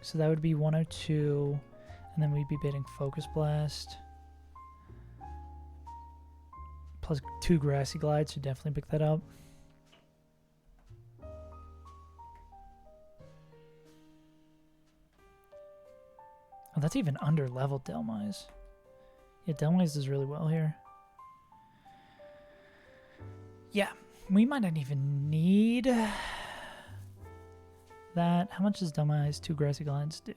So that would be 102, and then we'd be baiting Focus Blast. Plus 2 Grassy Glides, so definitely pick that up. Oh, that's even under level Delmise. Yeah, Delmise does really well here. Yeah, we might not even need that. How much does Delmise 2 Grassy Glides do?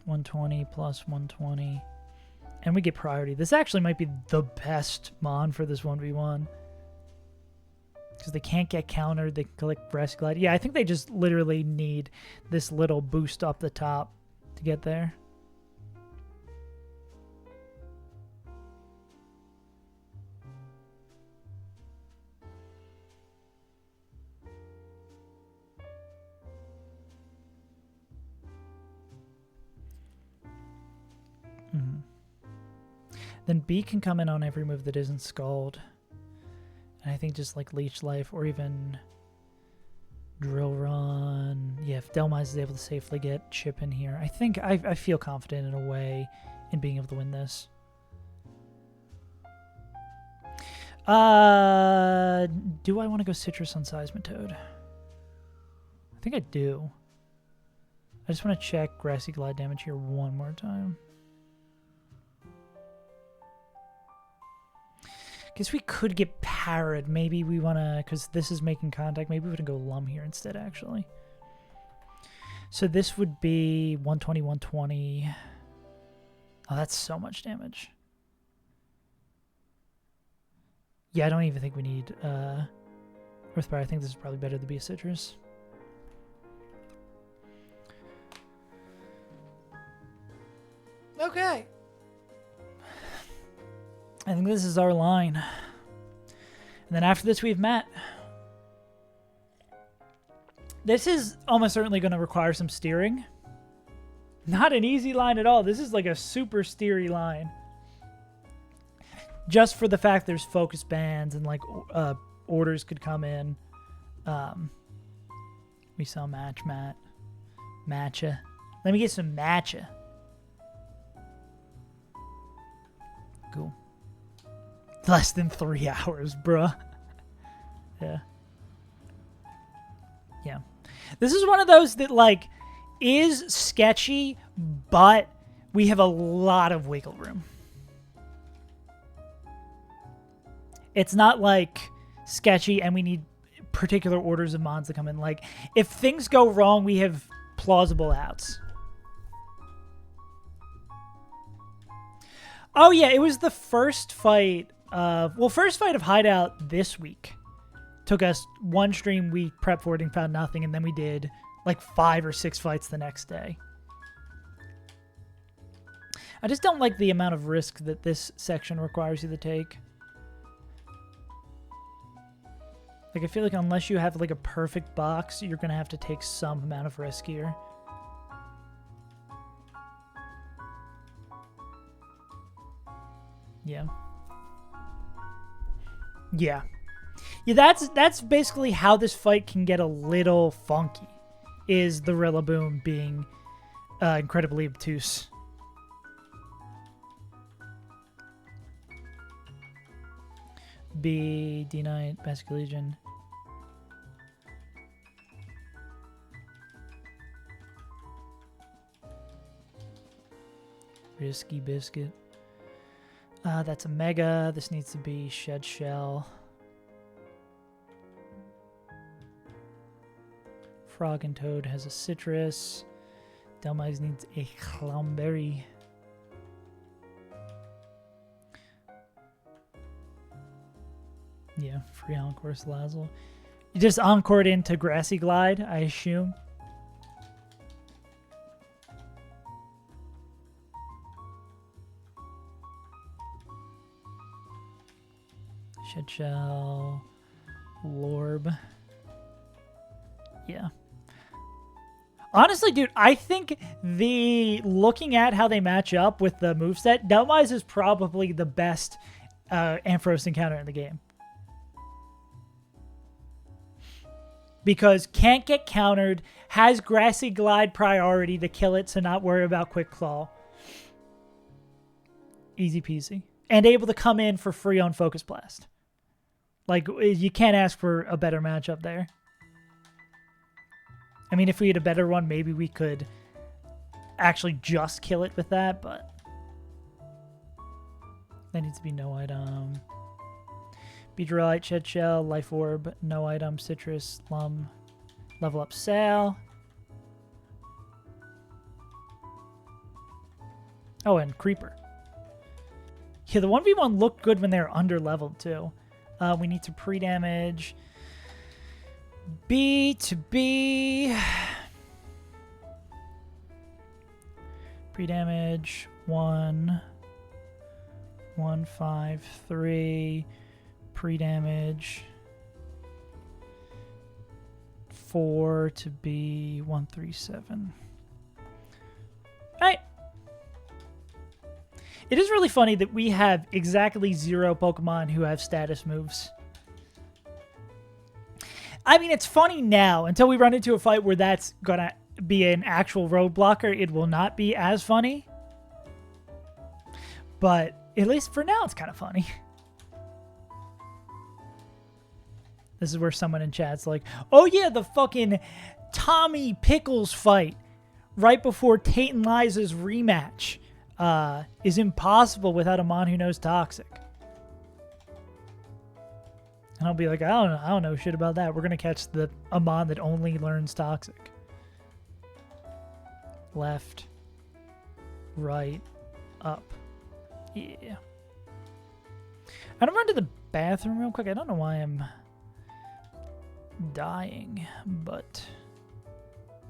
120 plus 120. And we get priority. This actually might be the best Mon for this 1v1. Because they can't get countered. They can collect Grassy Glide. Yeah, I think they just literally need this little boost up the top to get there. Then B can come in on every move that isn't Scald. And I think just like Leech Life or even Drill Run. Yeah, if Delmise is able to safely get Chip in here, I think I feel confident in a way in being able to win this. Do I want to go Citrus on Seismitoad? I think I do. I just want to check Grassy Glide damage here one more time. Guess we could get Parrot. Maybe we want to, because this is making contact, maybe we would go Lum here instead, actually. So this would be 120, 120. Oh, that's so much damage. Yeah, I don't even think we need Earthfire. I think this is probably better to be a Citrus. Okay. I think this is our line. And then after this, we have Matt. This is almost certainly going to require some steering. Not an easy line at all. This is like a super steery line. Just for the fact there's focus bands and like orders could come in. We saw Matt. Matcha. Let me get some matcha. Cool. Less than 3 hours, bruh. Yeah. Yeah. This is one of those that, like, is sketchy, but we have a lot of wiggle room. It's not, like, sketchy and we need particular orders of mons to come in. Like, if things go wrong, we have plausible outs. Oh, yeah, it was the first fight... first fight of Hideout this week. Took us one stream, we prepped for it and found nothing, and then we did like 5 or 6 fights the next day. I just don't like the amount of risk that this section requires you to take. Like, I feel like unless you have like a perfect box, you're gonna have to take some amount of risk here. Yeah. Yeah. Yeah, that's basically how this fight can get a little funky, is the Rillaboom being incredibly obtuse. B, D-Knight, Basket Legion. Risky Biscuit. That's a Mega. This needs to be Shed Shell. Frog and Toad has a Citrus. Delmise needs a Clownberry. Yeah, free Encore Salazzle. You just encored into Grassy Glide, I assume. Shed Shell, Lorb. Yeah. Honestly, dude, I think looking at how they match up with the moveset, Delmise is probably the best Ampharos encounter in the game. Because can't get countered, has Grassy Glide priority to kill it, so not worry about Quick Claw. Easy peasy. And able to come in for free on Focus Blast. Like, you can't ask for a better matchup there. I mean, if we had a better one, maybe we could actually just kill it with that, but that needs to be no item. Beedrillite, Shed Shell, Life Orb, no item, Citrus, Lum, level up Sail. Oh, and Creeper. Yeah, the 1v1 looked good when they were under-leveled, too. We need to pre-damage B to B. Pre-damage 1, 1, 5, 3. Pre-damage 4 to B 1, 3, 7. Alright. It is really funny that we have exactly 0 Pokemon who have status moves. I mean, it's funny now. Until we run into a fight where that's gonna be an actual roadblocker, it will not be as funny. But at least for now, it's kind of funny. This is where someone in chat's like, oh yeah, the fucking Tommy Pickles fight right before Tate and Liza's rematch is impossible without a Mon who knows Toxic. And I'll be like, I don't know shit about that. We're going to catch the Amon that only learns Toxic. Left. Right. Up. Yeah. I'm going to run to the bathroom real quick. I don't know why I'm dying, but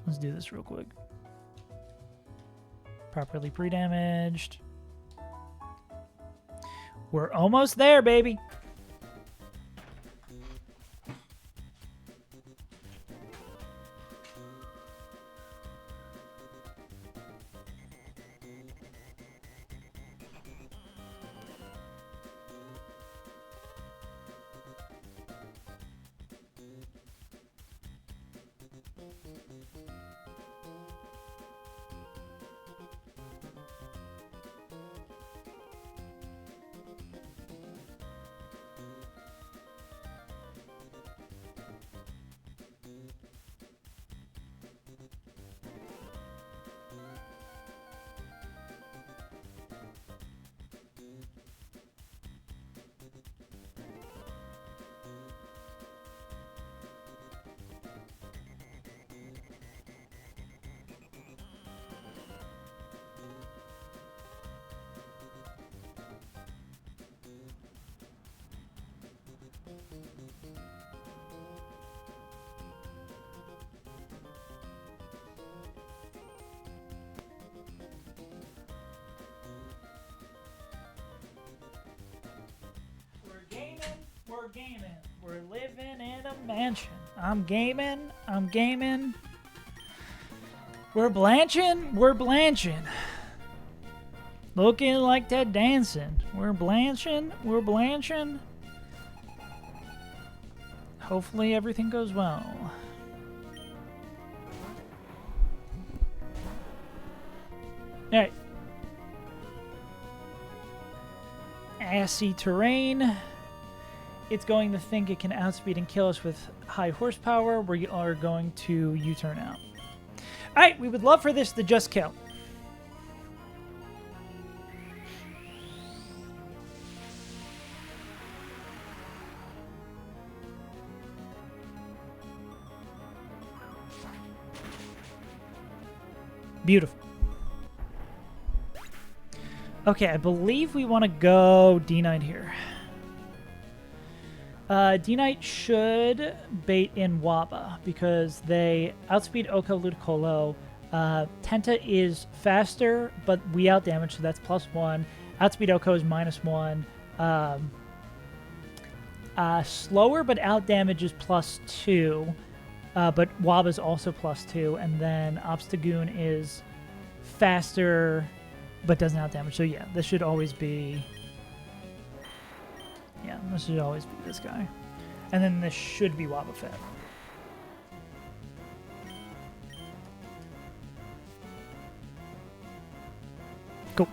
let's do this real quick. Properly pre-damaged. We're almost there, baby. We're gaming. We're living in a mansion. I'm gaming. I'm gaming. We're blanching. We're blanching. Looking like Ted Danson. We're blanching. We're blanching. Hopefully everything goes well. Alright. Assy terrain. It's going to think it can outspeed and kill us with high horsepower. We are going to U-turn out. Alright, we would love for this to just kill. Beautiful. Okay, I believe we want to go D9 here. D-Knight should bait in Waba because they outspeed Oko Ludicolo. Tenta is faster, but we outdamage, so that's +1. Outspeed Oko is -1. Slower, but outdamage is +2. But Waba is also +2. And then Obstagoon is faster, but doesn't outdamage. So yeah, this should always be... Yeah, this should always be this guy. And then this should be Wobbuffet. Cool.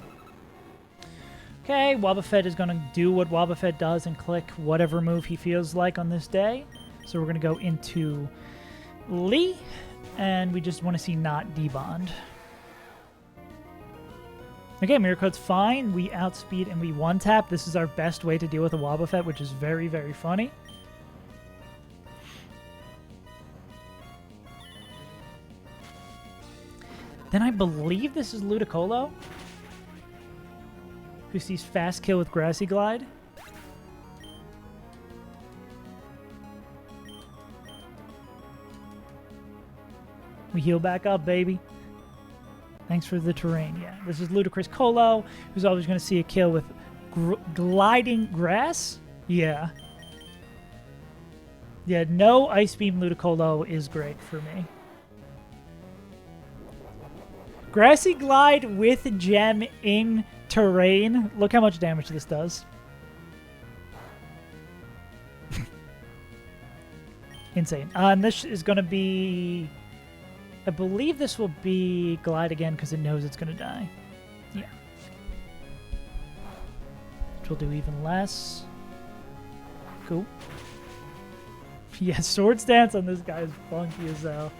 Okay, Wobbuffet is going to do what Wobbuffet does and click whatever move he feels like on this day. So we're going to go into Lee, and we just want to see not debond. Okay, Mirror Coat's fine. We outspeed and we one-tap. This is our best way to deal with a Wobbuffet, which is very, very funny. Then I believe this is Ludicolo, who sees Fast Kill with Grassy Glide. We heal back up, baby. Thanks for the terrain. Yeah, this is Ludicrous Colo, who's always going to see a kill with Gliding Grass. Yeah. Yeah, no Ice Beam Ludicolo is great for me. Grassy Glide with Gem in terrain. Look how much damage this does. Insane. And this is going to be... I believe this will be Glide again because it knows it's going to die. Yeah. Which will do even less. Cool. Yeah, Sword Stance on this guy is funky as hell.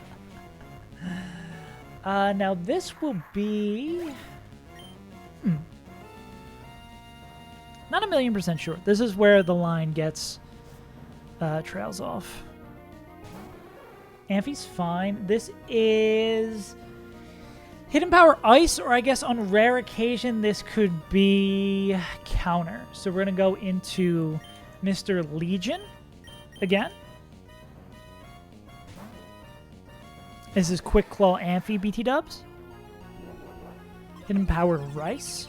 Now this will be... Not 1,000,000% sure. This is where the line gets trails off. Amphi's fine. This is Hidden Power Ice, or I guess on rare occasion this could be counter. So we're going to go into Mr. Legion again. This is Quick Claw Amphi BT dubs. Hidden Power Rice.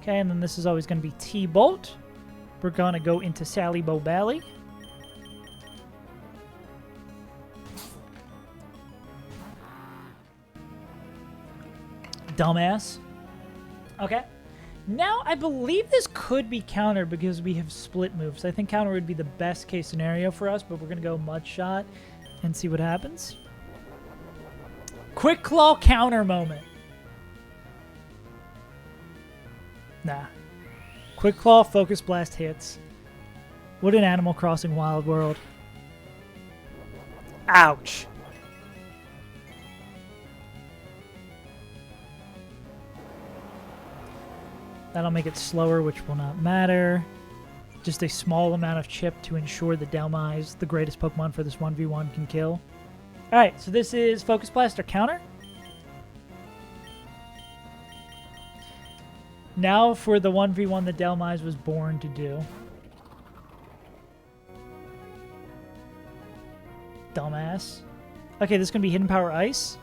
Okay, and then this is always going to be T-Bolt. We're going to go into Sally Bobally. Dumbass. Okay. Now, I believe this could be counter because we have split moves. I think counter would be the best case scenario for us, but we're going to go Mud Shot and see what happens. Quick Claw counter moment. Nah. Quick Claw Focus Blast hits. What an Animal Crossing Wild World. Ouch. That'll make it slower, which will not matter. Just a small amount of chip to ensure that Dhelmise, the greatest Pokemon for this 1v1, can kill. Alright, so this is Focus Blast or counter. Now for the 1v1 that Dhelmise was born to do. Dumbass. Okay, this is going to be Hidden Power Ice.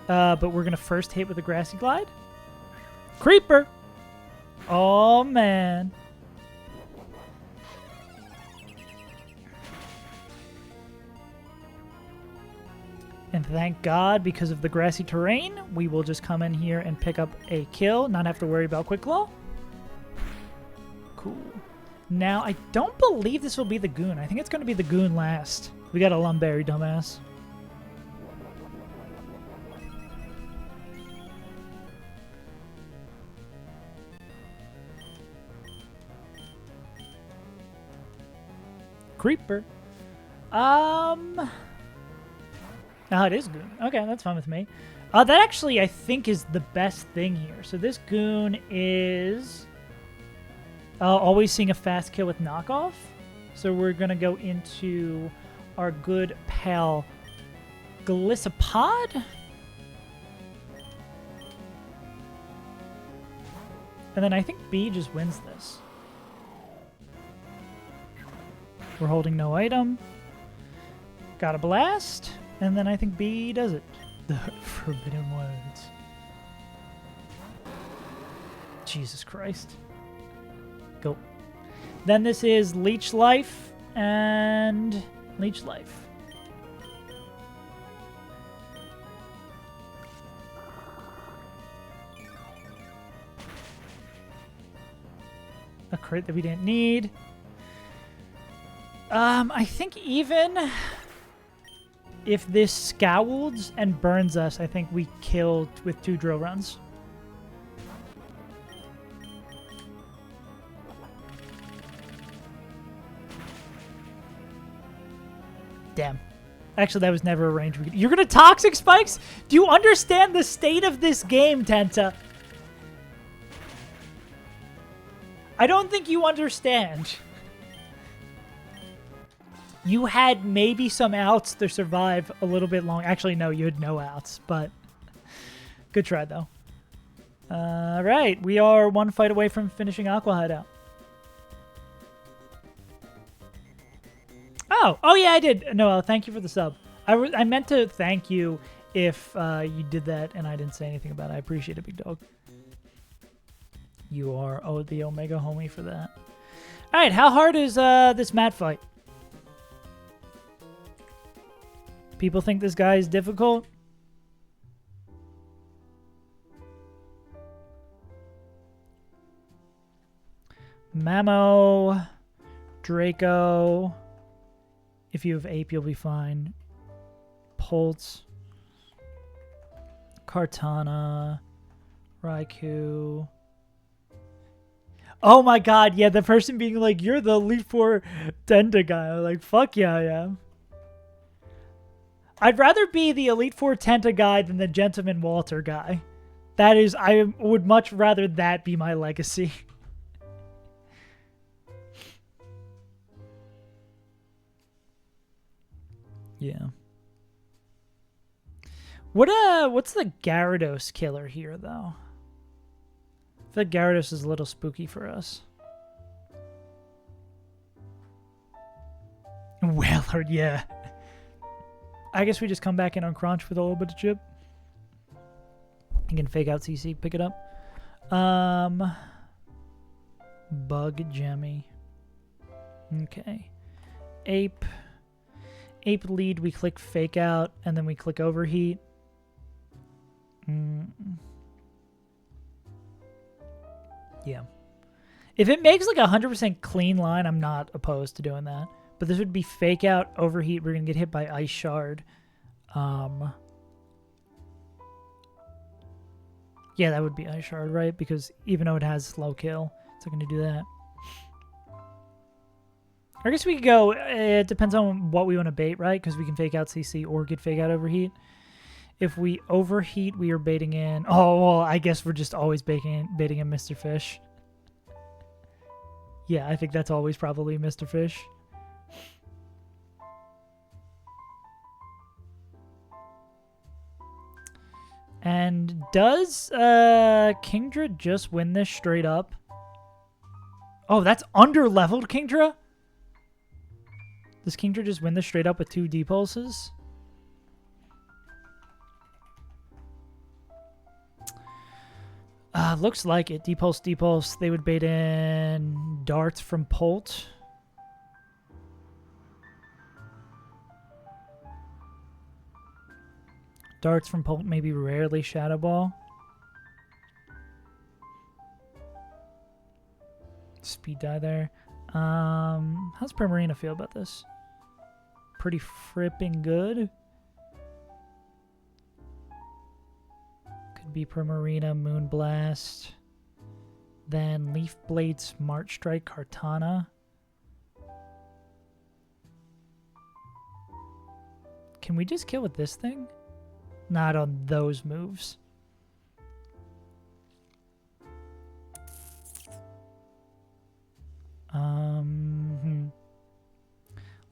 But we're going to first hit with a Grassy Glide. Creeper! Oh, man. And thank God, because of the grassy terrain, we will just come in here and pick up a kill, not have to worry about Quick Claw. Cool. Now, I don't believe this will be the Goon. I think it's going to be the Goon last. We got a Lumberry, dumbass. Creeper. Oh, it is Goon. Okay, that's fine with me. That actually, I think, is the best thing here. So this Goon is always seeing a fast kill with knockoff. So we're going to go into our good pal Gliscopod. And then I think B just wins this. We're holding no item. Got a blast. And then I think B does it. The forbidden words. Jesus Christ. Go. Then this is Leech Life and Leech Life. A crit that we didn't need. I think even if this scowls and burns us, I think we killed with 2 drill runs. Damn. Actually, that was never a range. You're gonna Toxic Spikes? Do you understand the state of this game, Tenta? I don't think you understand. You had maybe some outs to survive a little bit long. Actually, no, you had no outs, but good try, though. All right, we are 1 fight away from finishing AQUA Hideout. Oh yeah, I did. Noel, thank you for the sub. I meant to thank you if you did that and I didn't say anything about it. I appreciate it, big dog. You are the Omega homie for that. All right, how hard is this mat fight? People think this guy is difficult. Mamo, Draco. If you have Ape, you'll be fine. Pulse, Kartana, Raikou. Oh my god, yeah, the person being like, you're the Elite Four Tenta guy. I'm like, fuck yeah, I am. I'd rather be the Elite Four Tenta guy than the Gentleman Walter guy. That is, I would much rather that be my legacy. Yeah. What's the Gyarados killer here, though? I feel like Gyarados is a little spooky for us. Wailord, yeah. I guess we just come back in on Crunch with a little bit of chip. You can fake out CC, pick it up. Bug Jemmy. Okay. Ape lead, we click fake out, and then we click overheat. Yeah. If it makes like 100% clean line, I'm not opposed to doing that. But this would be fake out, overheat. We're going to get hit by Ice Shard. Yeah, that would be Ice Shard, right? Because even though it has slow kill, it's not going to do that. I guess we could go, it depends on what we want to bait, right? Because we can fake out CC or get fake out overheat. If we overheat, we are baiting in... Oh, well, I guess we're just always baiting in Mr. Fish. Yeah, I think that's always probably Mr. Fish. And does Kingdra just win this straight up? Oh, that's under-leveled Kingdra? Does Kingdra just win this straight up with 2 D-pulses? Looks like it. D-pulse, D-pulse. They would bait in darts from Polt. Darts from Polt, maybe rarely Shadow Ball. Speed die there. How's Primarina feel about this? Pretty fripping good. Could be Primarina, Moonblast. Then Leaf Blade, Smart Strike, Kartana. Can we just kill with this thing? Not on those moves.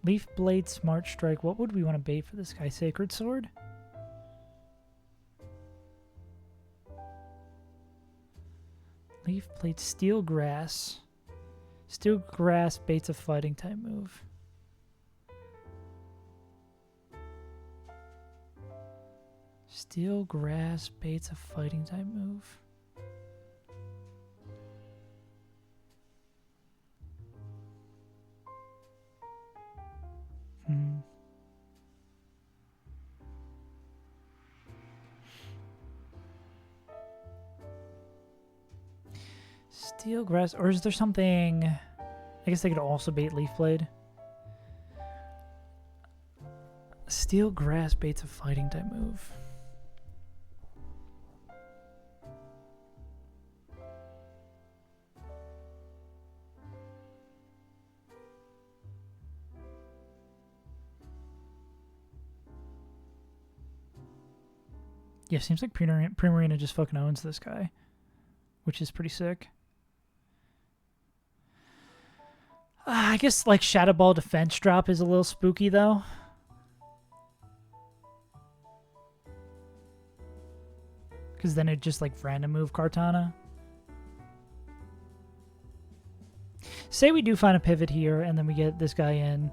Leaf Blade, Smart Strike. What would we want to bait for this guy? Sacred Sword? Leaf Blade, Steel Grass. Steel Grass baits a fighting type move. Steel grass baits a fighting type move. Steel grass, or is there something? I guess they could also bait leaf blade. Steel grass baits a fighting type move. Yeah, seems like Primarina just fucking owns this guy, which is pretty sick. I guess like Shadow Ball defense drop is a little spooky though. Because then it just like random move Kartana. Say we do find a pivot here and then we get this guy in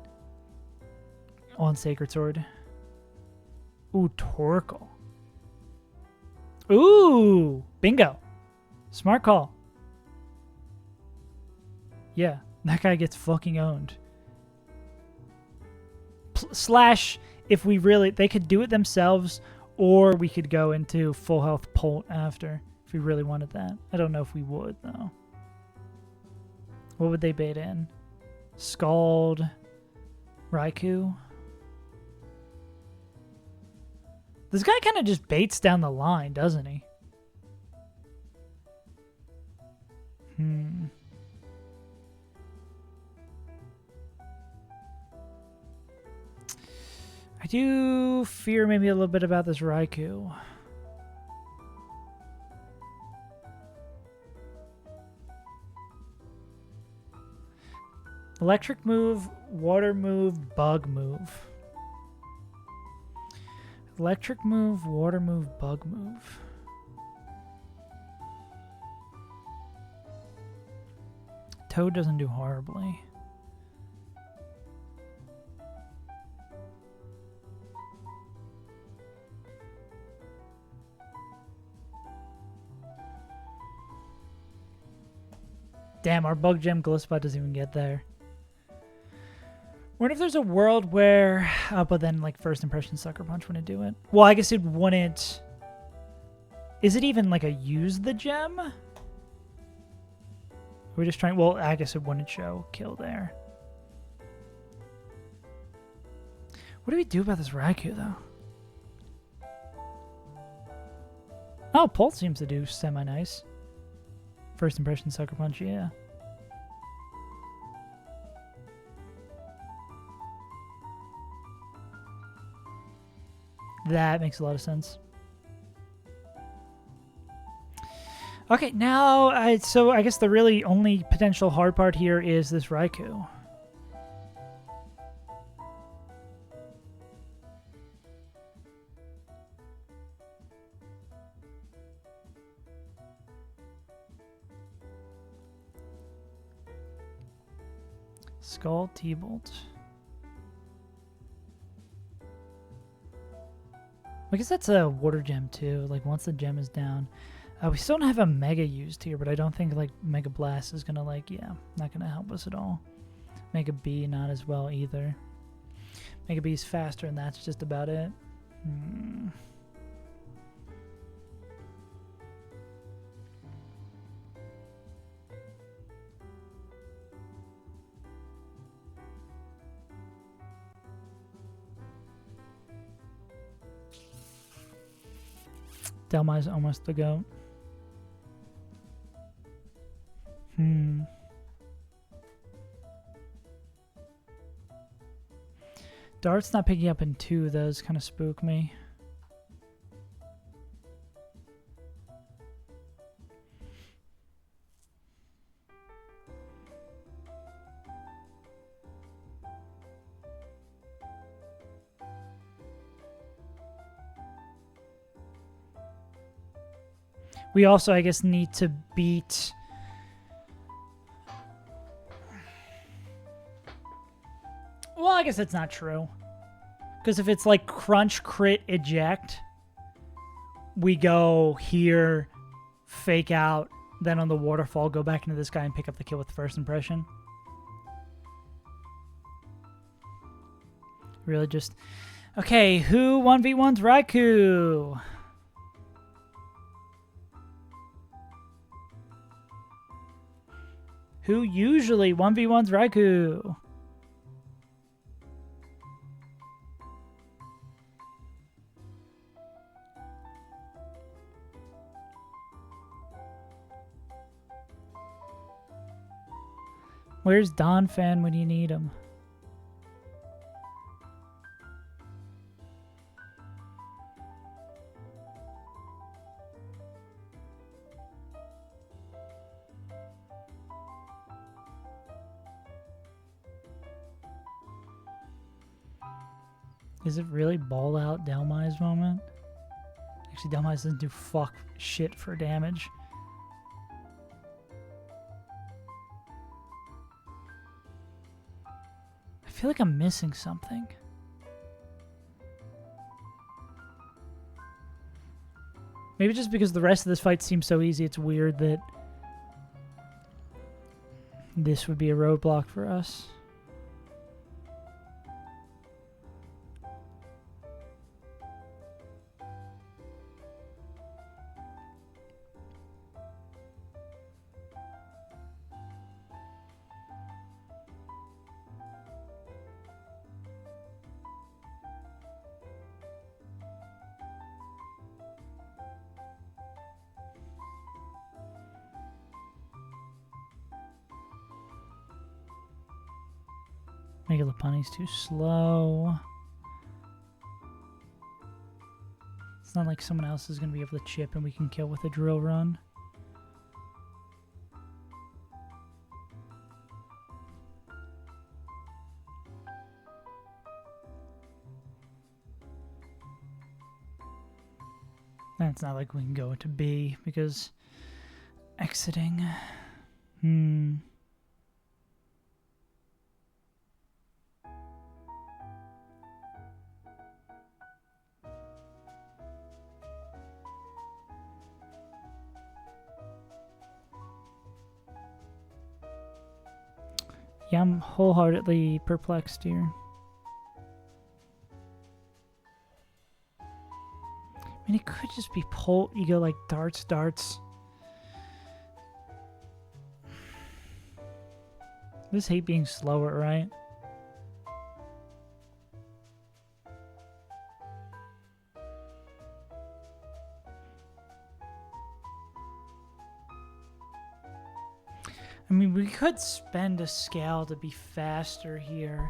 on Sacred Sword. Ooh, Torkoal. Ooh, bingo. Smart call. Yeah, that guy gets fucking owned. Slash, if we really, they could do it themselves, or we could go into full health Polt after, if we really wanted that. I don't know if we would, though. What would they bait in? Scald, Raikou. This guy kind of just baits down the line, doesn't he? I do fear maybe a little bit about this Raikou. Electric move, water move, bug move. Electric move, water move, bug move. Toad doesn't do horribly. Damn, our bug gem Gliscot doesn't even get there. Wonder if there's a world where... but then, like, first impression Sucker Punch wouldn't do it. Well, I guess it wouldn't... Is it even, like, a use the gem? We're just trying... Well, I guess it wouldn't show kill there. What do we do about this Raikou, though? Oh, Polt seems to do semi-nice. First impression Sucker Punch, yeah. That makes a lot of sense. Okay, now, so I guess the really only potential hard part here is this Raikou. Skull T-Bolt. I guess that's a water gem too, like once the gem is down. We still don't have a Mega used here, but I don't think like Mega Blast is gonna like, yeah, not gonna help us at all. Mega B not as well either. Mega B is faster and that's just about it. Delmai's almost the GOAT. Dart's not picking up in 2, those kind of spook me. We also, I guess, need to beat... Well, I guess that's not true. Because if it's like crunch, crit, eject, we go here, fake out, then on the waterfall, go back into this guy and pick up the kill with the first impression. Really just... Okay, who 1v1's Raikou? Who usually 1v1's Raikou? Where's Don Fan when you need him? Is it really ball out Delmai's moment? Actually, Delmai doesn't do fuck shit for damage. I feel like I'm missing something. Maybe just because the rest of this fight seems so easy, it's weird that this would be a roadblock for us. Mega Lopunny's too slow. It's not like someone else is going to be able to chip and we can kill with a drill run. And it's not like we can go into B because exiting. Yeah, I'm wholeheartedly perplexed here. I mean, it could just be pull. You go like darts, darts. I just hate being slower, right? I mean, we could spend a scale to be faster here.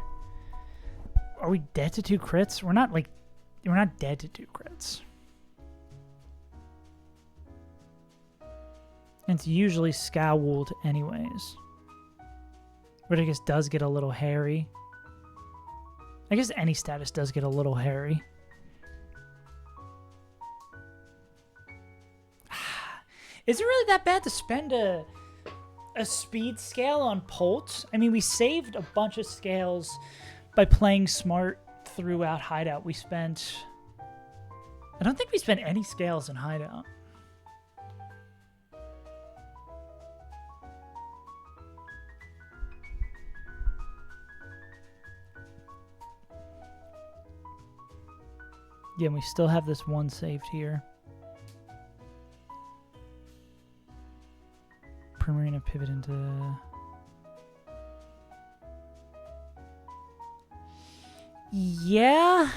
Are we dead to 2 crits? We're not dead to 2 crits. And it's usually scowled anyways. But I guess does get a little hairy. I guess any status does get a little hairy. Is it really that bad to spend a speed scale on Polt? I mean, we saved a bunch of scales by playing smart throughout Hideout. I don't think we spent any scales in Hideout. Yeah, and we still have this one saved here. Primarina pivot into... Yeah.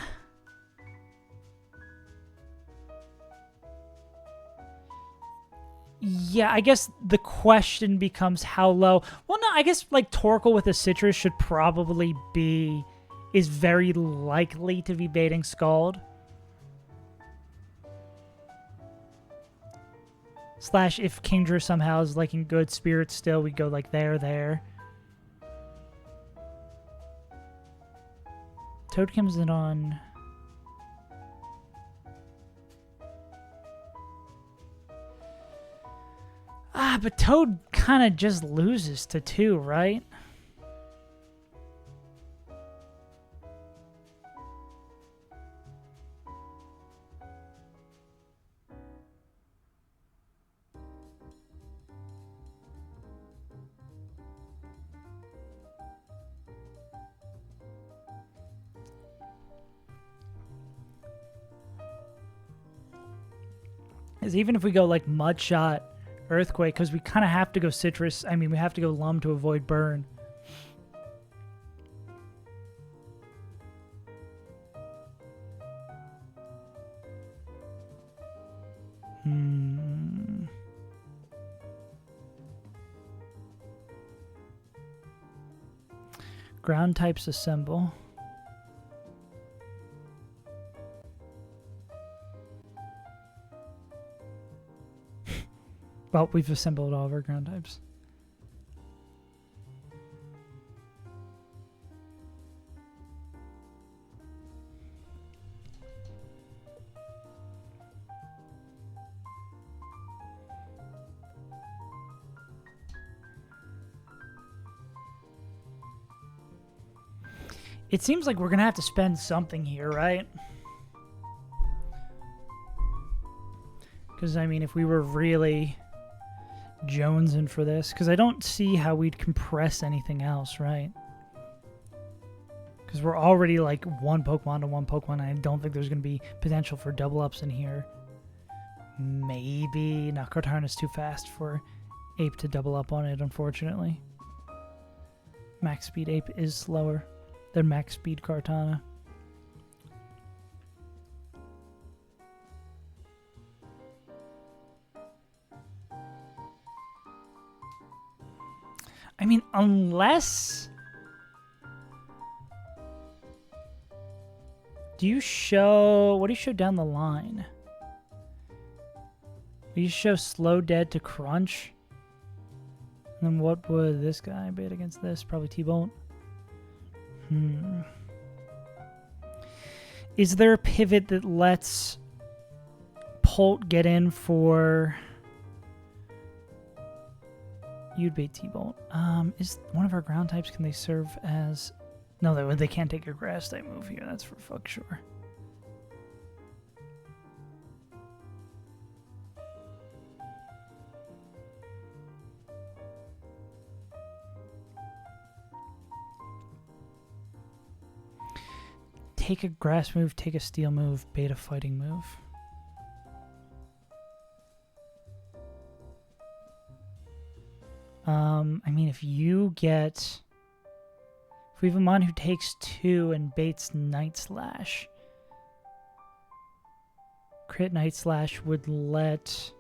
Yeah, I guess the question becomes how low. Well, no, I guess like Torkoal with a Citrus should probably be... is very likely to be baiting Scald. Slash, if Kingdra somehow is like in good spirits still, we go like there. Toad comes in on... but Toad kind of just loses to 2, right? Because even if we go like Mud Shot, Earthquake, because we kind of have to go Citrus. I mean, we have to go Lum to avoid burn. Ground types assemble. Well, we've assembled all of our ground types. It seems like we're going to have to spend something here, right? Because, I mean, if we were really jonesing for this, because I don't see how we'd compress anything else, right? Because we're already like one Pokemon to one Pokemon. I don't think there's going to be potential for double ups in here. Maybe. No, Kartana's too fast for Ape to double up on it, unfortunately. Max speed Ape is slower than max speed Kartana. I mean, unless... Do you show... What do you show down the line? Do you show Slow Dead to Crunch? And then what would this guy bait against this? Probably T-Bolt. Is there a pivot that lets Polt get in for... You'd bait T-Bolt. Is one of our ground types, can they serve as... No, they can't take your grass type move here. That's for fuck sure. Take a grass move, take a steel move, bait a fighting move. I mean, if you get... If we have a mon who takes 2 and baits Night Slash, crit Night Slash would let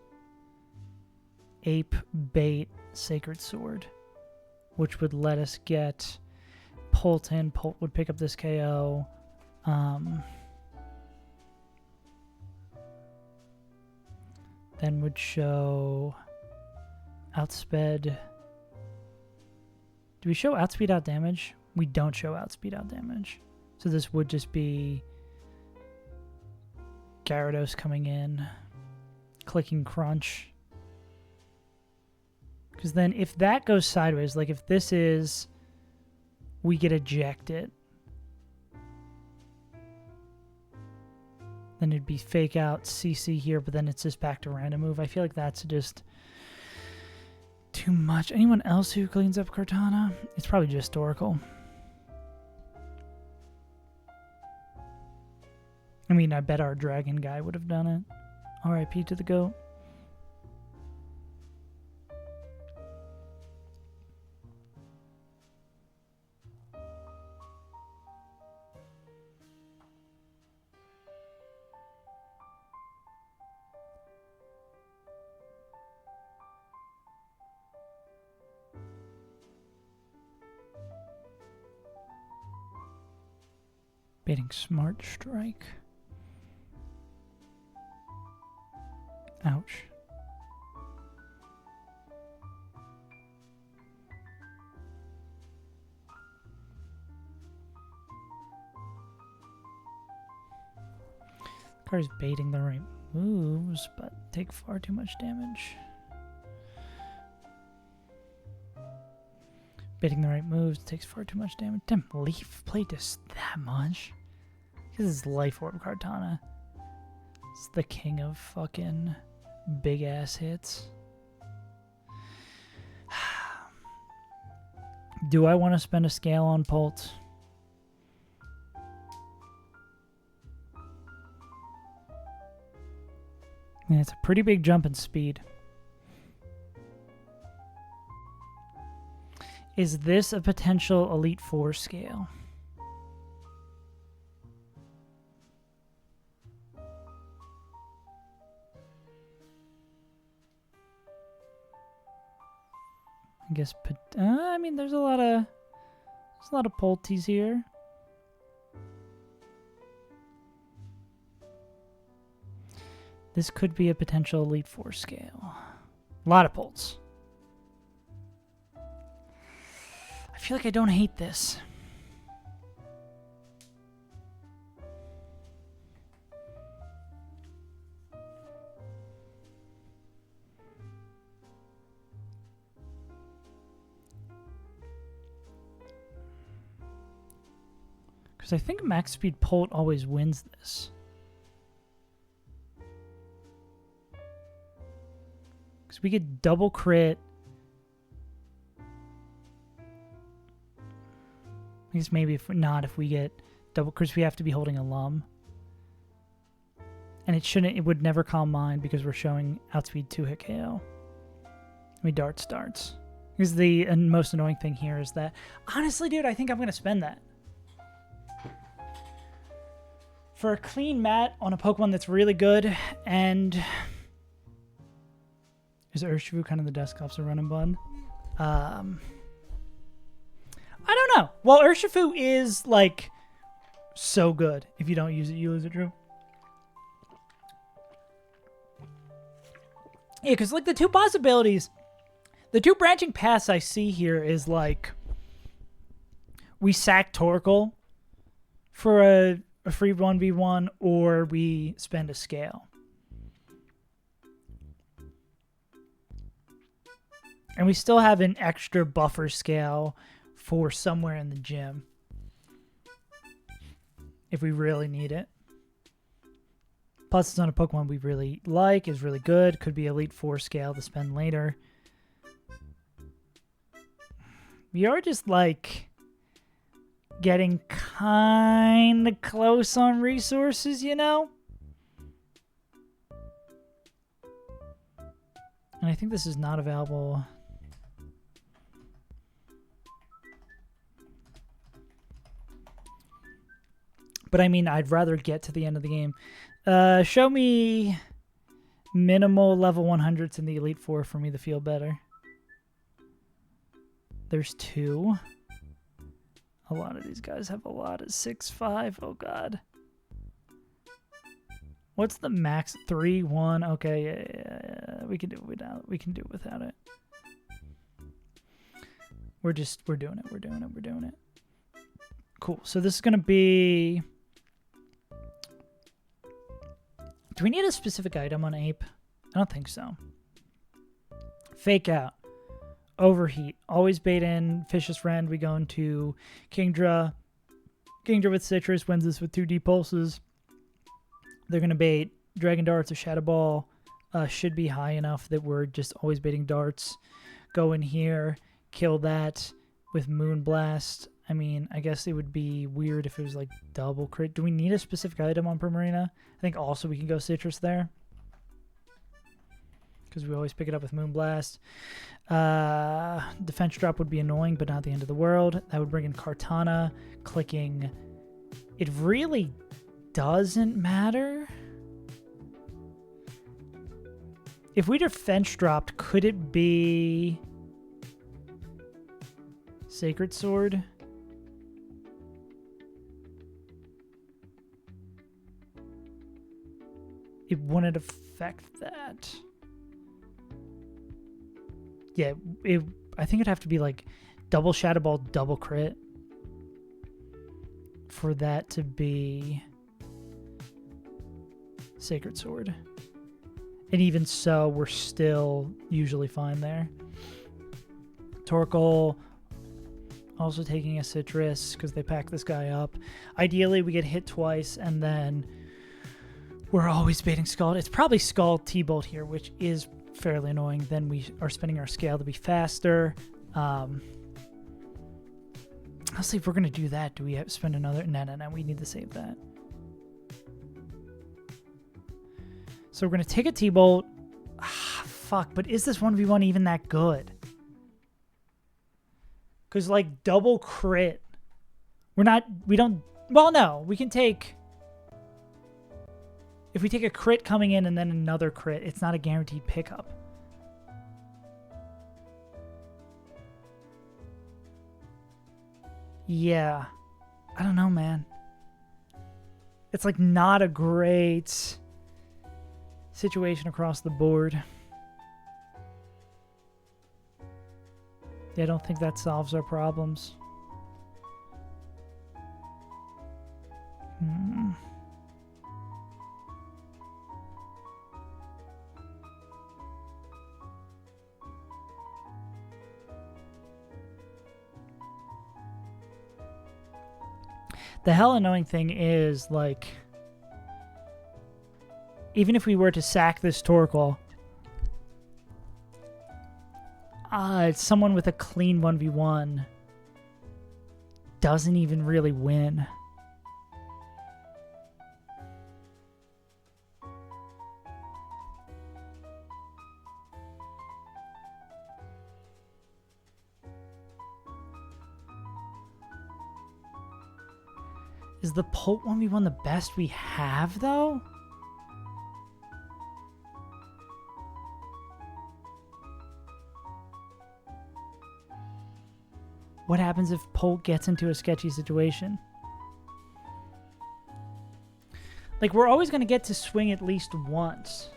Ape bait Sacred Sword, which would let us get Polt in. Polt would pick up this KO. Then would show Outsped. Do we show Outspeed Out damage? We don't show Outspeed Out damage. So this would just be Gyarados coming in, clicking Crunch. Because then if that goes sideways, like if this is, we get ejected, then it'd be Fake Out, CC here, but then it's just back to random move. I feel like that's just too much. Anyone else who cleans up Kartana? It's probably just Oracle. I mean, I bet our dragon guy would have done it. RIP to the GOAT. Baiting Smart Strike. Ouch. Card's baiting the right moves, but take far too much damage. Baiting the right moves takes far too much damage. Damn, Leaf played this that much. This is Life Orb Kartana. It's the king of fucking big ass hits. Do I want to spend a scale on Polt? And it's a pretty big jump in speed. Is this a potential Elite Four scale? I guess. I mean, there's a lot of Polties here. This could be a potential Elite Four scale. A lot of Polts. I feel like I don't hate this. Because I think max speed Polt always wins this. Because we get double crit. I guess maybe if we get double, because we have to be holding a lum. And it would never calm mind because we're showing outspeed 2-hit KO. We darts. Because the most annoying thing here is that, honestly, dude, I think I'm going to spend that. For a clean mat on a Pokemon that's really good, and is Urshifu kind of the Dusclops of Run and Bun? I don't know. Well, Urshifu is, like, so good. If you don't use it, you lose it, Drew. Yeah, because, like, the two possibilities, the two branching paths I see here is, like, we sack Torkoal for a free 1v1, or we spend a scale. And we still have an extra buffer scale for somewhere in the gym if we really need it. Plus, it's on a Pokemon we really like, is really good. Could be Elite Four scale to spend later. We are just, like, getting kind of close on resources, you know? And I think this is not available. But I mean, I'd rather get to the end of the game. Show me minimal level 100s in the Elite Four for me to feel better. There's 2. A lot of these guys have a lot of 6-5. Oh, God. What's the max? 3-1. Okay, yeah. We can do it without. We can do it without it. We're doing it. We're doing it. Cool. So this is gonna be. Do we need a specific item on Ape? I don't think so. Fake Out. Overheat. Always bait in. Fish's Friend. We go into Kingdra. Kingdra with Citrus wins this with 2 deep pulses. They're going to bait Dragon Darts or Shadow Ball. Should be high enough that we're just always baiting darts. Go in here. Kill that with Moonblast. I mean, I guess it would be weird if it was like double crit. Do we need a specific item on Primarina? I think also we can go Citrus there, because we always pick it up with Moonblast. Defense drop would be annoying, but not the end of the world. That would bring in Kartana. Clicking. It really doesn't matter. If we defense dropped, could it be Sacred Sword? It wouldn't affect that. Yeah, I think it'd have to be like double Shadow Ball, double crit for that to be Sacred Sword. And even so, we're still usually fine there. Torkoal also taking a Citrus because they pack this guy up. Ideally, we get hit twice and then we're always baiting Scald. It's probably Scald T-Bolt here, which is fairly annoying. Then we are spending our scale to be faster. Honestly, if we're going to do that, do we have to spend another? No. We need to save that. So we're going to take a T-Bolt. Ah, fuck, but is this 1v1 even that good? Because, like, double crit. We don't, well, no. We can take, if we take a crit coming in and then another crit, it's not a guaranteed pickup. Yeah. I don't know, man. It's, like, not a great situation across the board. Yeah, I don't think that solves our problems. The hell annoying thing is, like, even if we were to sack this Torkoal, it's someone with a clean 1v1 doesn't even really win. Is the Polt 1v1 the best we have, though? What happens if Polt gets into a sketchy situation? Like, we're always going to get to swing at least once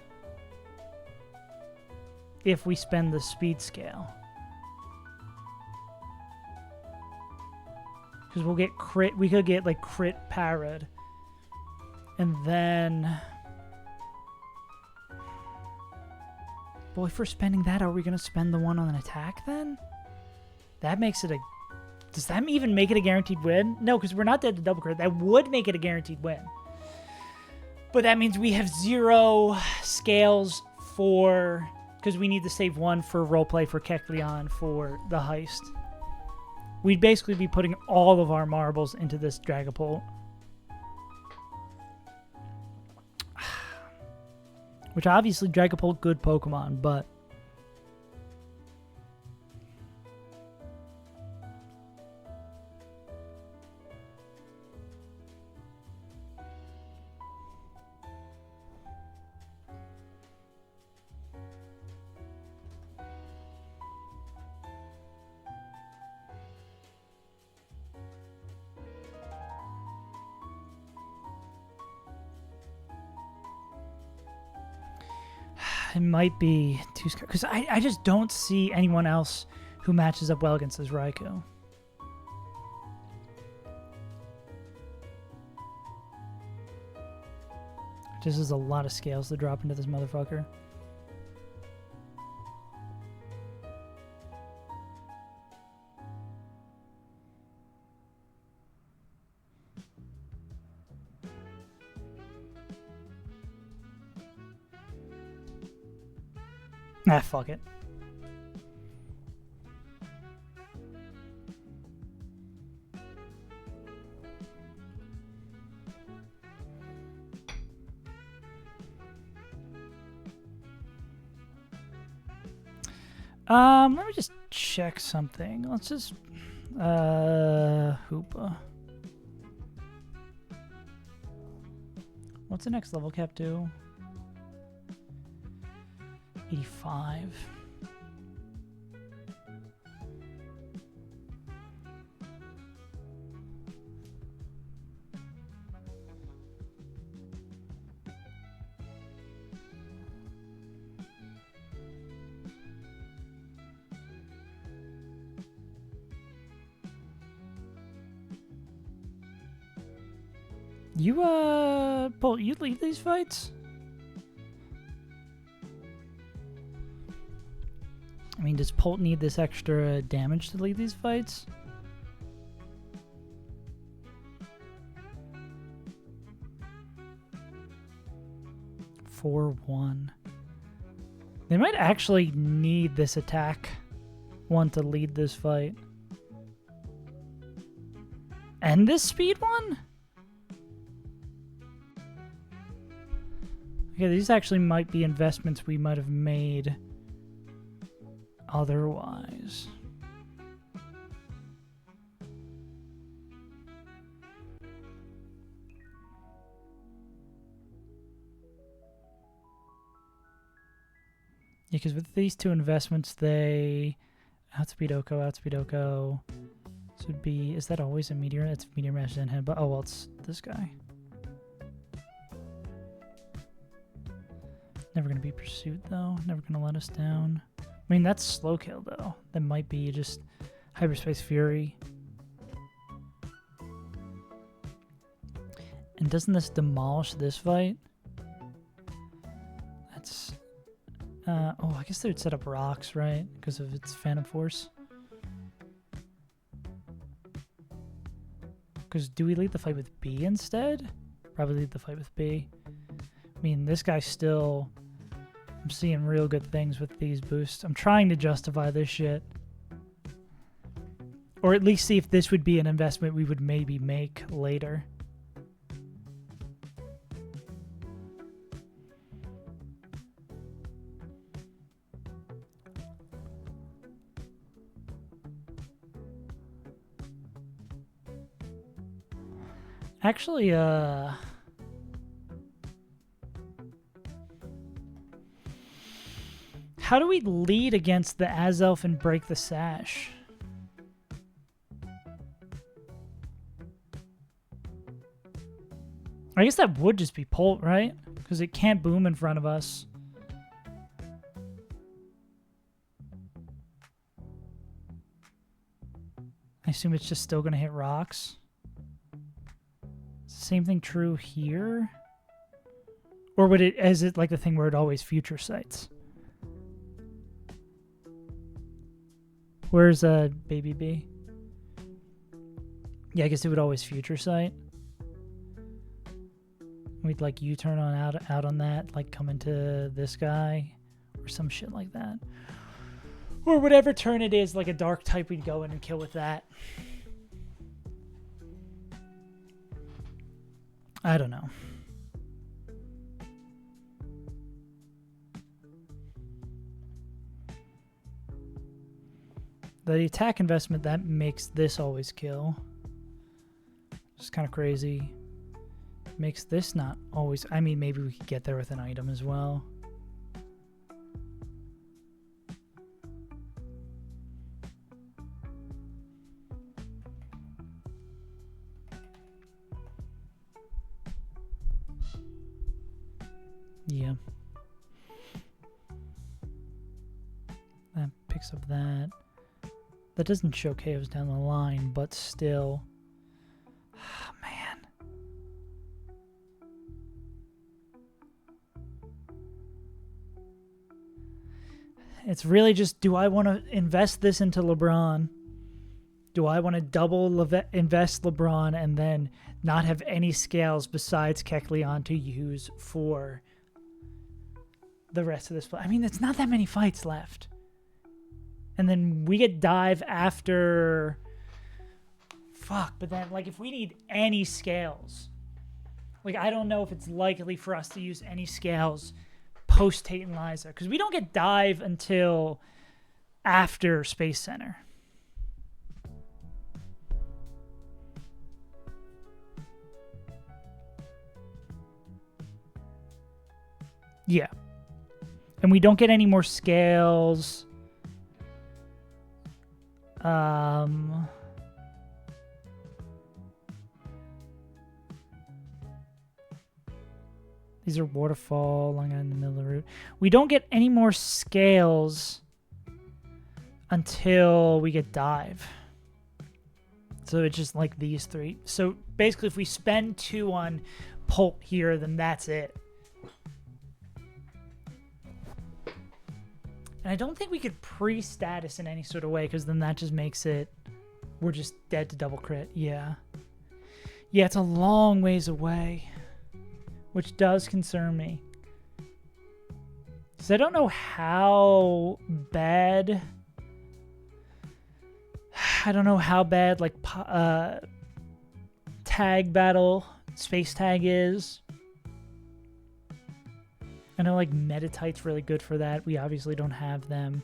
if we spend the speed scale. Because we'll get crit. We could get, like, crit parried. And then... Well, if we're spending that, are we going to spend the one on an attack then? That makes it a... Does that even make it a guaranteed win? No, because we're not dead to double crit. That would make it a guaranteed win. But that means we have 0 scales for... Because we need to save 1 for roleplay for Kecleon for the heist. We'd basically be putting all of our marbles into this Dragapult. Which obviously Dragapult, good Pokemon, but... It might be too scary. Because I just don't see anyone else who matches up well against this Raikou. This is a lot of scales to drop into this motherfucker. Ah, fuck it. Let me just check something. Let's just Hoopa. What's the next level cap do? 85. You, Paul, you lead these fights? I mean, does Polt need this extra damage to lead these fights? For 1. They might actually need this attack one to lead this fight. And this speed one? Okay, these actually might be investments we might have made otherwise. Yeah, because with these two investments, they outspeed Oko. So it'd be, is that always a meteor? It's meteor mash in him, but oh well, it's this guy. Never gonna be pursued though. Never gonna let us down. I mean, that's slow kill though. That might be just hyperspace fury. And doesn't this demolish this fight? That's oh, I guess they would set up rocks, right? Because of its Phantom Force. Because do we lead the fight with B instead? Probably lead the fight with B. I mean, this guy's still... I'm seeing real good things with these boosts. I'm trying to justify this shit. Or at least see if this would be an investment we would maybe make later. Actually, how do we lead against the Azelf and break the sash? I guess that would just be Pult, right? Because it can't boom in front of us. I assume it's just still going to hit rocks. Same thing true here? Or would it, is it like the thing where it always future sights? Where's Baby B? Yeah, I guess it would always future sight. We'd like U-turn on out on that, like come into this guy or some shit like that. Or whatever turn it is, like a dark type, we'd go in and kill with that. I don't know. The attack investment, that makes this always kill. It's kind of crazy. Makes this not always... I mean, maybe we could get there with an item as well. Yeah. That picks up that. That doesn't show KOs down the line, but still. Oh, man. It's really just, do I want to invest this into LeBron? Do I want to double invest LeBron and then not have any scales besides Kecleon to use for the rest of this fight? I mean, it's not that many fights left. And then we get dive after... Fuck, but then, like, if we need any scales... Like, I don't know if it's likely for us to use any scales post-Tate and Liza. Because we don't get dive until after Space Center. Yeah. And we don't get any more scales... These are waterfall, long in the middle of the route. We don't get any more scales until we get dive. So it's just like these three. So basically, if we spend 2 on Pult here, then that's it. And I don't think we could pre-status in any sort of way, because then that just makes it... We're just dead to double crit. Yeah. Yeah, it's a long ways away. Which does concern me. Because I don't know how bad... I don't know how bad, like, tag battle, space tag is. I know like Metatite's really good for that. We obviously don't have them.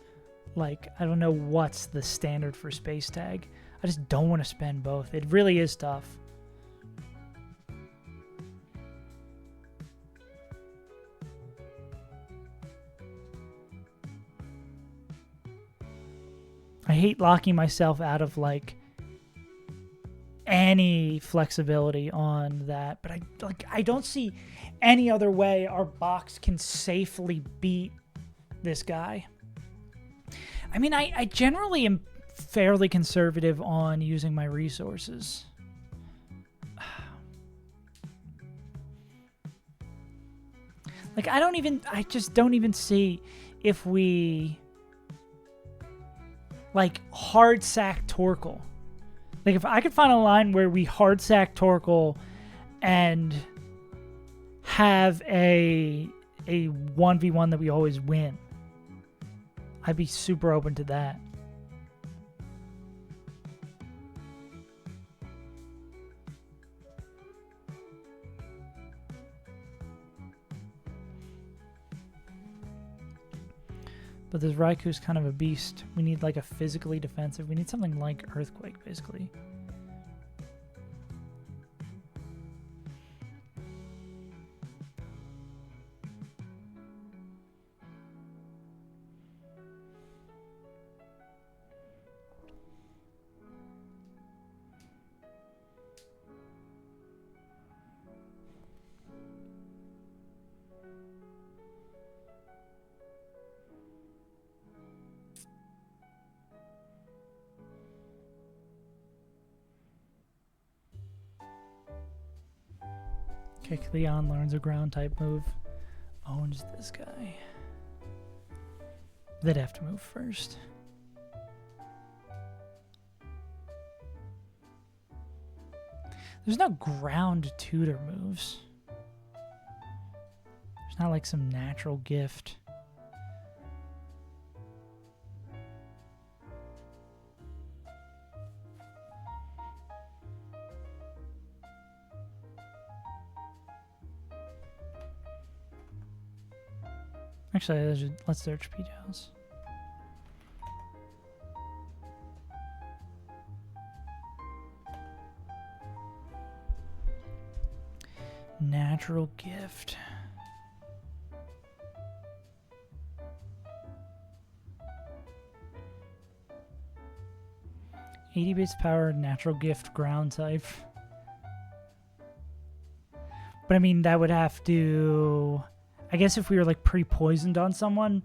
Like, I don't know what's the standard for space tag. I just don't want to spend both. It really is tough. I hate locking myself out of like any flexibility on that, but I don't see any other way our box can safely beat this guy. I mean, I generally am fairly conservative on using my resources. Like, I just don't even see if we like hard sack Torkoal. Like, if I could find a line where we hard sack Torkoal and have a 1v1 that we always win, I'd be super open to that. But this Raiku's kind of a beast. We need like a physically defensive. We need something like Earthquake, basically. Kecleon learns a ground type move. Owns this guy. They'd have to move first. There's no ground tutor moves. There's not like some natural gift. Actually, let's search P-Tails. Natural gift. $80 base power, natural gift, ground type. But I mean, that would have to... I guess if we were like pre-poisoned on someone,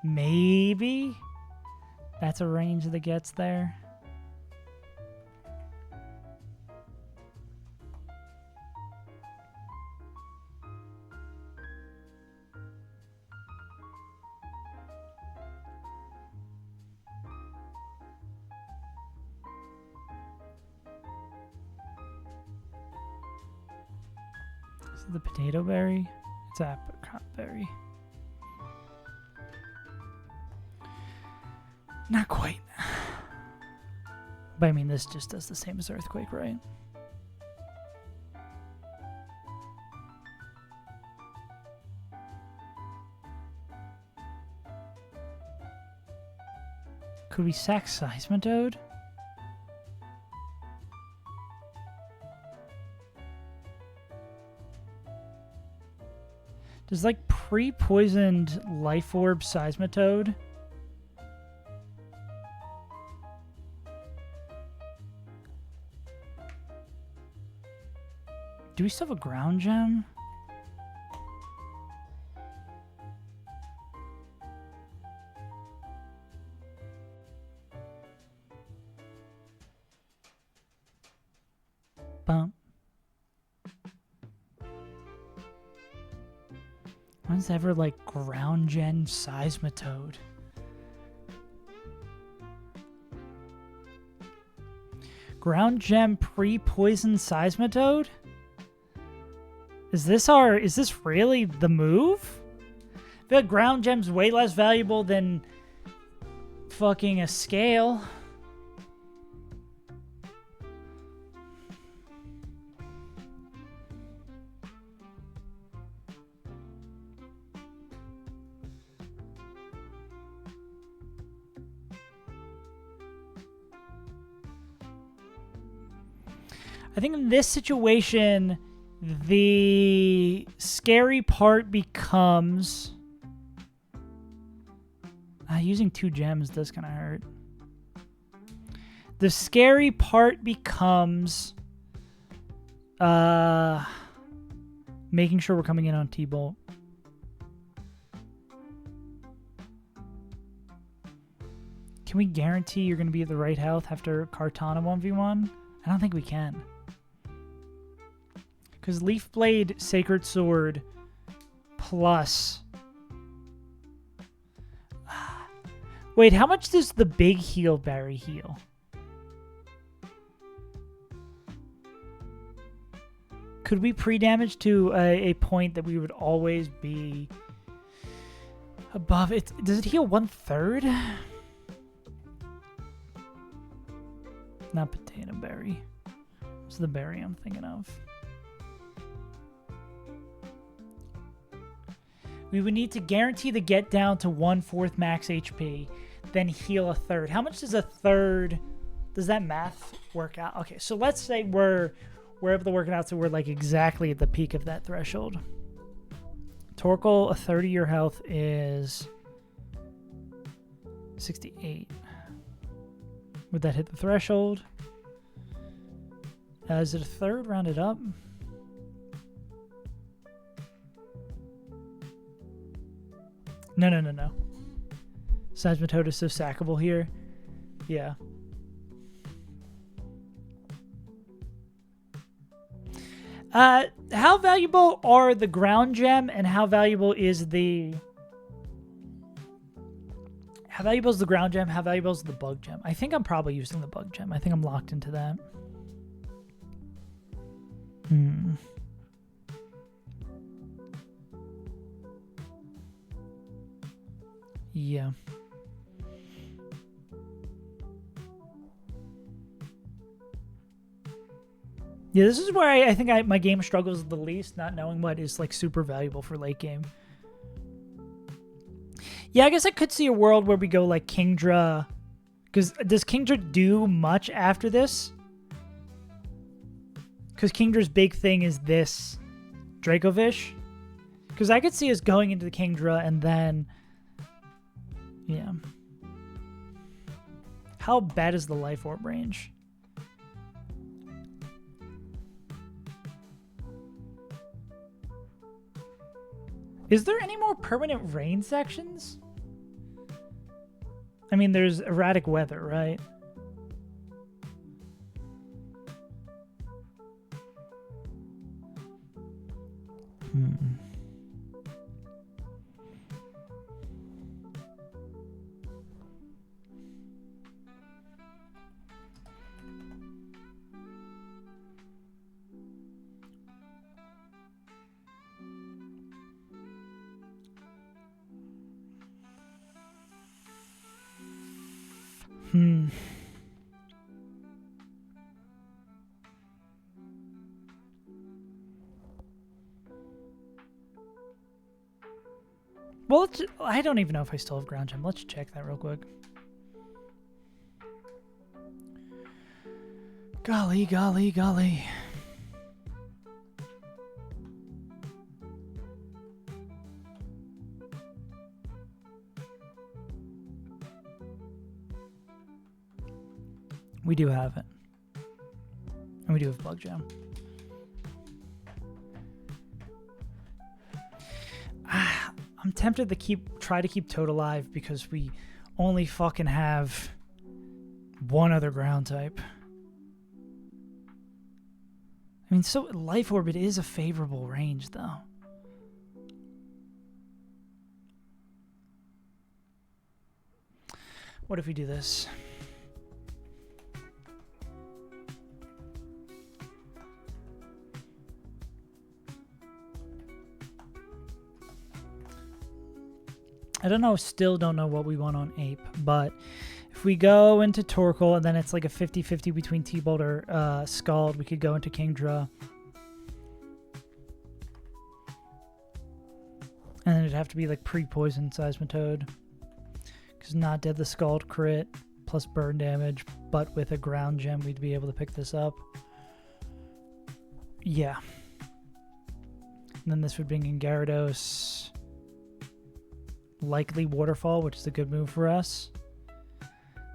maybe that's a range that gets there. Is it the potato berry? It's apricot berry. Not quite. But I mean, this just does the same as Earthquake, right? Could we sack Seismitoad? Does like pre-poisoned Life Orb Seismitoad? Do we still have a ground gem? Bump. When's ever like ground gen Seismitoad? Ground gem pre-poison Seismitoad? Is this really the move? I feel like ground gem's way less valuable than fucking a scale. I think in this situation, the scary part becomes... using 2 gems does kind of hurt. The scary part becomes making sure we're coming in on T-Bolt. Can we guarantee you're going to be at the right health after Kartana 1v1? I don't think we can. Because Leaf Blade, Sacred Sword, plus... Wait, how much does the big heal berry heal? Could we pre-damage to a point that we would always be above it? Does it heal 1/3? Not potato berry. What's the berry I'm thinking of? We would need to guarantee the get down to 1/4 max HP, then heal 1/3. How much does 1/3? Does that math work out? Okay, so let's say we're able to work it out so we're like exactly at the peak of that threshold. Torkoal, a 30-year health is 68. Would that hit the threshold? Is it 1/3 rounded up? No. Seismitoad is so sackable here. Yeah. How valuable are the ground gem and how valuable is the... How valuable is the ground gem? How valuable is the bug gem? I think I'm probably using the bug gem. I think I'm locked into that. Yeah. Yeah, this is where I think my game struggles the least, not knowing what is like super valuable for late game. Yeah, I guess I could see a world where we go like Kingdra. Because does Kingdra do much after this? Because Kingdra's big thing is this Dracovish. Because I could see us going into the Kingdra and then... Yeah. How bad is the Life Orb range? Is there any more permanent rain sections? I mean, there's erratic weather, right? Well, I don't even know if I still have ground gem. Let's check that real quick. Golly, golly, golly. We do have it. And we do have bug gem. I'm tempted to try to keep Toad alive because we only fucking have one other ground type. I mean, so Life Orb, it is a favorable range, though. What if we do this? Still don't know what we want on Ape, but if we go into Torkoal and then it's like a 50-50 between T-Bolt or Scald, we could go into Kingdra. And then it'd have to be like pre-poisoned Seismitoad. Because not dead the Scald crit plus burn damage, but with a ground gem we'd be able to pick this up. Yeah. And then this would bring in Gyarados. Likely Waterfall, which is a good move for us.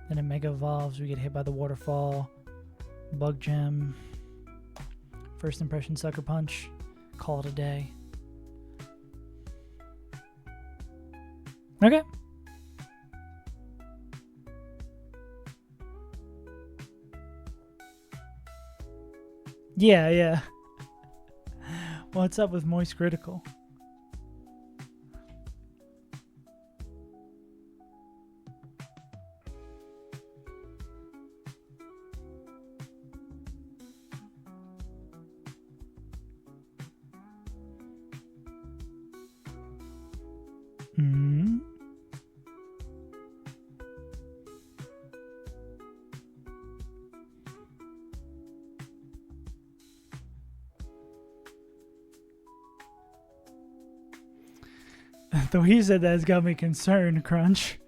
Then it Mega Evolves. We get hit by the Waterfall. Bug Gem. First Impression Sucker Punch. Call it a day. Okay. Yeah. What's up with Moist Critical? The way you said that has got me concerned, Crunch.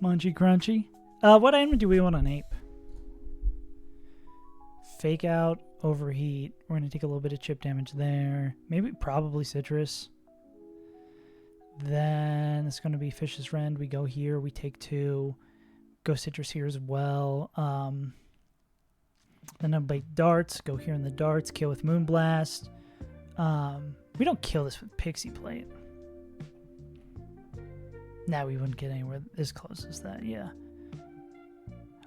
Munchy Crunchy. What item do we want on Ape? Fake Out, Overheat. We're going to take a little bit of chip damage there. Maybe, probably Citrus. Then it's going to be Fish's Rend. We go here. We take 2. Go Citrus here as well. Then I'll bite Darts. Go here in the Darts. Kill with Moonblast. We don't kill this with Pixie Plate. Nah, we wouldn't get anywhere as close as that. Yeah.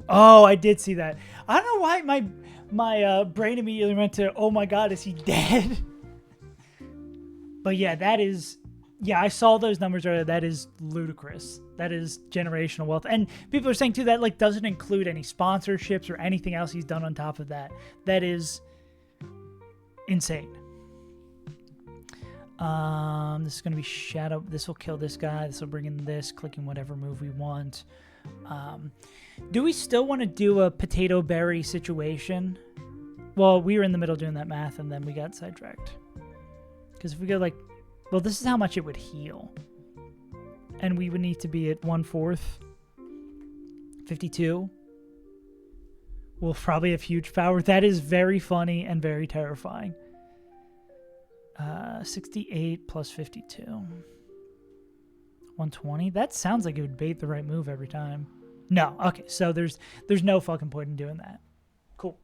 Oh, I did see that. I don't know why my brain immediately went to, oh my god, is he dead? But yeah, that is... Yeah, I saw those numbers earlier. That is ludicrous. That is generational wealth. And people are saying, too, that like doesn't include any sponsorships or anything else he's done on top of that. That is insane. This is going to be Shadow. This will kill this guy. This will bring in this, clicking whatever move we want. Do we still want to do a Potato Berry situation? Well, we were in the middle doing that math, and then we got sidetracked. Because if we go like... Well, this is how much it would heal. And we would need to be at 1/4. 52. We'll probably have huge power. That is very funny and very terrifying. 68 plus 52. 120. That sounds like it would bait the right move every time. No. Okay, so there's no fucking point in doing that. Cool.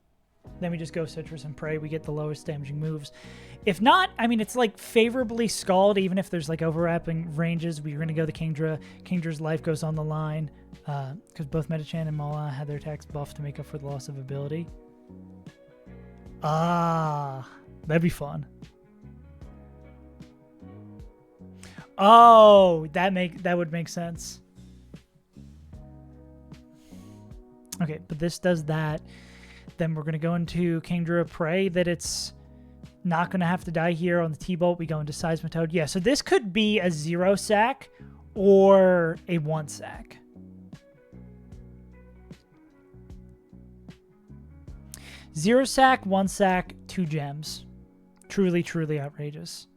Then we just go Citrus and pray we get the lowest damaging moves. If not, I mean, it's like favorably scald, even if there's like overlapping ranges. We're going to go the Kingdra. Kingdra's life goes on the line because both Metachan and Mala had their attacks buffed to make up for the loss of ability. Ah, that'd be fun. Oh, that would make sense. Okay, but this does that. Then we're going to go into Kingdra, pray that it's not going to have to die here on the T-Bolt. We go into Seismitoad. Yeah, so this could be a 0 sack or a 1 sack. Zero sack, 1 sack, 2 gems. Truly, truly outrageous.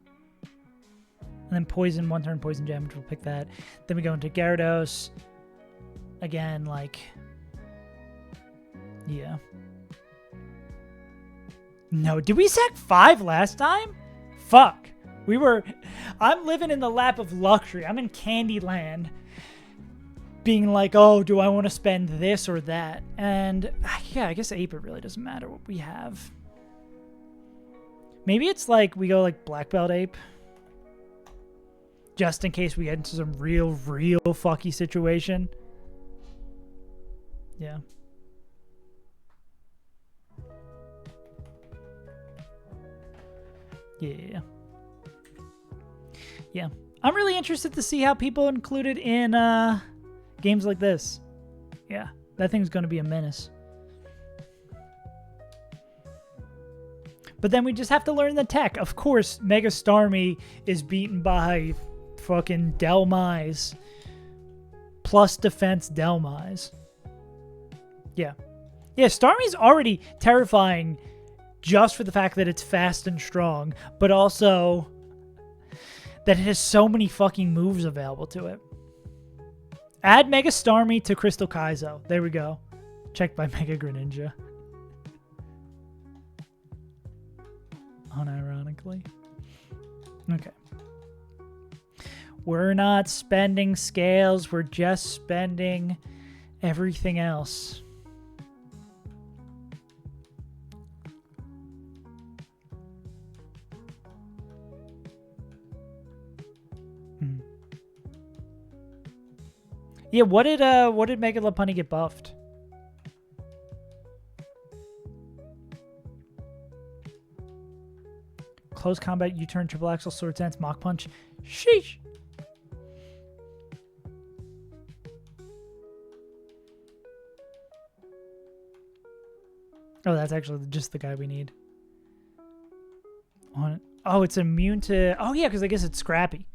And then poison, 1 turn poison gem, which we'll pick that. Then we go into Gyarados. Again, like... Yeah. No, did we sack 5 last time? Fuck. I'm living in the lap of luxury. I'm in Candyland. Being like, oh, do I want to spend this or that? And yeah, I guess Ape, it really doesn't matter what we have. Maybe it's like we go like Black Belt Ape. Just in case we get into some real fucky situation. Yeah. Yeah. Yeah. I'm really interested to see how people include it in games like this. Yeah. That thing's going to be a menace. But then we just have to learn the tech. Of course, Mega Starmie is beaten by fucking Delmise. Plus defense Delmise. Yeah. Yeah, Starmie's already terrifying just for the fact that it's fast and strong, but also that it has so many fucking moves available to it. Add Mega Starmie to Crystal Kaizo. There we go. Checked by Mega Greninja. unironically. Okay. We're not spending scales. We're just spending everything else. Yeah, what did Mega Lopunny get buffed? Close combat, U-turn, triple axel, sword dance, Mach punch. Sheesh. Oh, that's actually just the guy we need. Oh, it's immune to... Oh, yeah, because I guess it's scrappy.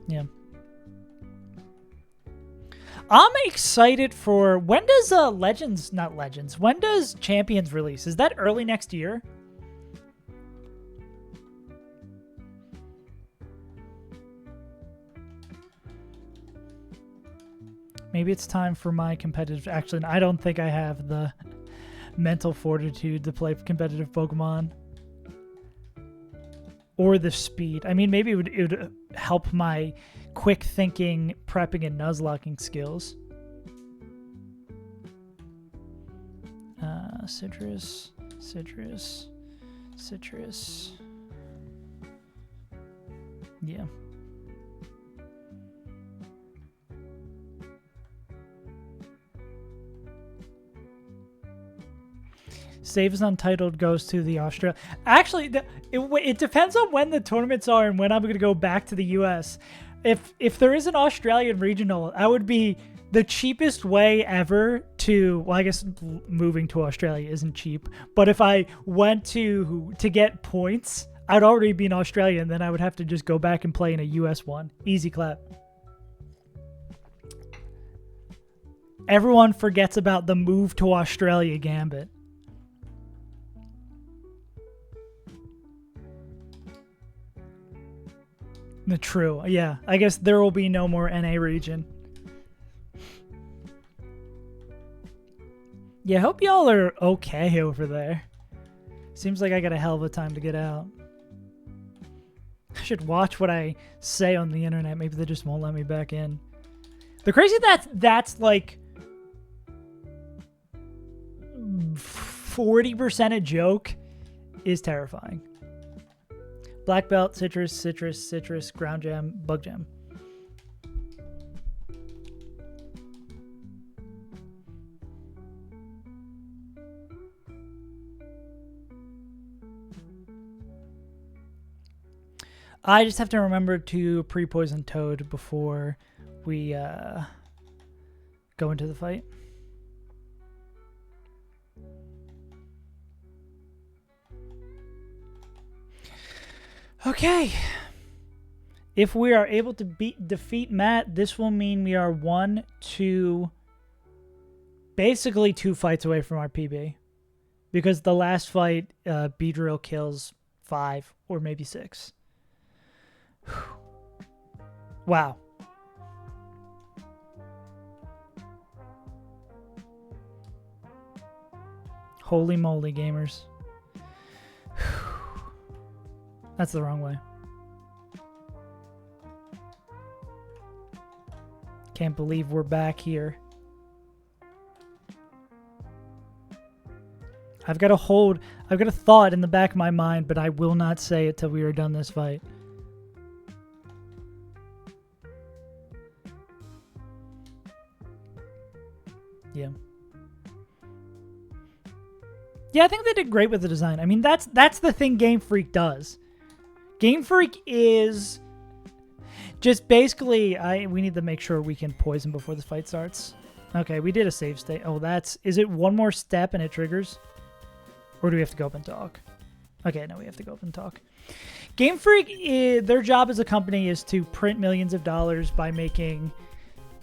Yeah. I'm excited for... When does Legends... Not Legends. When does Champions release? Is that early next year? Maybe it's time for my competitive... Actually, I don't think I have the mental fortitude to play competitive Pokemon. Or the speed. I mean, maybe it would help my quick thinking, prepping, and Nuzlocking skills. Citrus. Yeah. Saves Untitled goes to the Australia. Actually, it depends on when the tournaments are and when I'm going to go back to the U.S. If there is an Australian regional, that would be the cheapest way ever to... Well, I guess moving to Australia isn't cheap. But if I went to get points, I'd already be in Australia, and then I would have to just go back and play in a U.S. one. Easy clap. Everyone forgets about the move to Australia gambit. True. Yeah, I guess there will be no more NA region. Yeah, hope y'all are okay over there. Seems like I got a hell of a time to get out. I should watch what I say on the internet. Maybe they just won't let me back in. The crazy that's like 40% a joke is terrifying. Black belt, citrus, ground gem, bug gem. I just have to remember to pre-poison Toad before we go into the fight. Okay. If we are able to defeat Matt, this will mean we are basically 2 fights away from our PB. Because the last fight, Beedrill kills 5 or maybe 6. Wow. Holy moly, gamers. That's the wrong way. Can't believe we're back here. I've got a thought in the back of my mind, but I will not say it till we are done this fight. Yeah. Yeah, I think they did great with the design. I mean, that's the thing Game Freak does. Game Freak is just basically... we need to make sure we can poison before the fight starts. Okay, we did a save state. Oh, is it one more step and it triggers? Or do we have to go up and talk? Okay, no, we have to go up and talk. Game Freak, their job as a company is to print millions of dollars by making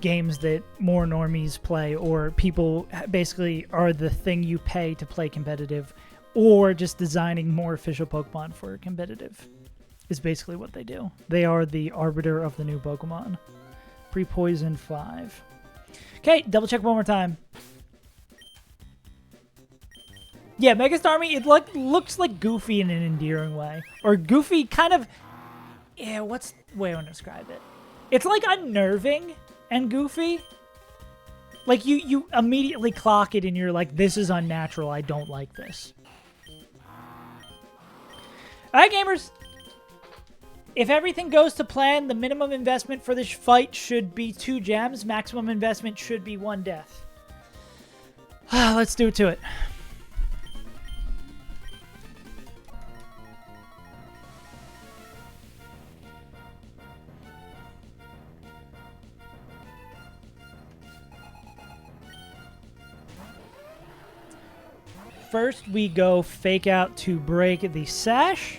games that more normies play, or people basically are the thing you pay to play competitive, or just designing more official Pokemon for competitive is basically what they do. They are the arbiter of the new Pokemon. Pre-poison 5. Okay, double check one more time. Yeah, Megastarmie, it looks like Goofy in an endearing way. Or Goofy kind of... Yeah, what's the way I want to describe it? It's like unnerving and goofy. Like you immediately clock it and you're like, this is unnatural. I don't like this. All right, gamers. If everything goes to plan, the minimum investment for this fight should be 2 gems. Maximum investment should be 1 death. Let's do it to it. First, we go Fake Out to break the sash.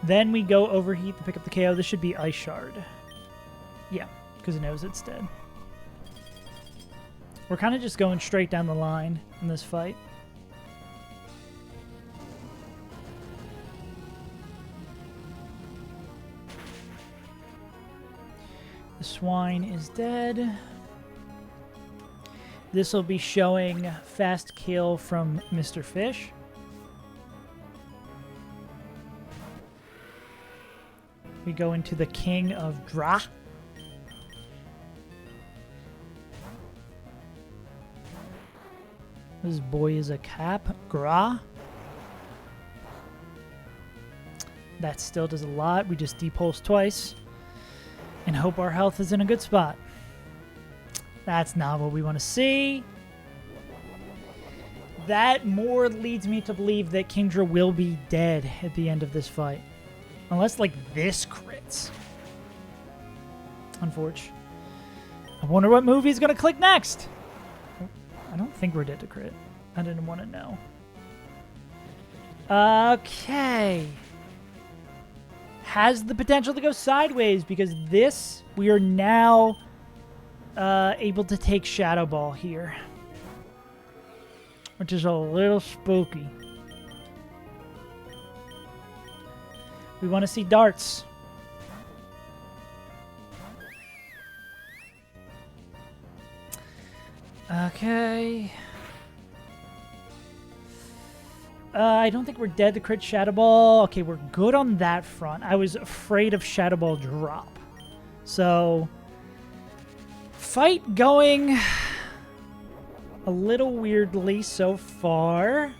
Then we go Overheat to pick up the KO. This should be Ice Shard. Yeah, because it knows it's dead. We're kind of just going straight down the line in this fight. The swine is dead. This will be showing fast kill from Mr. Fish. We go into the King of Dra. This boy is a cap. Gra. That still does a lot. We just depulse twice and hope our health is in a good spot. That's not what we want to see. That more leads me to believe that Kingdra will be dead at the end of this fight. Unless, like, this crits. Unfortunately. I wonder what movie is going to click next. I don't think we're dead to crit. I didn't want to know. Okay. Has the potential to go sideways because this, we are now able to take Shadow Ball here. Which is a little spooky. We want to see darts. Okay. I don't think we're dead to crit Shadow Ball. Okay, we're good on that front. I was afraid of Shadow Ball drop. So, fight going a little weirdly so far.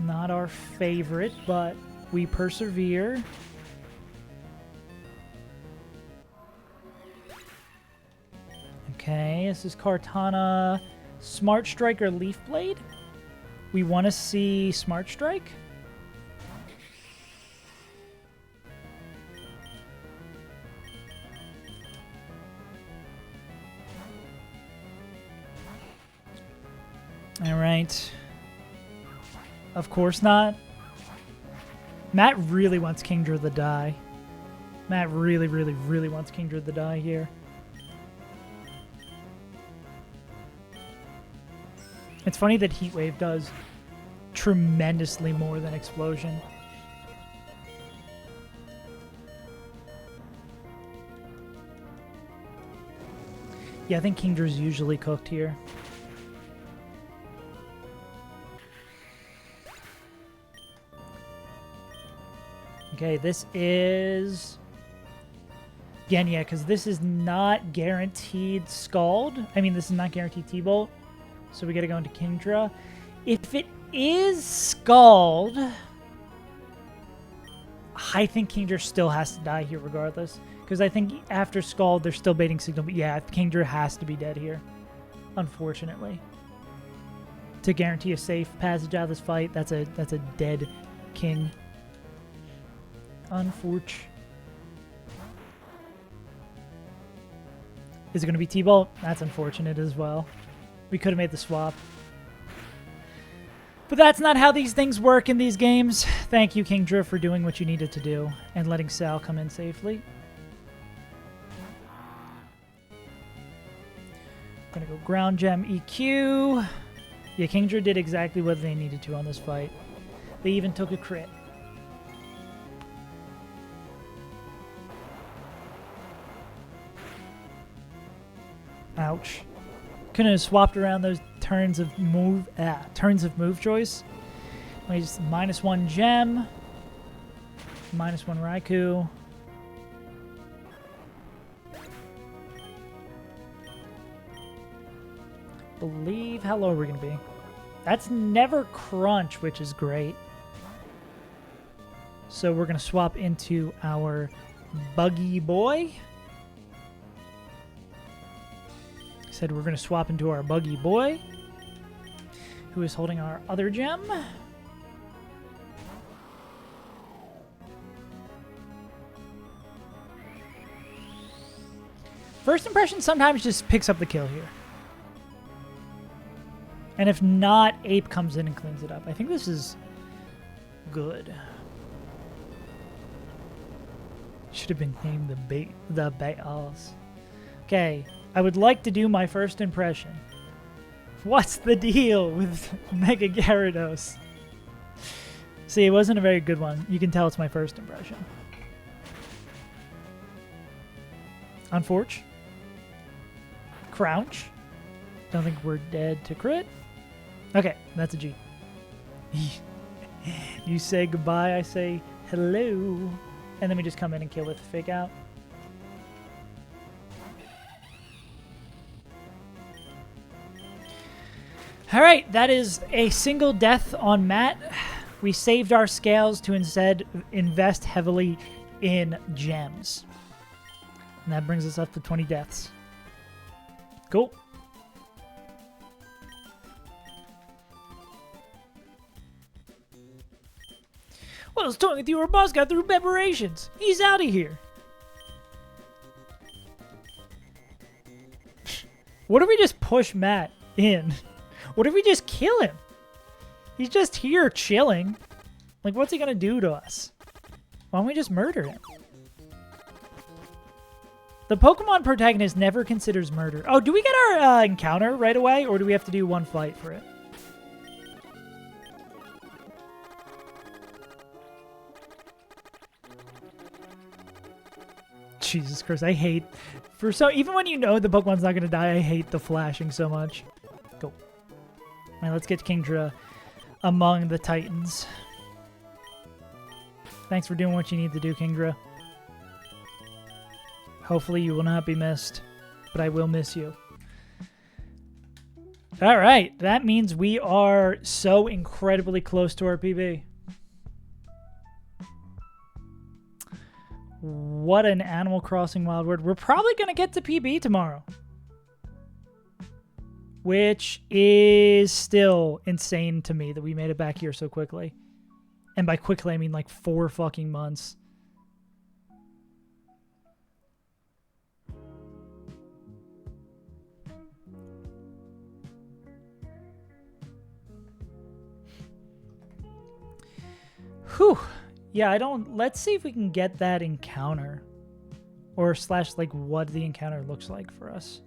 Not our favorite, but we persevere. Okay, this is Kartana, Smart Strike or Leaf Blade. We want to see Smart Strike. All right. Of course not. Matt really wants Kingdra to die. Matt really, really, really wants Kingdra to die here. It's funny that Heat Wave does tremendously more than Explosion. Yeah, I think Kingdra's usually cooked here. Okay, this is... Again, yeah, because this is not guaranteed Scald. I mean, this is not guaranteed T-Bolt. So we got to go into Kingdra. If it is Scald, I think Kingdra still has to die here regardless. Because I think after Scald, they're still baiting Signal. But yeah, Kingdra has to be dead here, unfortunately. To guarantee a safe passage out of this fight, that's a dead king. Unfortunate. Is it going to be T-Bolt? That's unfortunate as well. We could have made the swap. But that's not how these things work in these games. Thank you, Kingdra, for doing what you needed to do and letting Sal come in safely. Gonna go Ground Gem EQ. Yeah, Kingdra did exactly what they needed to on this fight. They even took a crit. Ouch. Couldn't have swapped around those turns of move choice. Let me just -1 gem. -1 Raikou. Believe how low we're gonna be. That's never crunch, which is great. So we're gonna swap into our buggy boy. Said we're gonna swap into our buggy boy, who is holding our other gem. First impression sometimes just picks up the kill here. And if not, Ape comes in and cleans it up. I think this is good. Should have been named the Baals. Okay, I would like to do my first impression. What's the deal with Mega Gyarados? See, it wasn't a very good one. You can tell it's my first impression. Unforge. Crouch. Don't think we're dead to crit. Okay, that's a G. You say goodbye, I say hello. And then we just come in and kill with Fake Out. Alright, that is a single death on Matt. We saved our scales to instead invest heavily in gems. And that brings us up to 20 deaths. Cool. Well, I was talking with you, our boss got through preparations. He's out of here. What if we just push Matt in? What if we just kill him? He's just here chilling. Like, what's he gonna do to us? Why don't we just murder him? The Pokemon protagonist never considers murder. Oh, do we get our encounter right away, or do we have to do one fight for it? Jesus Christ, I hate... even when you know the Pokemon's not going to die, I hate the flashing so much. Go. All right, let's get Kingdra among the Titans. Thanks for doing what you need to do, Kingdra. Hopefully you will not be missed, but I will miss you. All right, that means we are so incredibly close to our PB. What an Animal Crossing wild word. We're probably going to get to PB tomorrow. Which is still insane to me that we made it back here so quickly. And by quickly, I mean like 4 fucking months. Whew. Yeah, let's see if we can get that encounter. Or / like what the encounter looks like for us.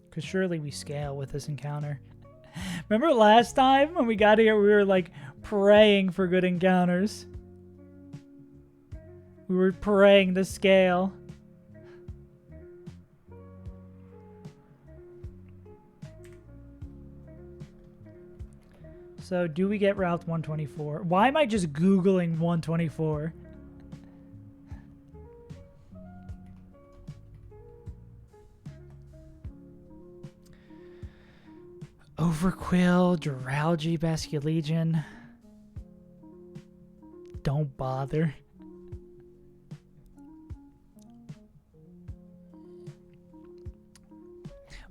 Because surely we scale with this encounter. Remember last time when we got here, we were like praying for good encounters. We were praying to scale. So, do we get Route 124? Why am I just Googling 124? Overquill, Duralgi, Basculegion. Don't bother.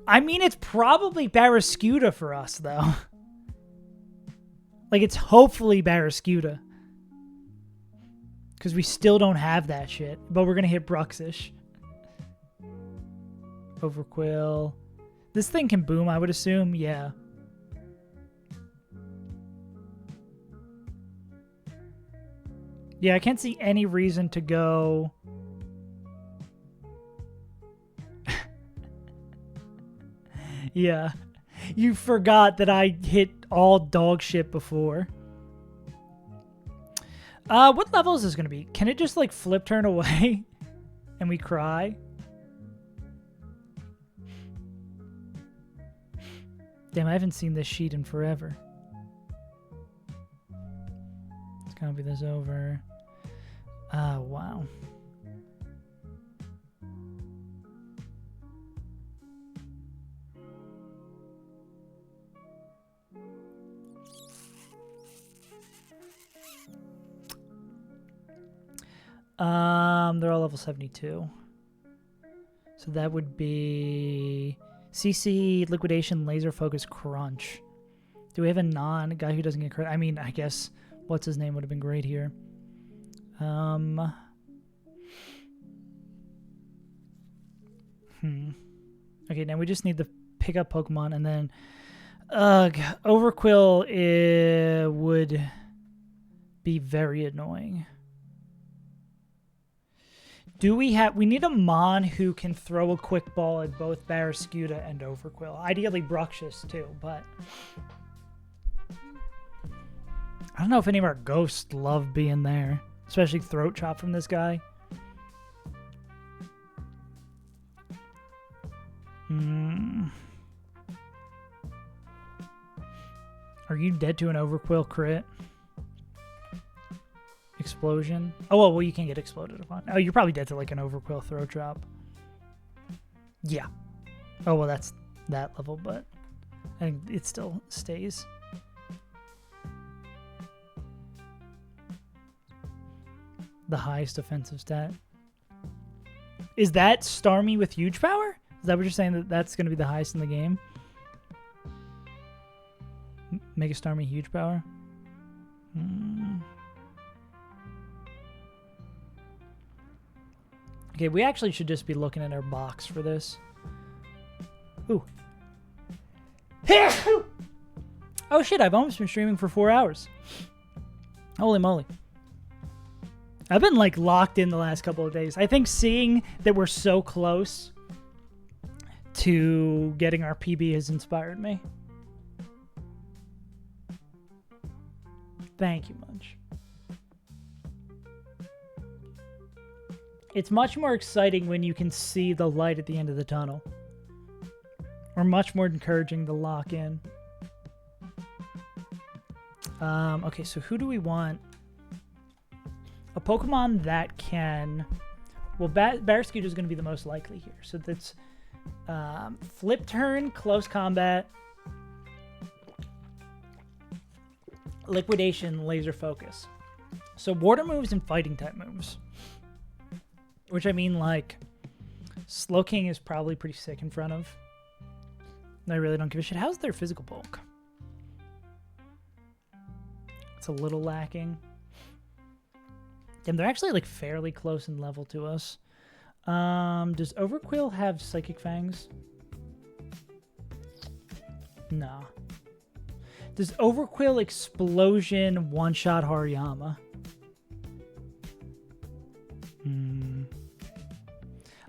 I mean, it's probably Barraskewda for us, though. Like, it's hopefully Barraskewda. Because we still don't have that shit. But we're going to hit Bruxish. Overquill. This thing can boom, I would assume. Yeah. Yeah, I can't see any reason to go... Yeah. You forgot that I hit all dog shit before. What level is this going to be? Can it just, like, flip turn away? and we cry. Damn, I haven't seen this sheet in forever. Let's copy this over. Oh, wow. They're all level 72. So that would be CC, Liquidation, Laser Focus, Crunch. Do we have a guy who doesn't get credit? I mean, I guess what's his name would have been great here. Okay, now we just need to pick up Pokemon, and then Overquill would be very annoying. We need a Mon who can throw a quick ball at both Barraskewda and Overquill. Ideally Bruxish too, but I don't know if any of our ghosts love being there. Especially Throat Chop from this guy. Are you dead to an Overquill crit? Explosion. Oh, well, you can get exploded upon. Oh, you're probably dead to like an Overquill Throat Chop. Yeah. Oh, well, that's that level, but I think it still stays. The highest offensive stat. Is that Starmie with huge power? Is that what you're saying, that that's going to be the highest in the game? Mega Starmie huge power? Okay, we actually should just be looking at our box for this. Ooh. Oh shit, I've almost been streaming for 4 hours. Holy moly. I've been like locked in the last couple of days. I think seeing that we're so close to getting our PB has inspired me. Thank you, Munch. It's much more exciting when you can see the light at the end of the tunnel. Or much more encouraging to lock in. Okay, so who do we want? A Pokemon that can... Well, Barraskewda is going to be the most likely here. So that's Flip Turn, Close Combat, Liquidation, Laser Focus. So Water moves and Fighting type moves. Which I mean, like, Slowking is probably pretty sick in front of. I really don't give a shit. How's their physical bulk? It's a little lacking. Damn, they're actually like fairly close in level to us. Does Overquill have Psychic Fangs? No. Does Overquill Explosion one-shot Hariyama?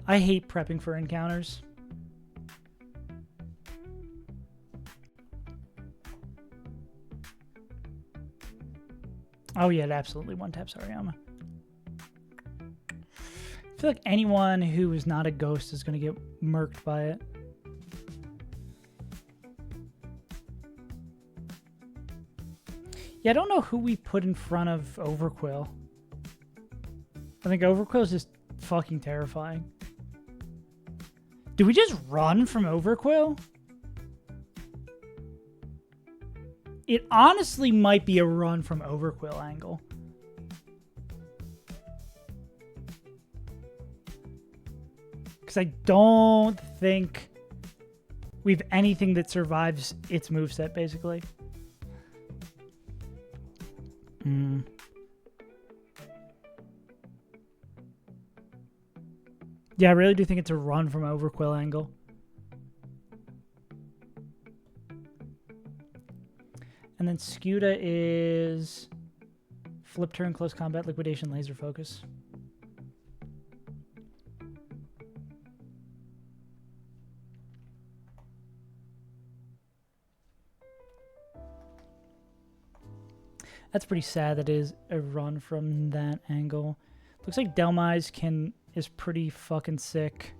I hate prepping for encounters. Oh yeah, it absolutely one-taps Hariyama. I feel like anyone who is not a ghost is going to get murked by it. Yeah, I don't know who we put in front of Overquill. I think Overquill is just fucking terrifying. Do we just run from Overquill? It honestly might be a run from Overquill angle. Because I don't think we have anything that survives its moveset, basically. Yeah, I really do think it's a run from Overquill angle. And then Skewda is Flip Turn, Close Combat, Liquidation, Laser Focus. That's pretty sad that it is a run from that angle. Looks like Delmise can is pretty fucking sick.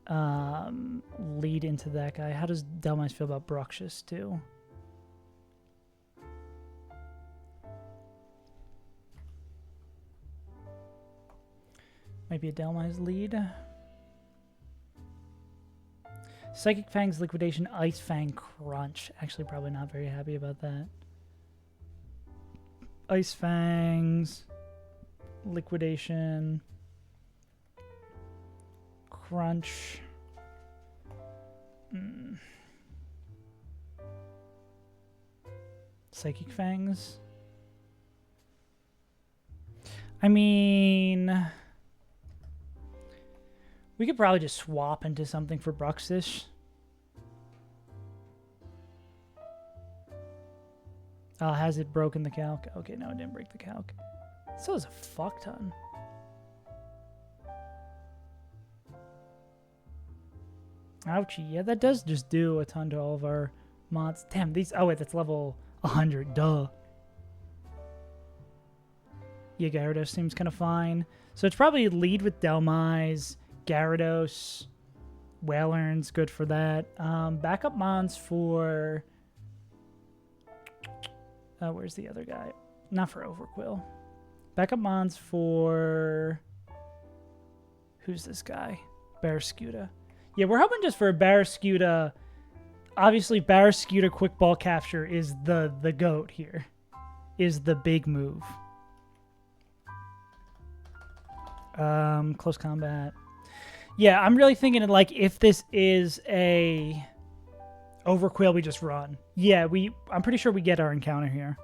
Lead into that guy. How does Delmise feel about Bruxius too? Might be a Delmise lead. Psychic Fang's Liquidation, Ice Fang Crunch. Actually, probably not very happy about that. Ice Fangs, Liquidation, Crunch. Psychic Fangs. I mean, we could probably just swap into something for Bruxish. Has it broken the calc? Okay, no, it didn't break the calc. So is a fuck ton. Ouchie. Yeah, that does just do a ton to all of our mods. Damn, these... Oh, wait, that's level 100. Duh. Yeah, Gyarados seems kind of fine. So it's probably lead with Delmise, Gyarados, Wailern's good for that. Backup mons for... where's the other guy? Not for Overquill. Backup mons for... Who's this guy? Barrascuda. Yeah, we're hoping just for a Barrascuda. Obviously, Barrascuda quick ball capture is the GOAT here. Is the big move. Close combat. Yeah, I'm really thinking like if this is a Overquill, we just run. Yeah, I'm pretty sure we get our encounter here.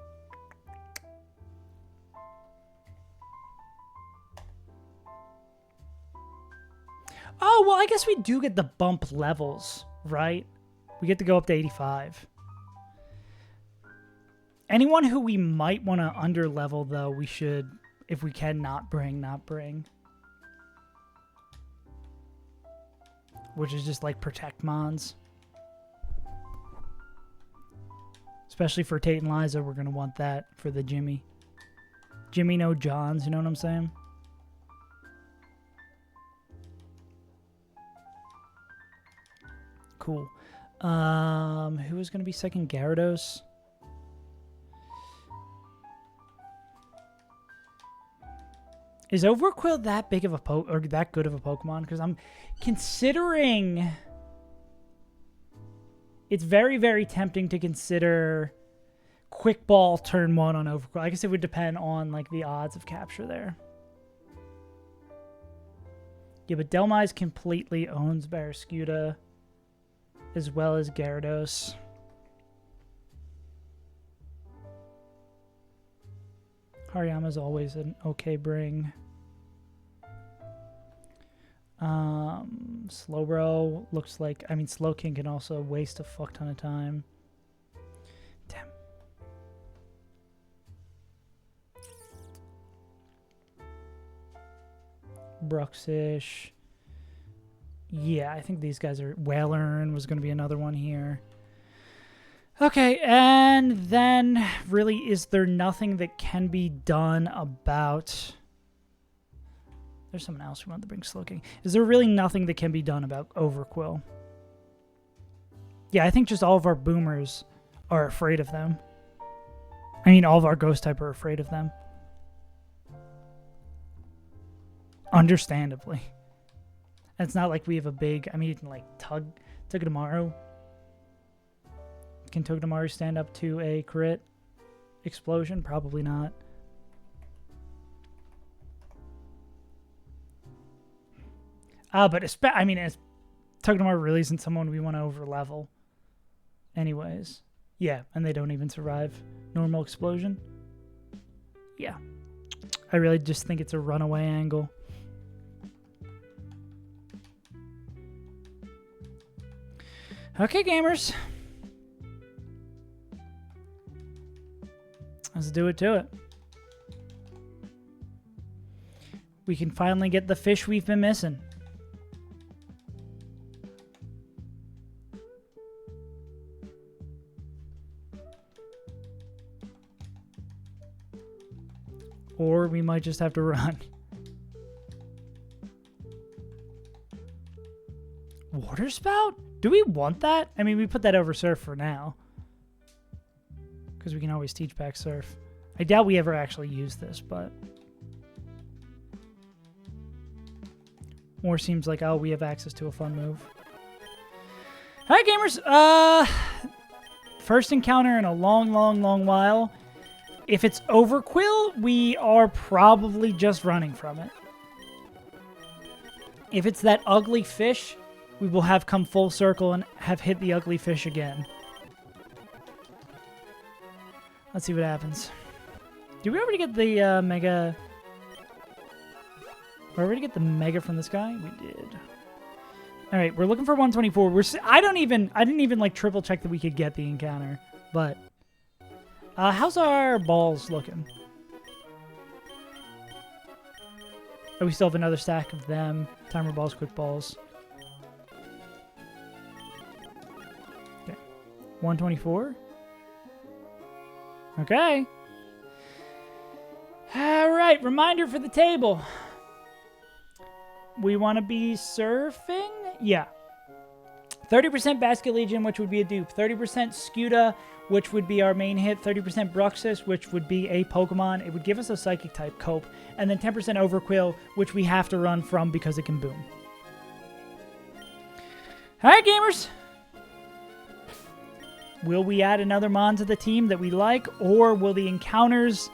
Oh, well, I guess we do get the bump levels, right? We get to go up to 85. Anyone who we might want to under-level, though, we should, if we can, not bring. Which is just, like, protect mons. Especially for Tate and Liza, we're going to want that for the Jimmy. Jimmy, no Johns, you know what I'm saying? Cool. Who is going to be second? Gyarados? Is Overquill that big of a or that good of a Pokemon? Because I'm considering... It's very, very tempting to consider Quick Ball turn 1 on Overquill. I guess it would depend on like the odds of capture there. Yeah, but Delmise completely owns Barrascuda as well as Gyarados. Hariyama's always an okay bring. Slowbro looks like... I mean, Slowking can also waste a fuck ton of time. Damn. Bruxish. Yeah, I think these guys are... Wailern was going to be another one here. Okay, and then really, is there nothing that can be done about... There's someone else who wanted to bring Slowking. Is there really nothing that can be done about Overquill? Yeah, I think just all of our boomers are afraid of them. I mean, all of our ghost type are afraid of them. Understandably. It's not like we have a big... I mean, you can like Togedemaru. Can Togedemaru stand up to a crit explosion? Probably not. But I mean, Togedemaru really isn't someone we want to over-level. Anyways. Yeah, and they don't even survive normal explosion. Yeah. I really just think it's a runaway angle. Okay, gamers. Let's do it to it. We can finally get the fish we've been missing. Or we might just have to run. Water spout? Do we want that? I mean, we put that over surf for now. Because we can always teach back surf. I doubt we ever actually use this, but... More seems like, oh, we have access to a fun move. Alright, gamers. First encounter in a long, long, long while. If it's Overquill, we are probably just running from it. If it's that ugly fish, we will have come full circle and have hit the ugly fish again. Let's see what happens. Did we already get the mega... Did we already get the mega from this guy? We did. All right, we're looking for 124. I didn't even like triple check that we could get the encounter, but how's our balls looking? Oh, we still have another stack of them. Timer balls, quick balls. Okay, 124. Okay. All right, reminder for the table. We want to be surfing? Yeah. 30% Basket Legion, which would be a dupe. 30% Scuda, which would be our main hit. 30% Bruxus, which would be a Pokemon. It would give us a Psychic type Cope. And then 10% Overquill, which we have to run from because it can boom. Alright, gamers. Will we add another Mon to the team that we like, or will the encounters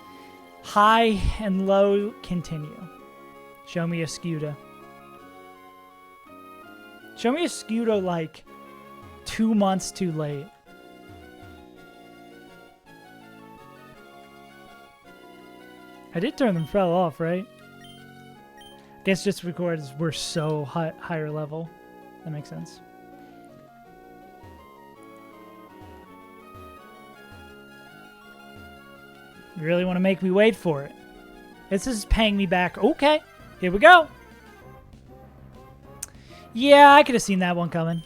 high and low continue? Show me a Scuda. Show me a Scuda like 2 months too late. I did turn them fell off, right? Guess just because we're so higher level. That makes sense. You really want to make me wait for it? This is paying me back. Okay, here we go. Yeah, I could have seen that one coming.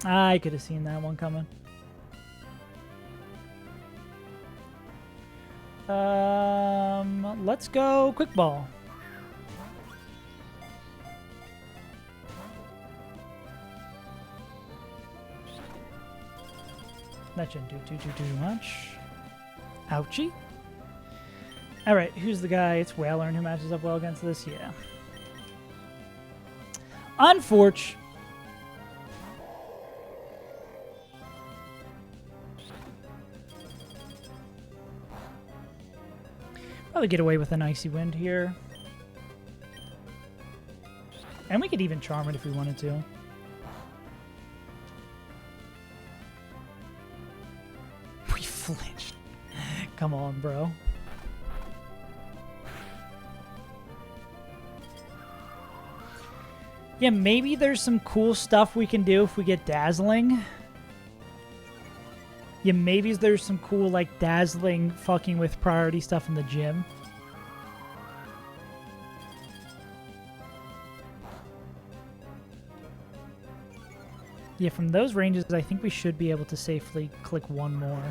I could have seen that one coming. Let's go quick ball. That shouldn't do too much. Ouchie. Alright, who's the guy? It's Whalern who matches up well against this? Yeah. Unfortunate. Probably get away with an Icy Wind here. And we could even Charm it if we wanted to. We flinched. Come on, bro. Yeah, maybe there's some cool stuff we can do if we get Dazzling. Yeah, maybe there's some cool, like, Dazzling fucking with priority stuff in the gym. Yeah, from those ranges, I think we should be able to safely click one more.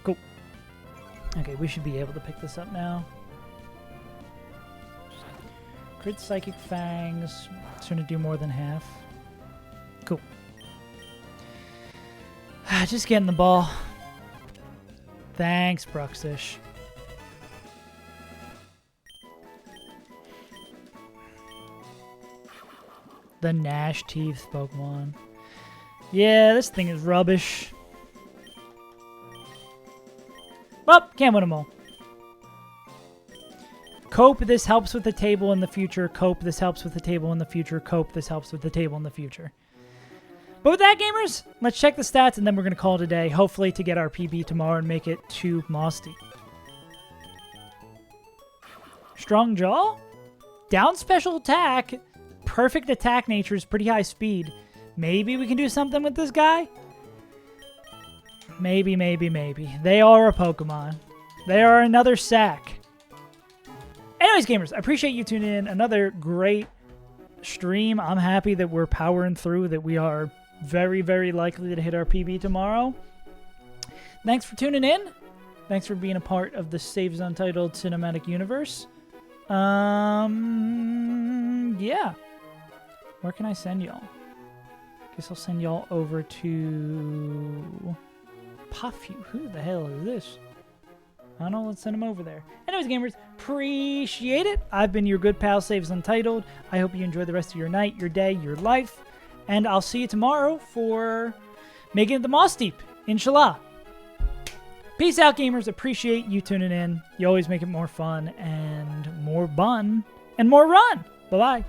Cool. Okay, we should be able to pick this up now. Crit Psychic Fangs. It's going to do more than half. Cool. Just getting the ball. Thanks, Bruxish. The Gnash Teeth Pokemon. Yeah, this thing is rubbish. Well, can't win them all. Cope, this helps with the table in the future. Cope, this helps with the table in the future. Cope, this helps with the table in the future. But with that, gamers, let's check the stats, and then we're going to call it a day, hopefully to get our PB tomorrow and make it to Mosty. Strong Jaw? Down special attack. Perfect attack nature is pretty high speed. Maybe we can do something with this guy? Maybe, maybe, maybe. They are a Pokemon. They are another sack. Anyways, gamers, I appreciate you tuning in. Another great stream. I'm happy that we're powering through, that we are very, very likely to hit our PB tomorrow. Thanks for tuning in. Thanks for being a part of the Saves Untitled cinematic universe. Yeah. Where can I send y'all? Guess I'll send y'all over to Puffy. Who the hell is this? I don't know. Let's send him over there. Anyways, gamers, appreciate it. I've been your good pal, Saves Untitled. I hope you enjoy the rest of your night, your day, your life. And I'll see you tomorrow for making it the Moss Deep. Inshallah. Peace out, gamers. Appreciate you tuning in. You always make it more fun and more bun and more run. Bye-bye.